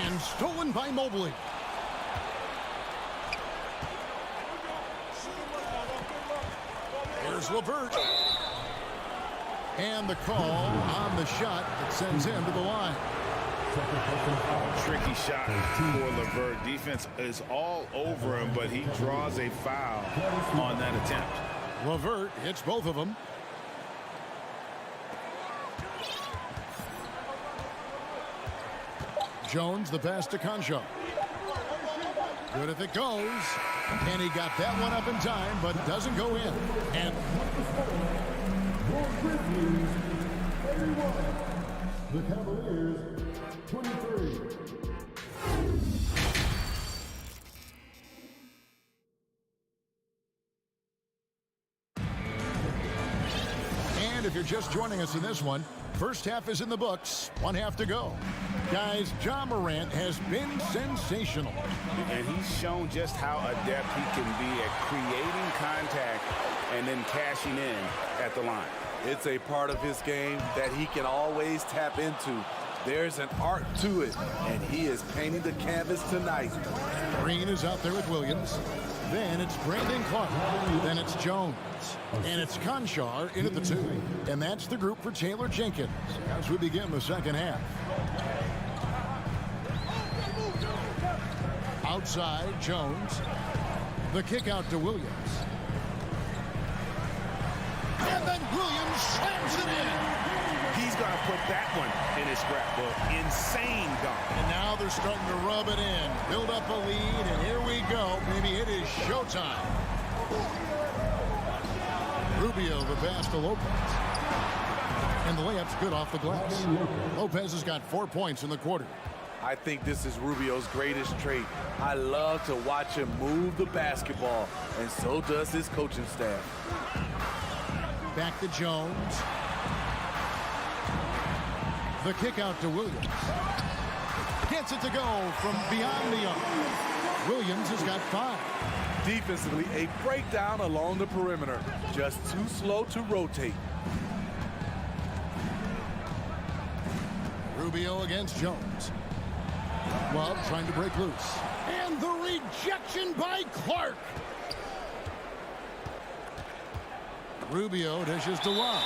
and stolen by Mobley. Here's LeVert. And the call on the shot that sends him to the line. Tricky shot for LeVert. Defense is all over him, but he draws a foul on that attempt. LeVert hits both of them. Jones, the pass to Concho. Good if it goes. And he got that one up in time, but doesn't go in. And The Cavaliers, 23. And if you're just joining us in this one, first half is in the books. 1 half to go. Guys, Ja Morant has been sensational. And he's shown just how adept he can be at creating contact and then cashing in at the line. It's a part of his game that he can always tap into. There's an art to it, and he is painting the canvas tonight. Green is out there with Williams. Then it's Brandon Clark. Then it's Jones. And it's Conchar in at the 2. And that's the group for Taylor Jenkins as we begin the second half. Outside, Jones. The kick out to Williams. And then Williams slams it in. He's going to put that one in his scrapbook. Insane dunk. And now they're starting to rub it in. Build up a lead, and here we go. Maybe it is showtime. Rubio the pass to Lopez. And the layup's good off the glass. Lopez has got 4 points in the quarter. I think this is Rubio's greatest trait. I love to watch him move the basketball, and so does his coaching staff. Back to Jones. The kick out to Williams. Gets it to go from beyond the arc. Williams has got 5. Defensively, a breakdown along the perimeter. Just too slow to rotate. Rubio against Jones. Love trying to break loose. And the rejection by Clark. Rubio dishes to Love.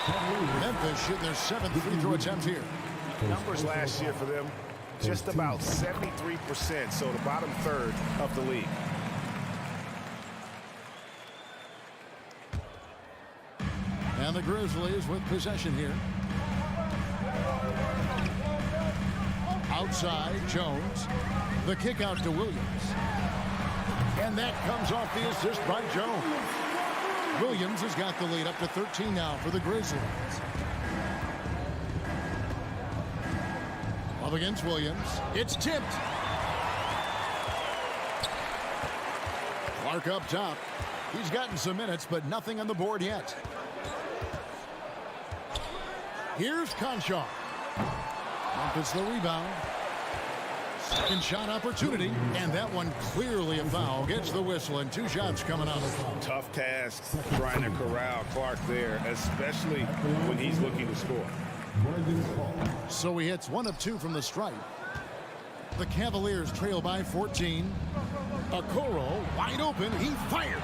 Memphis shoot their 7th free throw attempt here. Numbers last year for them just about 73%, so the bottom third of the league. And the Grizzlies with possession here. Outside, Jones. The kick out to Williams. And that comes off the assist by Jones. Williams has got the lead up to 13 now for the Grizzlies. Up against Williams. It's tipped. Clark up top. He's gotten some minutes, but nothing on the board yet. Here's Conchar. Memphis the rebound. Second shot opportunity, and that one clearly a foul. Gets the whistle, and 2 shots coming out. Tough task trying to corral Clark there, especially when he's looking to score. So he hits 1 of 2 from the stripe. The Cavaliers trail by 14. Okoro wide open. He fires.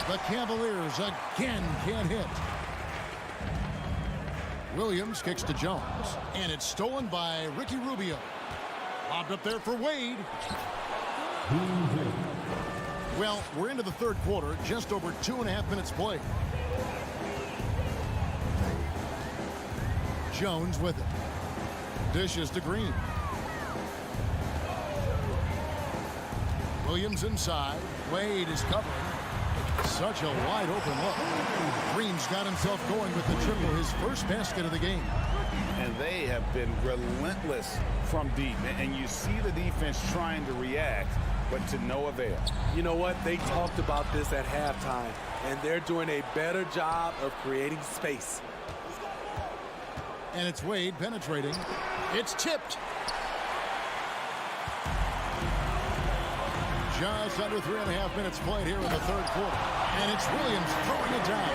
The Cavaliers again can't hit. Williams kicks to Jones, and it's stolen by Ricky Rubio. Lobbed up there for Wade. Well, we're into the third quarter, just over 2.5 minutes played. Jones with it. Dishes to Green. Williams inside. Wade is covering. Such a wide open look. Green's got himself going with the triple, his first basket of the game. And they have been relentless from deep. And you see the defense trying to react, but to no avail. You know what? They talked about this at halftime, and they're doing a better job of creating space. And it's Wade penetrating. It's tipped. Just under 3.5 minutes played here in the third quarter. And it's Williams throwing it down.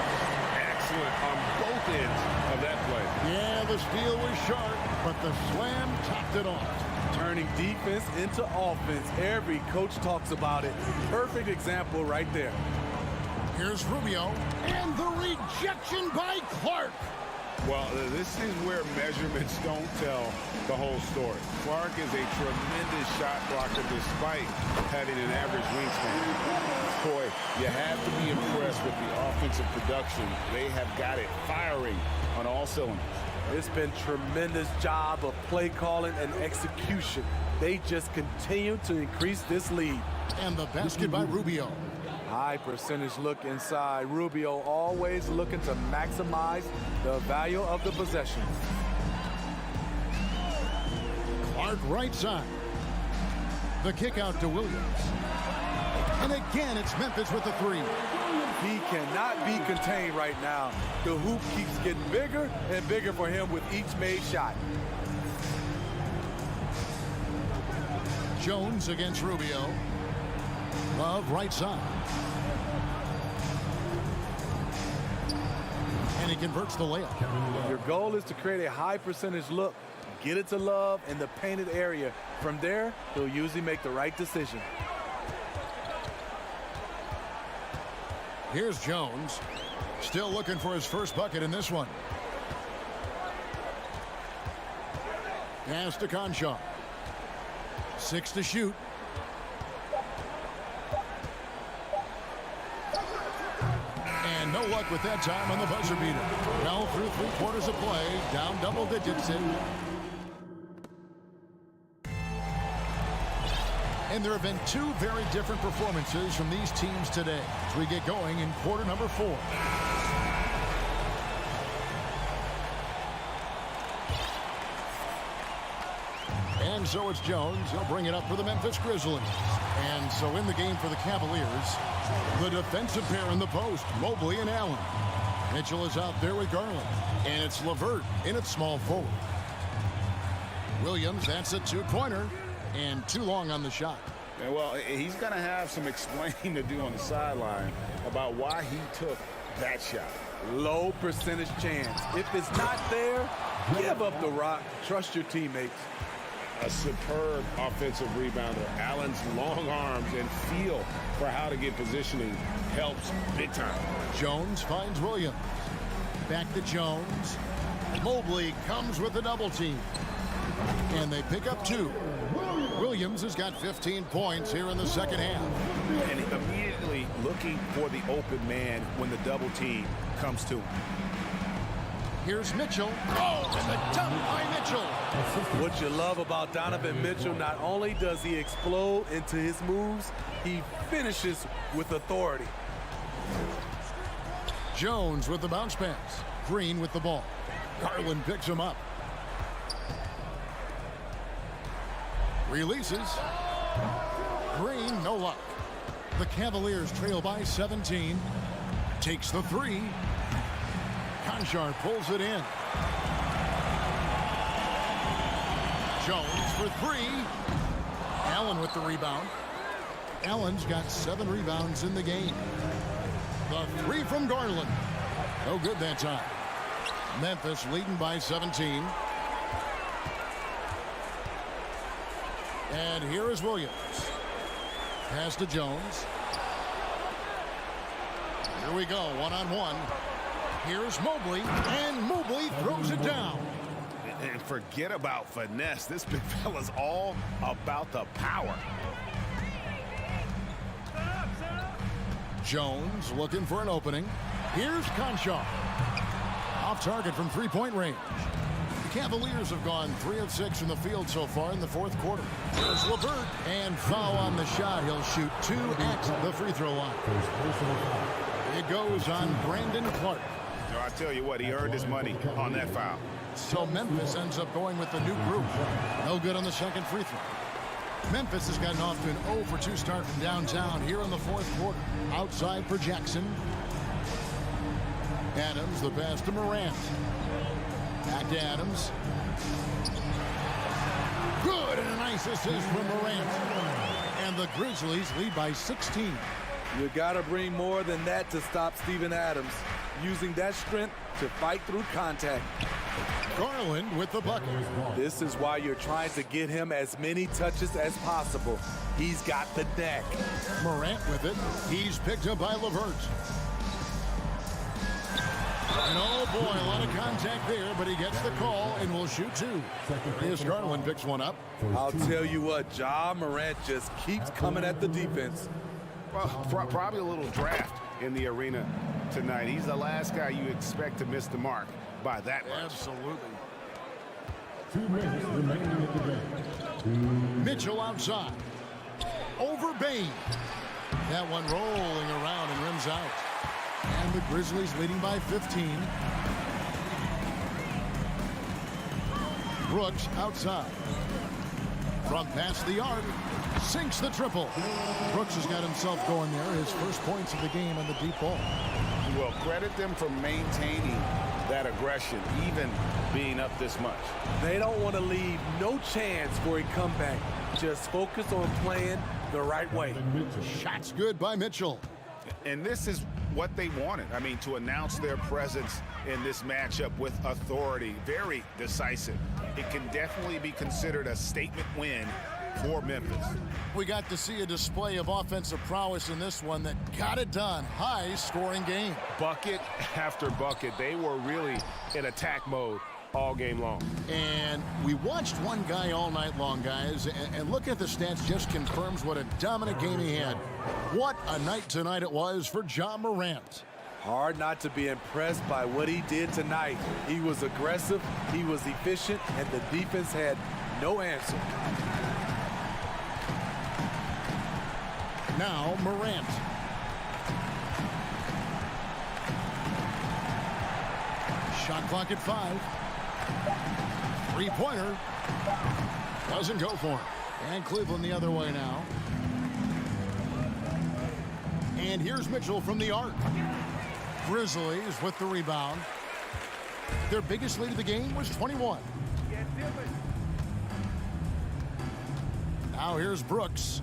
Excellent on both ends of that play. Yeah, the steal was sharp, but the slam topped it off. Turning defense into offense. Every coach talks about it. Perfect example right there. Here's Rubio. And the rejection by Clark. Well, this is where measurements don't tell the whole story. Clark is a tremendous shot blocker despite having an average wingspan. Boy, you have to be impressed with the offensive production. They have got it firing on all cylinders. It's been tremendous job of play calling and execution. They just continue to increase this lead. And the basket by Rubio. High percentage look inside. Rubio always looking to maximize the value of the possession. Clark right side. The kick out to Williams. And again, it's Memphis with the 3. He cannot be contained right now. The hoop keeps getting bigger and bigger for him with each made shot. Jones against Rubio. Love right side. And he converts the layup. Your goal is to create a high percentage look. Get it to Love in the painted area. From there, he'll usually make the right decision. Here's Jones. Still looking for his first bucket in this one. Pass to Conchar. 6 to shoot. And no luck with that time on the buzzer beater. Well, through 3 quarters of play, down double digits. And there have been 2 very different performances from these teams today as we get going in quarter number 4. And so it's Jones. He'll bring it up for the Memphis Grizzlies. And so in the game for the Cavaliers, the defensive pair in the post, Mobley and Allen. Mitchell is out there with Garland. And it's LeVert in at small forward. Williams, that's a 2-pointer. And too long on the shot. And well, he's going to have some explaining to do on the sideline about why he took that shot. Low percentage chance. If it's not there, give up the rock. Trust your teammates. A superb offensive rebounder. Allen's long arms and feel for how to get positioning helps big time. Jones finds Williams. Back to Jones. Mobley comes with a double team. And they pick up 2. Williams has got 15 points here in the second half. And immediately looking for the open man when the double team comes to him. Here's Mitchell. Oh, and the dunk by Mitchell. What you love about Donovan Mitchell, not only does he explode into his moves, he finishes with authority. Jones with the bounce pass. Green with the ball. Garland picks him up. Releases. Green, no luck. The Cavaliers trail by 17. Takes the 3. Conchar pulls it in. Jones for 3. Allen with the rebound. Allen's got 7 rebounds in the game. The 3 from Garland. No good that time. Memphis leading by 17. And here is Williams. Pass to Jones. Here we go, one-on-one. Here's Mobley, and Mobley throws it down. And forget about finesse. This big fella's all about the power. Jones looking for an opening. Here's Conchar. Off target from three-point range. The Cavaliers have gone 3 of 6 from the field so far in the fourth quarter. Here's LeVert, and foul on the shot. He'll shoot 2 at the free throw line. It goes on Brandon Clark. I tell you what, he earned his money on that foul. So Memphis ends up going with the new group. No good on the second free throw. Memphis has gotten off to an 0 for 2 start from downtown here in the fourth quarter. Outside for Jackson. Adams, the pass to Morant. Back to Adams. Good, and a nice assist from Morant. And the Grizzlies lead by 16. You gotta bring more than that to stop Steven Adams. Using that strength to fight through contact. Garland with the bucket. This is why you're trying to get him as many touches as possible. He's got the deck. Morant with it. He's picked up by LeVert. And oh boy, a lot of contact there, but he gets the call and will shoot 2. Here's Garland picks one up. I'll tell you what, Ja Morant just keeps coming at the defense. Well, probably a little draft in the arena tonight. He's the last guy you expect to miss the mark by that much. Absolutely. 2 minutes remaining in the game. Mitchell outside. Over Bain. That one rolling around and rims out. And the Grizzlies leading by 15. Brooks outside. From past the arc. Sinks the triple. Brooks has got himself going there. His first points of the game on the deep ball. Well, credit them for maintaining that aggression, even being up this much. They don't want to leave no chance for a comeback. Just focus on playing the right way. Shots good by Mitchell. And this is what they wanted. I mean, to announce their presence in this matchup with authority, very decisive. It can definitely be considered a statement win for Memphis. We got to see a display of offensive prowess in this one that got it done. High-scoring game. Bucket after bucket. They were really in attack mode all game long. And we watched one guy all night long, guys, and look at the stats, just confirms what a dominant game he had. What a night tonight it was for Ja Morant. Hard not to be impressed by what he did tonight. He was aggressive, he was efficient, and the defense had no answer. Now Morant. Shot clock at 5. Three-pointer. Doesn't go for him. And Cleveland the other way now. And here's Mitchell from the arc. Grizzlies with the rebound. Their biggest lead of the game was 21. Now here's Brooks.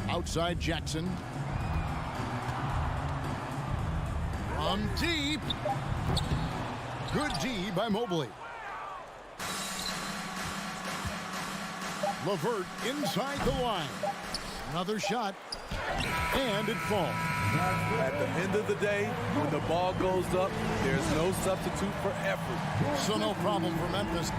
Outside Jackson. From deep. Good D by Mobley. LeVert inside the line. Another shot. And it falls. At the end of the day, when the ball goes up, there's no substitute for effort. So no problem for Memphis.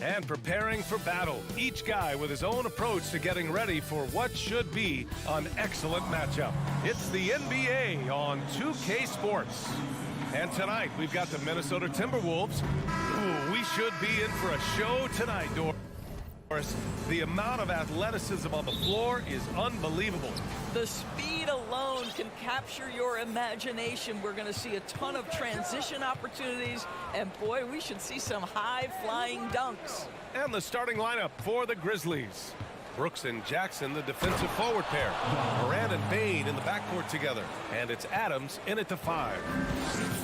And preparing for battle, each guy with his own approach to getting ready for what should be an excellent matchup. It's the NBA on 2K Sports. And tonight, we've got the Minnesota Timberwolves. Ooh, we should be in for a show tonight, Doris. The amount of athleticism on the floor is unbelievable. The speed alone can capture your imagination. We're going to see a ton of transition opportunities, and boy, we should see some high-flying dunks. And the starting lineup for the Grizzlies. Brooks and Jackson, the defensive forward pair. Moran and Bain in the backcourt together. And it's Adams in at the 5.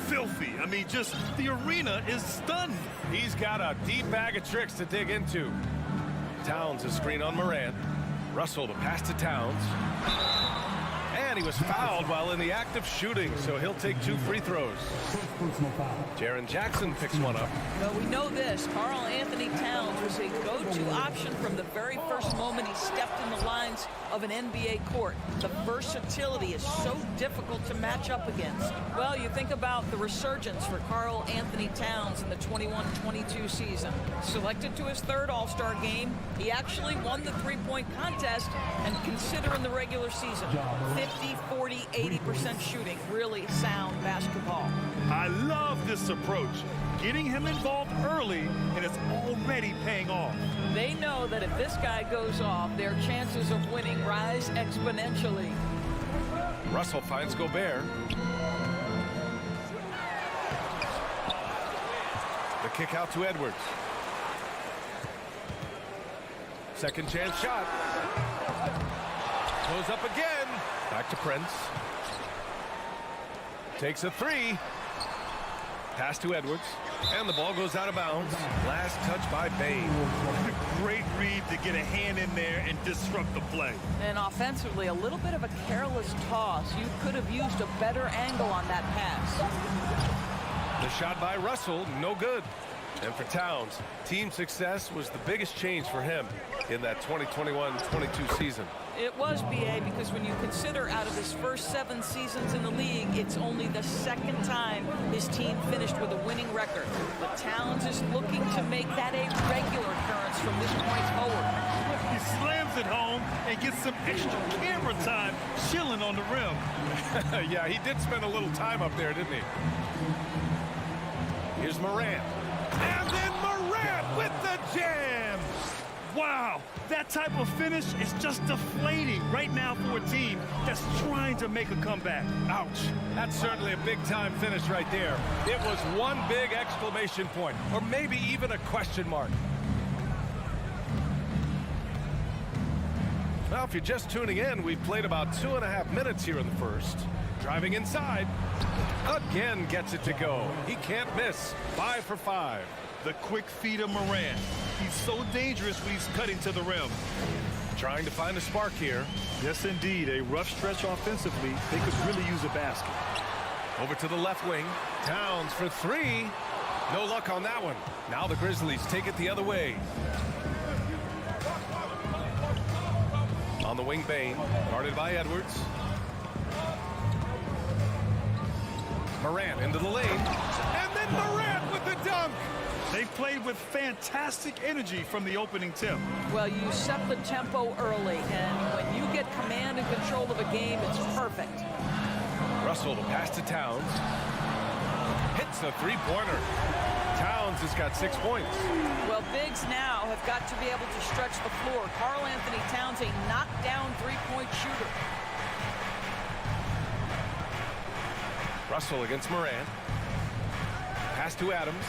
Filthy. I mean, just the arena is stunned. He's got a deep bag of tricks to dig into. Towns a screen on Moran. Russell the pass to Towns. And he was fouled while in the act of shooting, so he'll take 2 free throws. Jaren Jackson picks one up. Well, we know this. Karl Anthony Towns was a go-to option from the very first moment he stepped in the lines of an NBA court. The versatility is so difficult to match up against. Well, you think about the resurgence for Karl Anthony Towns in the 21-22 season. Selected to his 3rd All-Star game, he actually won the three-point contest, and considering the regular season, 50, 40, 80% shooting. Really sound basketball. I love this approach. Getting him involved early, and it's already paying off. They know that if this guy goes off, their chances of winning rise exponentially. Russell finds Gobert. The kick out to Edwards. Second chance shot. Goes up again. Back to Prince. Takes a 3. Pass to Edwards. And the ball goes out of bounds. Last touch by Bain. Great read to get a hand in there and disrupt the play. And offensively, a little bit of a careless toss. You could have used a better angle on that pass. The shot by Russell, no good. And for Towns, team success was the biggest change for him in that 2021-22 season. It was, BA, because when you consider out of his first 7 seasons in the league, it's only the 2nd time his team finished with a winning record. But Towns is looking to make that a regular occurrence from this point forward. He slams it home and gets some extra camera time chilling on the rim. Yeah, he did spend a little time up there, didn't he? Here's Moran. And then Moran with the jam! Wow, that type of finish is just deflating right now for a team that's trying to make a comeback. Ouch. That's certainly a big-time finish right there. It was one big exclamation point, or maybe even a question mark. Well, if you're just tuning in, we've played about 2.5 minutes here in the first. Driving inside. Again gets it to go. He can't miss. 5 for 5. The quick feed of Moran. He's so dangerous when he's cutting to the rim. Trying to find a spark here. Yes, indeed. A rough stretch offensively. They could really use a basket. Over to the left wing. Towns for 3. No luck on that one. Now the Grizzlies take it the other way. On the wing, Bain. Guarded by Edwards. Moran into the lane. And then Moran with the dunk. They played with fantastic energy from the opening tip. Well, you set the tempo early, and when you get command and control of a game, it's perfect. Russell the pass to Towns. Hits the three-pointer. Towns has got 6 points. Well, bigs now have got to be able to stretch the floor. Karl Anthony Towns, a knockdown three-point shooter. Russell against Moran. Pass to Adams.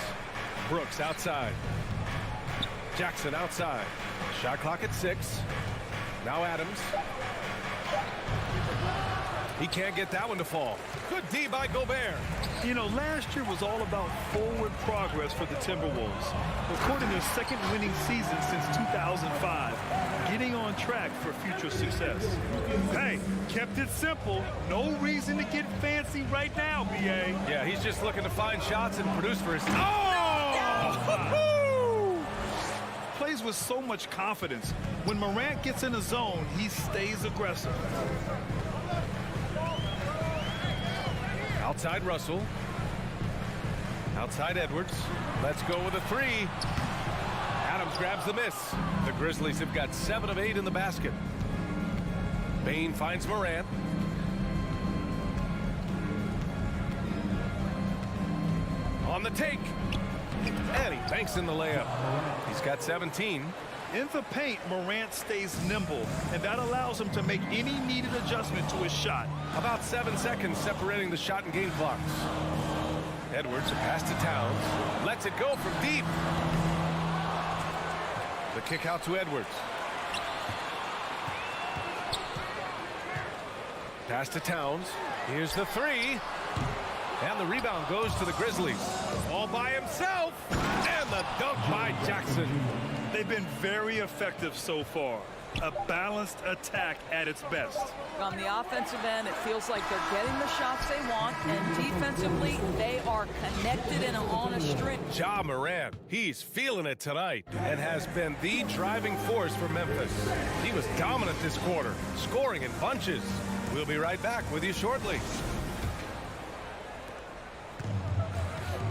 Brooks outside. Jackson outside. Shot clock at 6. Now Adams. He can't get that one to fall. Good D by Gobert. You know, last year was all about forward progress for the Timberwolves. Recording their 2nd winning season since 2005. Getting on track for future success. Hey, kept it simple. No reason to get fancy right now, BA. Yeah, he's just looking to find shots and produce for his team. Plays with so much confidence. When Morant gets in a zone, he stays aggressive. Outside Russell. Outside Edwards. Let's go with a 3. Towns grabs the miss. The Grizzlies have got 7 of 8 in the basket. Bain finds Morant. On the take. And he banks in the layup. He's got 17. In the paint, Morant stays nimble, and that allows him to make any needed adjustment to his shot. About 7 seconds separating the shot and game clocks. Edwards, a pass to Towns. Lets it go from deep. The kick out to Edwards. Pass to Towns. Here's the three. And the rebound goes to the Grizzlies. All by himself. And the dunk by Jackson. They've been very effective so far. A balanced attack at its best. On the offensive end, it feels like they're getting the shots they want, and defensively, they are connected and on a string. Ja Morant, he's feeling it tonight and has been the driving force for Memphis. He was dominant this quarter, scoring in bunches. We'll be right back with you shortly.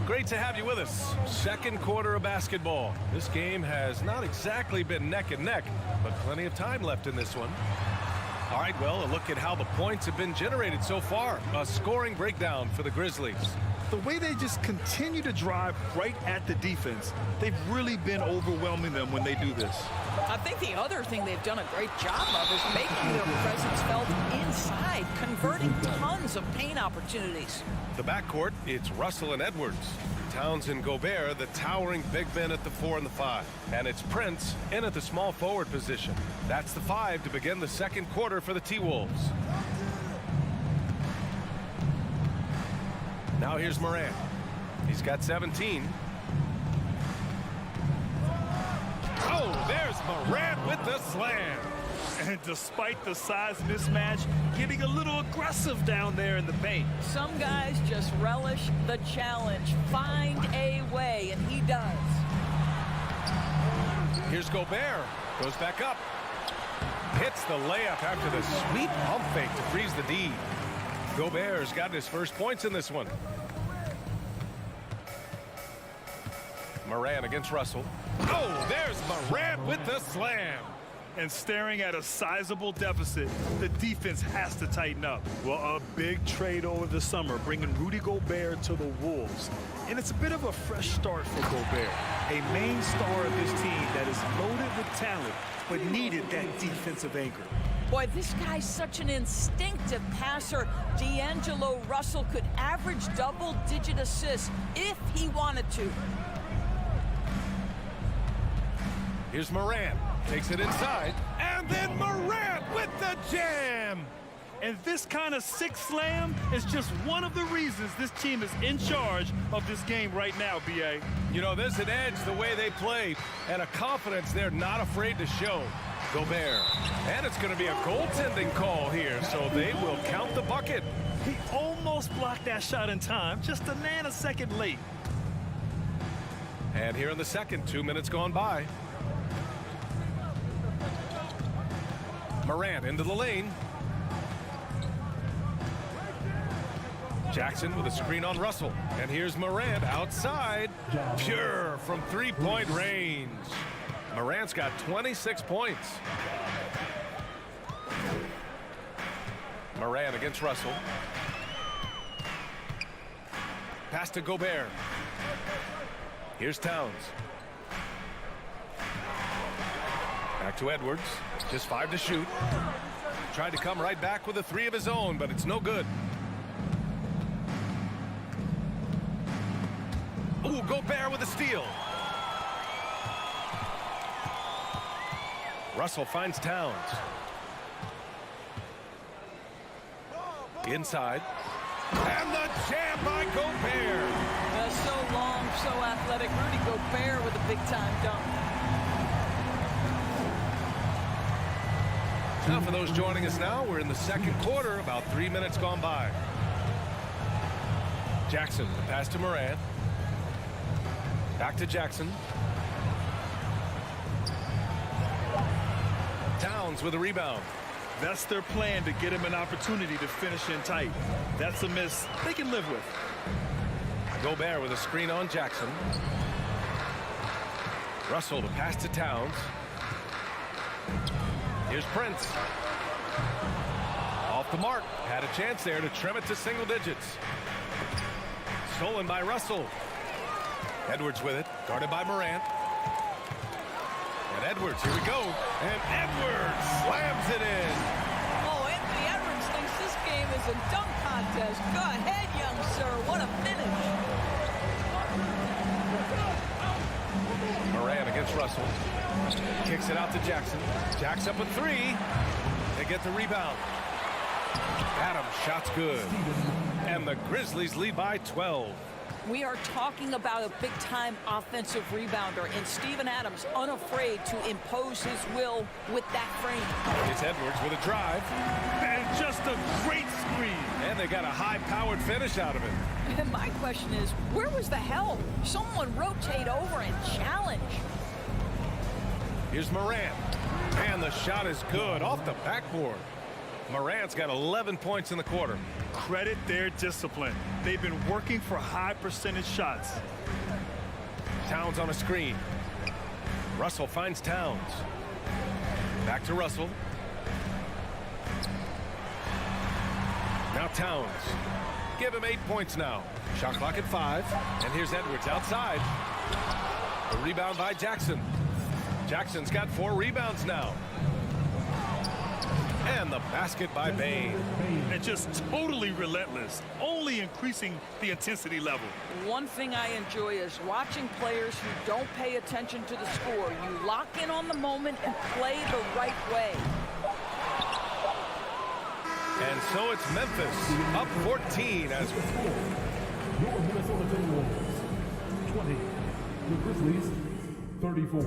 Great to have you with us. Second quarter of basketball. This game has not exactly been neck and neck, but plenty of time left in this one. All right, well, a look at how the points have been generated so far. A scoring breakdown for the Grizzlies. The way they just continue to drive right at the defense, they've really been overwhelming them when they do this. I think the other thing they've done a great job of is making their presence felt inside, converting tons of paint opportunities. The backcourt, it's Russell and Edwards. Towns and Gobert, the towering big men at the 4 and the 5. And it's Prince in at the small forward position. That's the 5 to begin the second quarter for the T-Wolves. Now here's Morant. He's got 17. Oh, there's Morant with the slam. And despite the size mismatch, getting a little aggressive down there in the paint. Some guys just relish the challenge. Find a way, and he does. Here's Gobert. Goes back up. Hits the layup after the sweet pump fake to freeze the D. Gobert's got his first points in this one. Morant against Russell. Oh, there's Morant with the slam. And staring at a sizable deficit, the defense has to tighten up. Well, a big trade over the summer, bringing Rudy Gobert to the Wolves. And it's a bit of a fresh start for Gobert, a main star of this team that is loaded with talent, but needed that defensive anchor. Boy, this guy's such an instinctive passer. D'Angelo Russell could average double-digit assists if he wanted to. Here's Morant. Takes it inside. And then Morant with the jam. And this kind of sick slam is just one of the reasons this team is in charge of this game right now, B.A. You know, there's an edge the way they play and a confidence they're not afraid to show. Gobert. And it's going to be a goaltending call here, so they will count the bucket. He almost blocked that shot in time, just a nanosecond late. And here in the second, 2 minutes gone by. Morant into the lane. Jackson with a screen on Russell. And here's Morant outside. Pure from three-point range. Morant's got 26 points. Morant against Russell. Pass to Gobert. Here's Towns. Back to Edwards. Just 5 to shoot. Tried to come right back with a 3 of his own, but it's no good. Ooh, Gobert with a steal. Russell finds Towns. Inside. And the jam by Gobert. So long, so athletic. Rudy Gobert with a big-time dunk. Now for those joining us now, we're in the second quarter, about 3 minutes gone by. Jackson, the pass to Morant. Back to Jackson. Towns with a rebound. That's their plan, to get him an opportunity to finish in tight. That's a miss they can live with. Gobert with a screen on Jackson. Russell to pass to Towns. Here's Prince. Off the mark. Had a chance there to trim it to single digits. Stolen by Russell. Edwards with it. Guarded by Morant. And Edwards, here we go. And Edwards slams it in. Oh, Anthony Edwards thinks this game is a dunk contest. Go ahead, young sir. What a finish. Morant against Russell. Kicks it out to Jackson. Jack's up with 3. They get the rebound. Adams, shot's good. And the Grizzlies lead by 12. We are talking about a big-time offensive rebounder, and Steven Adams unafraid to impose his will with that frame. It's Edwards with a drive. And just a great screen. And they got a high-powered finish out of it. And my question is, where was the help? Someone rotate over and challenge. Here's Morant. And the shot is good off the backboard. Morant's got 11 points in the quarter. Credit their discipline. They've been working for high percentage shots. Towns on a screen. Russell finds Towns. Back to Russell. Now Towns. Give him 8 points now. Shot clock at 5. And here's Edwards outside. A rebound by Jackson. Jackson's got 4 rebounds now. And the basket by Bain. And just totally relentless, only increasing the intensity level. One thing I enjoy is watching players who don't pay attention to the score. You lock in on the moment and play the right way. And so it's Memphis up 14 as Your Minnesota Timberwolves 20. The Grizzlies 34.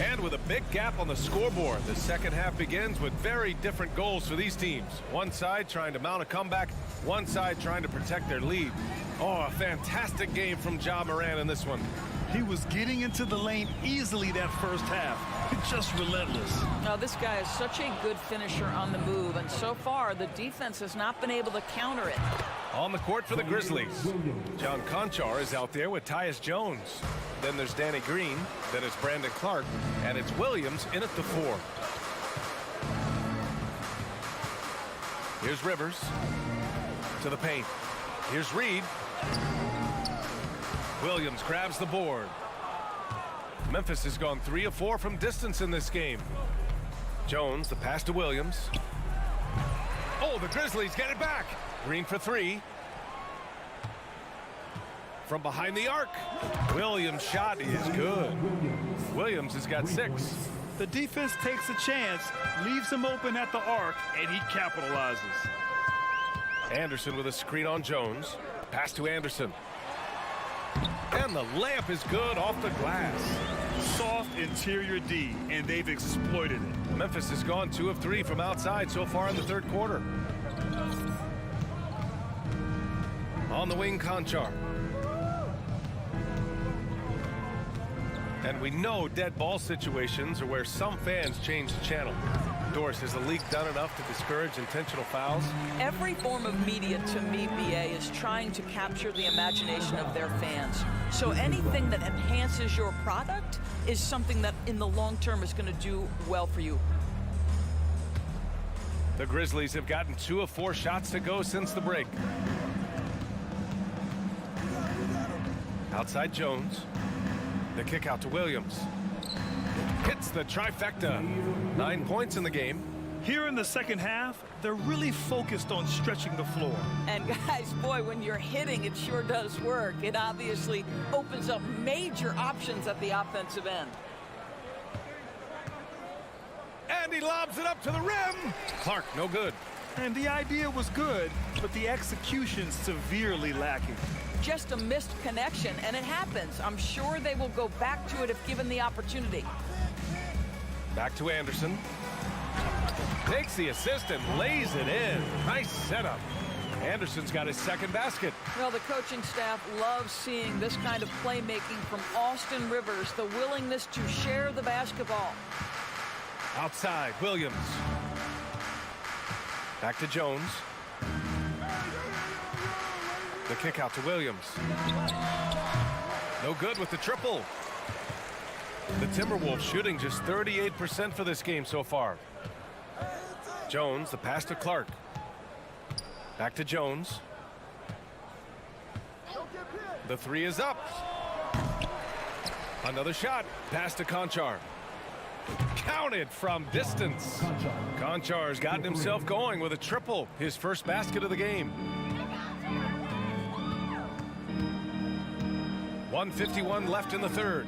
And with a big gap on the scoreboard, the second half begins with very different goals for these teams. One side trying to mount a comeback, one side trying to protect their lead. Oh, a fantastic game from Ja Morant in this one. He was getting into the lane easily that first half. Just relentless. Now, this guy is such a good finisher on the move, and so far the defense has not been able to counter it. On the court for the Grizzlies, John Conchar is out there with Tyus Jones. Then there's Danny Green, then it's Brandon Clark, and it's Williams in at the 4. Here's Rivers to the paint. Here's Reed. Williams grabs the board. Memphis has gone 3 of 4 from distance in this game. Jones, the pass to Williams. Oh, the Grizzlies get it back. Green for 3. From behind the arc. Williams' shot is good. Williams has got 6. The defense takes a chance, leaves him open at the arc, and he capitalizes. Anderson with a screen on Jones. Pass to Anderson. And the layup is good off the glass. Soft interior D, and they've exploited it. Memphis has gone 2 of 3 from outside so far in the third quarter. On the wing, Conchar. And we know dead ball situations are where some fans change the channel. Doris, has the league done enough to discourage intentional fouls? Every form of media, to me, BA, is trying to capture the imagination of their fans. So anything that enhances your product is something that in the long term is going to do well for you. The Grizzlies have gotten 2 of 4 shots to go since the break. Outside Jones. The kick out to Williams. Hits the trifecta. 9 points in the game. Here in the second half, they're really focused on stretching the floor. And guys, boy, when you're hitting, it sure does work. It obviously opens up major options at the offensive end. And he lobs it up to the rim. Clark, no good. And the idea was good, but the execution severely lacking. Just a missed connection, and it happens. I'm sure they will go back to it if given the opportunity. Back to Anderson. Takes the assist and lays it in. Nice setup. Anderson's got his second basket. Well, the coaching staff loves seeing this kind of playmaking from Austin Rivers, the willingness to share the basketball. Outside, Williams. Back to Jones. The kick out to Williams. No good with the triple. The Timberwolves shooting just 38% for this game so far. Jones, the pass to Clark. Back to Jones. The three is up. Another shot. Pass to Conchar. Counted from distance. Conchar's gotten himself going with a triple. His first basket of the game. 1:51 left in the third.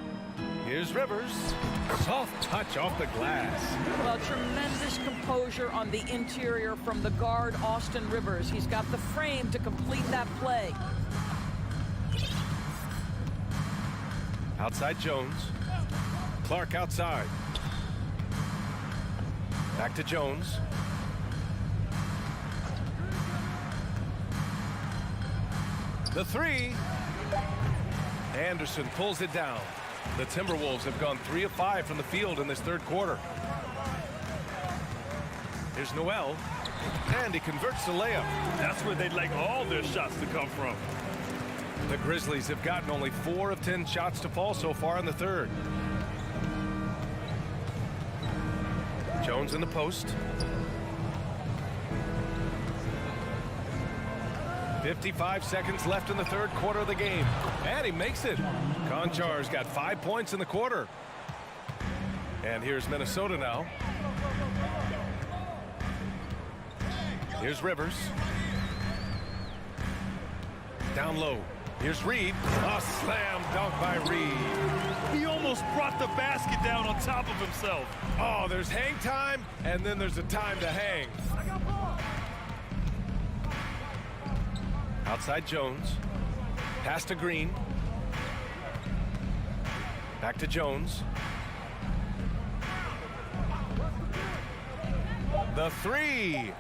Here's Rivers. Soft touch off the glass. Well, tremendous composure on the interior from the guard, Austin Rivers. He's got the frame to complete that play. Outside Jones. Clark outside. Back to Jones. The three. Anderson pulls it down. The Timberwolves have gone 3 of 5 from the field in this third quarter. Here's Noel. And he converts the layup. That's where they'd like all their shots to come from. The Grizzlies have gotten only 4 of 10 shots to fall so far in the third. Jones in the post. 55 seconds left in the third quarter of the game. And he makes it. Conchar's got 5 points in the quarter. And here's Minnesota now. Here's Rivers. Down low. Here's Reed. A slam dunk by Reed. He almost brought the basket down on top of himself. Oh, there's hang time, and then there's a time to hang. Outside Jones. Pass to Green. Back to Jones. The three.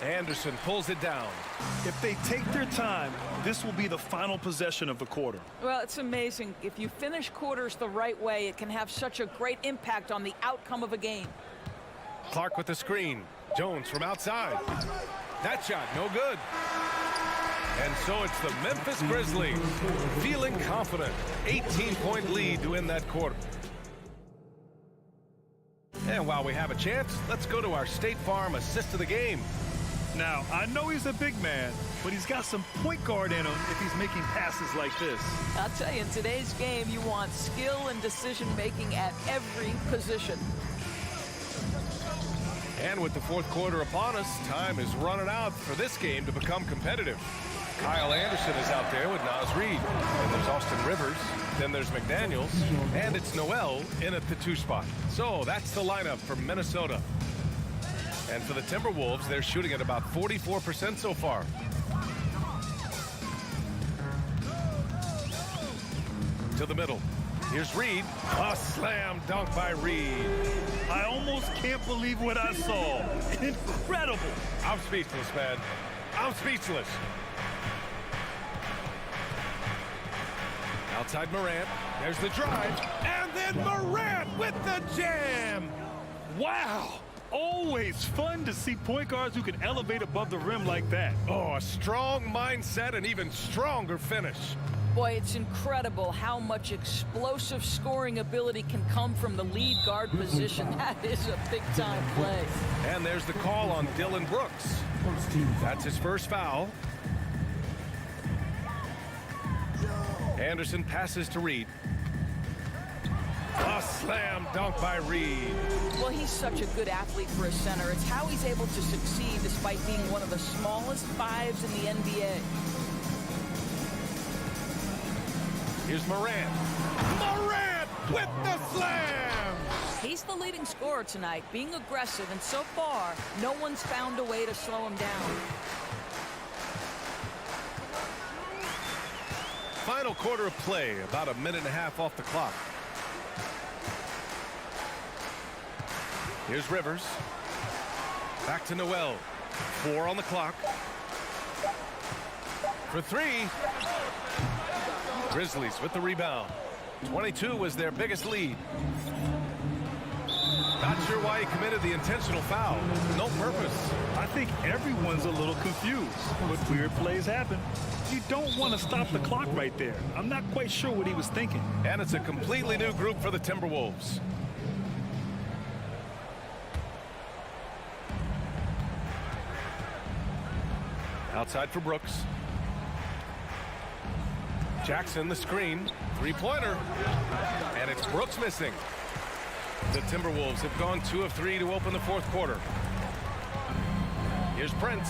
Anderson pulls it down. If they take their time, this will be the final possession of the quarter. Well, it's amazing. If you finish quarters the right way, it can have such a great impact on the outcome of a game. Clark with the screen. Jones from outside. That shot, no good. And so it's the Memphis Grizzlies feeling confident. 18-point lead to win that quarter. And while we have a chance, let's go to our State Farm assist of the game. Now, I know he's a big man, but he's got some point guard in him if he's making passes like this. I'll tell you, in today's game, you want skill and decision-making at every position. And with the fourth quarter upon us, time is running out for this game to become competitive. Kyle Anderson is out there with Naz Reid. And there's Austin Rivers. Then there's McDaniels. And it's Noel in at the 2 spot. So that's the lineup for Minnesota. And for the Timberwolves, they're shooting at about 44% so far. To the middle. Here's Reed. A slam dunk by Reed. I almost can't believe what I saw. Incredible. I'm speechless, man. I'm speechless. Outside Morant. There's the drive. And then Morant with the jam. Wow. Always fun to see point guards who can elevate above the rim like that. Oh, a strong mindset and even stronger finish. Boy, it's incredible how much explosive scoring ability can come from the lead guard position. That is a big-time play. And there's the call on Dylan Brooks. That's his first foul. Anderson passes to Reed. A slam dunk by Reed. Well, he's such a good athlete for a center. It's how he's able to succeed despite being one of the smallest 5s in the NBA. Here's Morant. Morant with the slam! He's the leading scorer tonight, being aggressive, and so far, no one's found a way to slow him down. Final quarter of play, about a minute and a half off the clock. Here's Rivers. Back to Noel. 4 on the clock. For 3. Grizzlies with the rebound. 22 was their biggest lead. Not sure why he committed the intentional foul. No purpose. I think everyone's a little confused, but weird plays happen. You don't want to stop the clock right there. I'm not quite sure what he was thinking. And it's a completely new group for the Timberwolves. Outside for Brooks. Jackson, the screen. Three-pointer. And it's Brooks missing. The Timberwolves have gone 2 of 3 to open the fourth quarter. Here's Prince.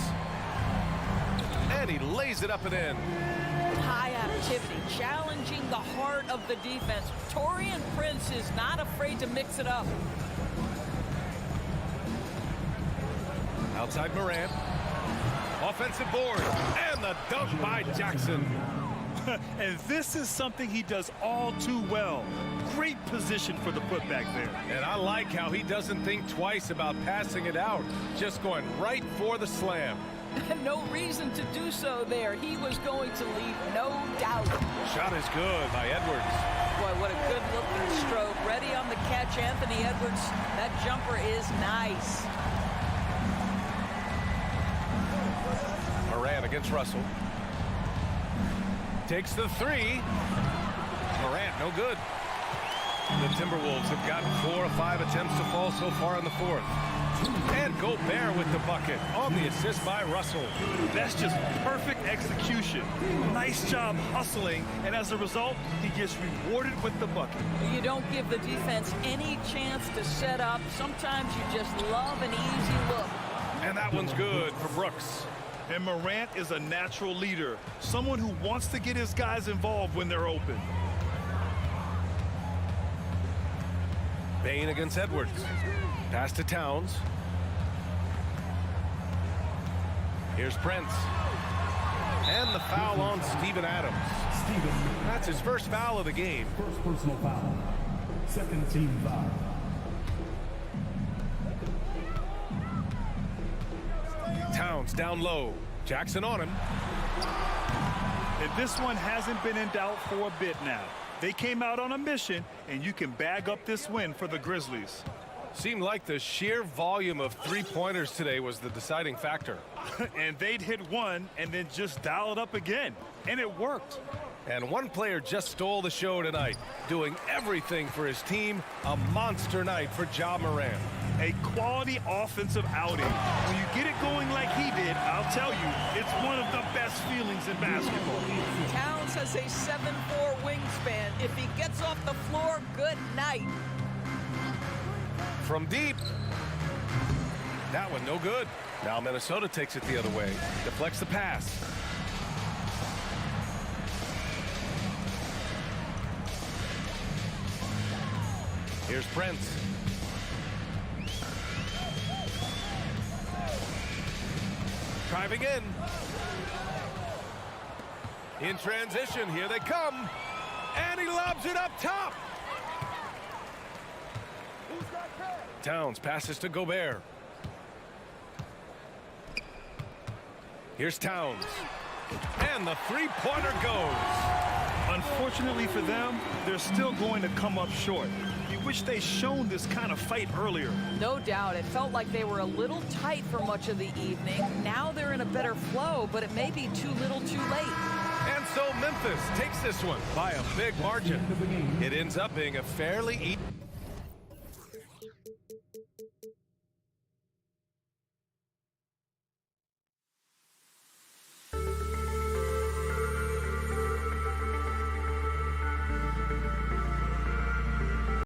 And he lays it up and in. High activity, challenging the heart of the defense. Taurean Prince is not afraid to mix it up. Outside Morant. Offensive board. And the dunk by Jackson. And this is something he does all too well. Great position for the putback there. And I like how he doesn't think twice about passing it out. Just going right for the slam. No reason to do so there. He was going to leave no doubt. Shot is good by Edwards. Boy, what a good looking stroke. Ready on the catch, Anthony Edwards. That jumper is nice. Morant against Russell. Takes the three. Morant, no good. The Timberwolves have gotten 4 of 5 attempts to fall so far in the fourth. And Gobert with the bucket on the assist by Russell. That's just perfect execution. Nice job hustling, and as a result, he gets rewarded with the bucket. You don't give the defense any chance to set up. Sometimes you just love an easy look. And that one's good for Brooks. And Morant is a natural leader, someone who wants to get his guys involved when they're open. Bain against Edwards. Pass to Towns. Here's Prince. And the foul on Steven Adams. That's his first foul of the game. First personal foul. Second team foul. Towns down low. Jackson on him. And this one hasn't been in doubt for a bit now. They came out on a mission, and you can bag up this win for the Grizzlies. Seemed like the sheer volume of three-pointers today was the deciding factor. And they'd hit one and then just dial it up again. And it worked. And one player just stole the show tonight, doing everything for his team. A monster night for Ja Morant. A quality offensive outing. When you get it going like he did, I'll tell you, it's one of the best feelings in basketball. Towns has a 7'4" wingspan. If he gets off the floor, good night. From deep. That one no good. Now Minnesota takes it the other way. Deflects the pass. Here's Prince. Driving in. In transition, here they come. And he lobs it up top. Towns passes to Gobert. Here's Towns. And the three-pointer goes. Unfortunately for them, they're still going to come up short. You wish they'd shown this kind of fight earlier. No doubt. It felt like they were a little tight for much of the evening. Now they're in a better flow, but it may be too little too late. And so Memphis takes this one by a big margin. It ends up being a fairly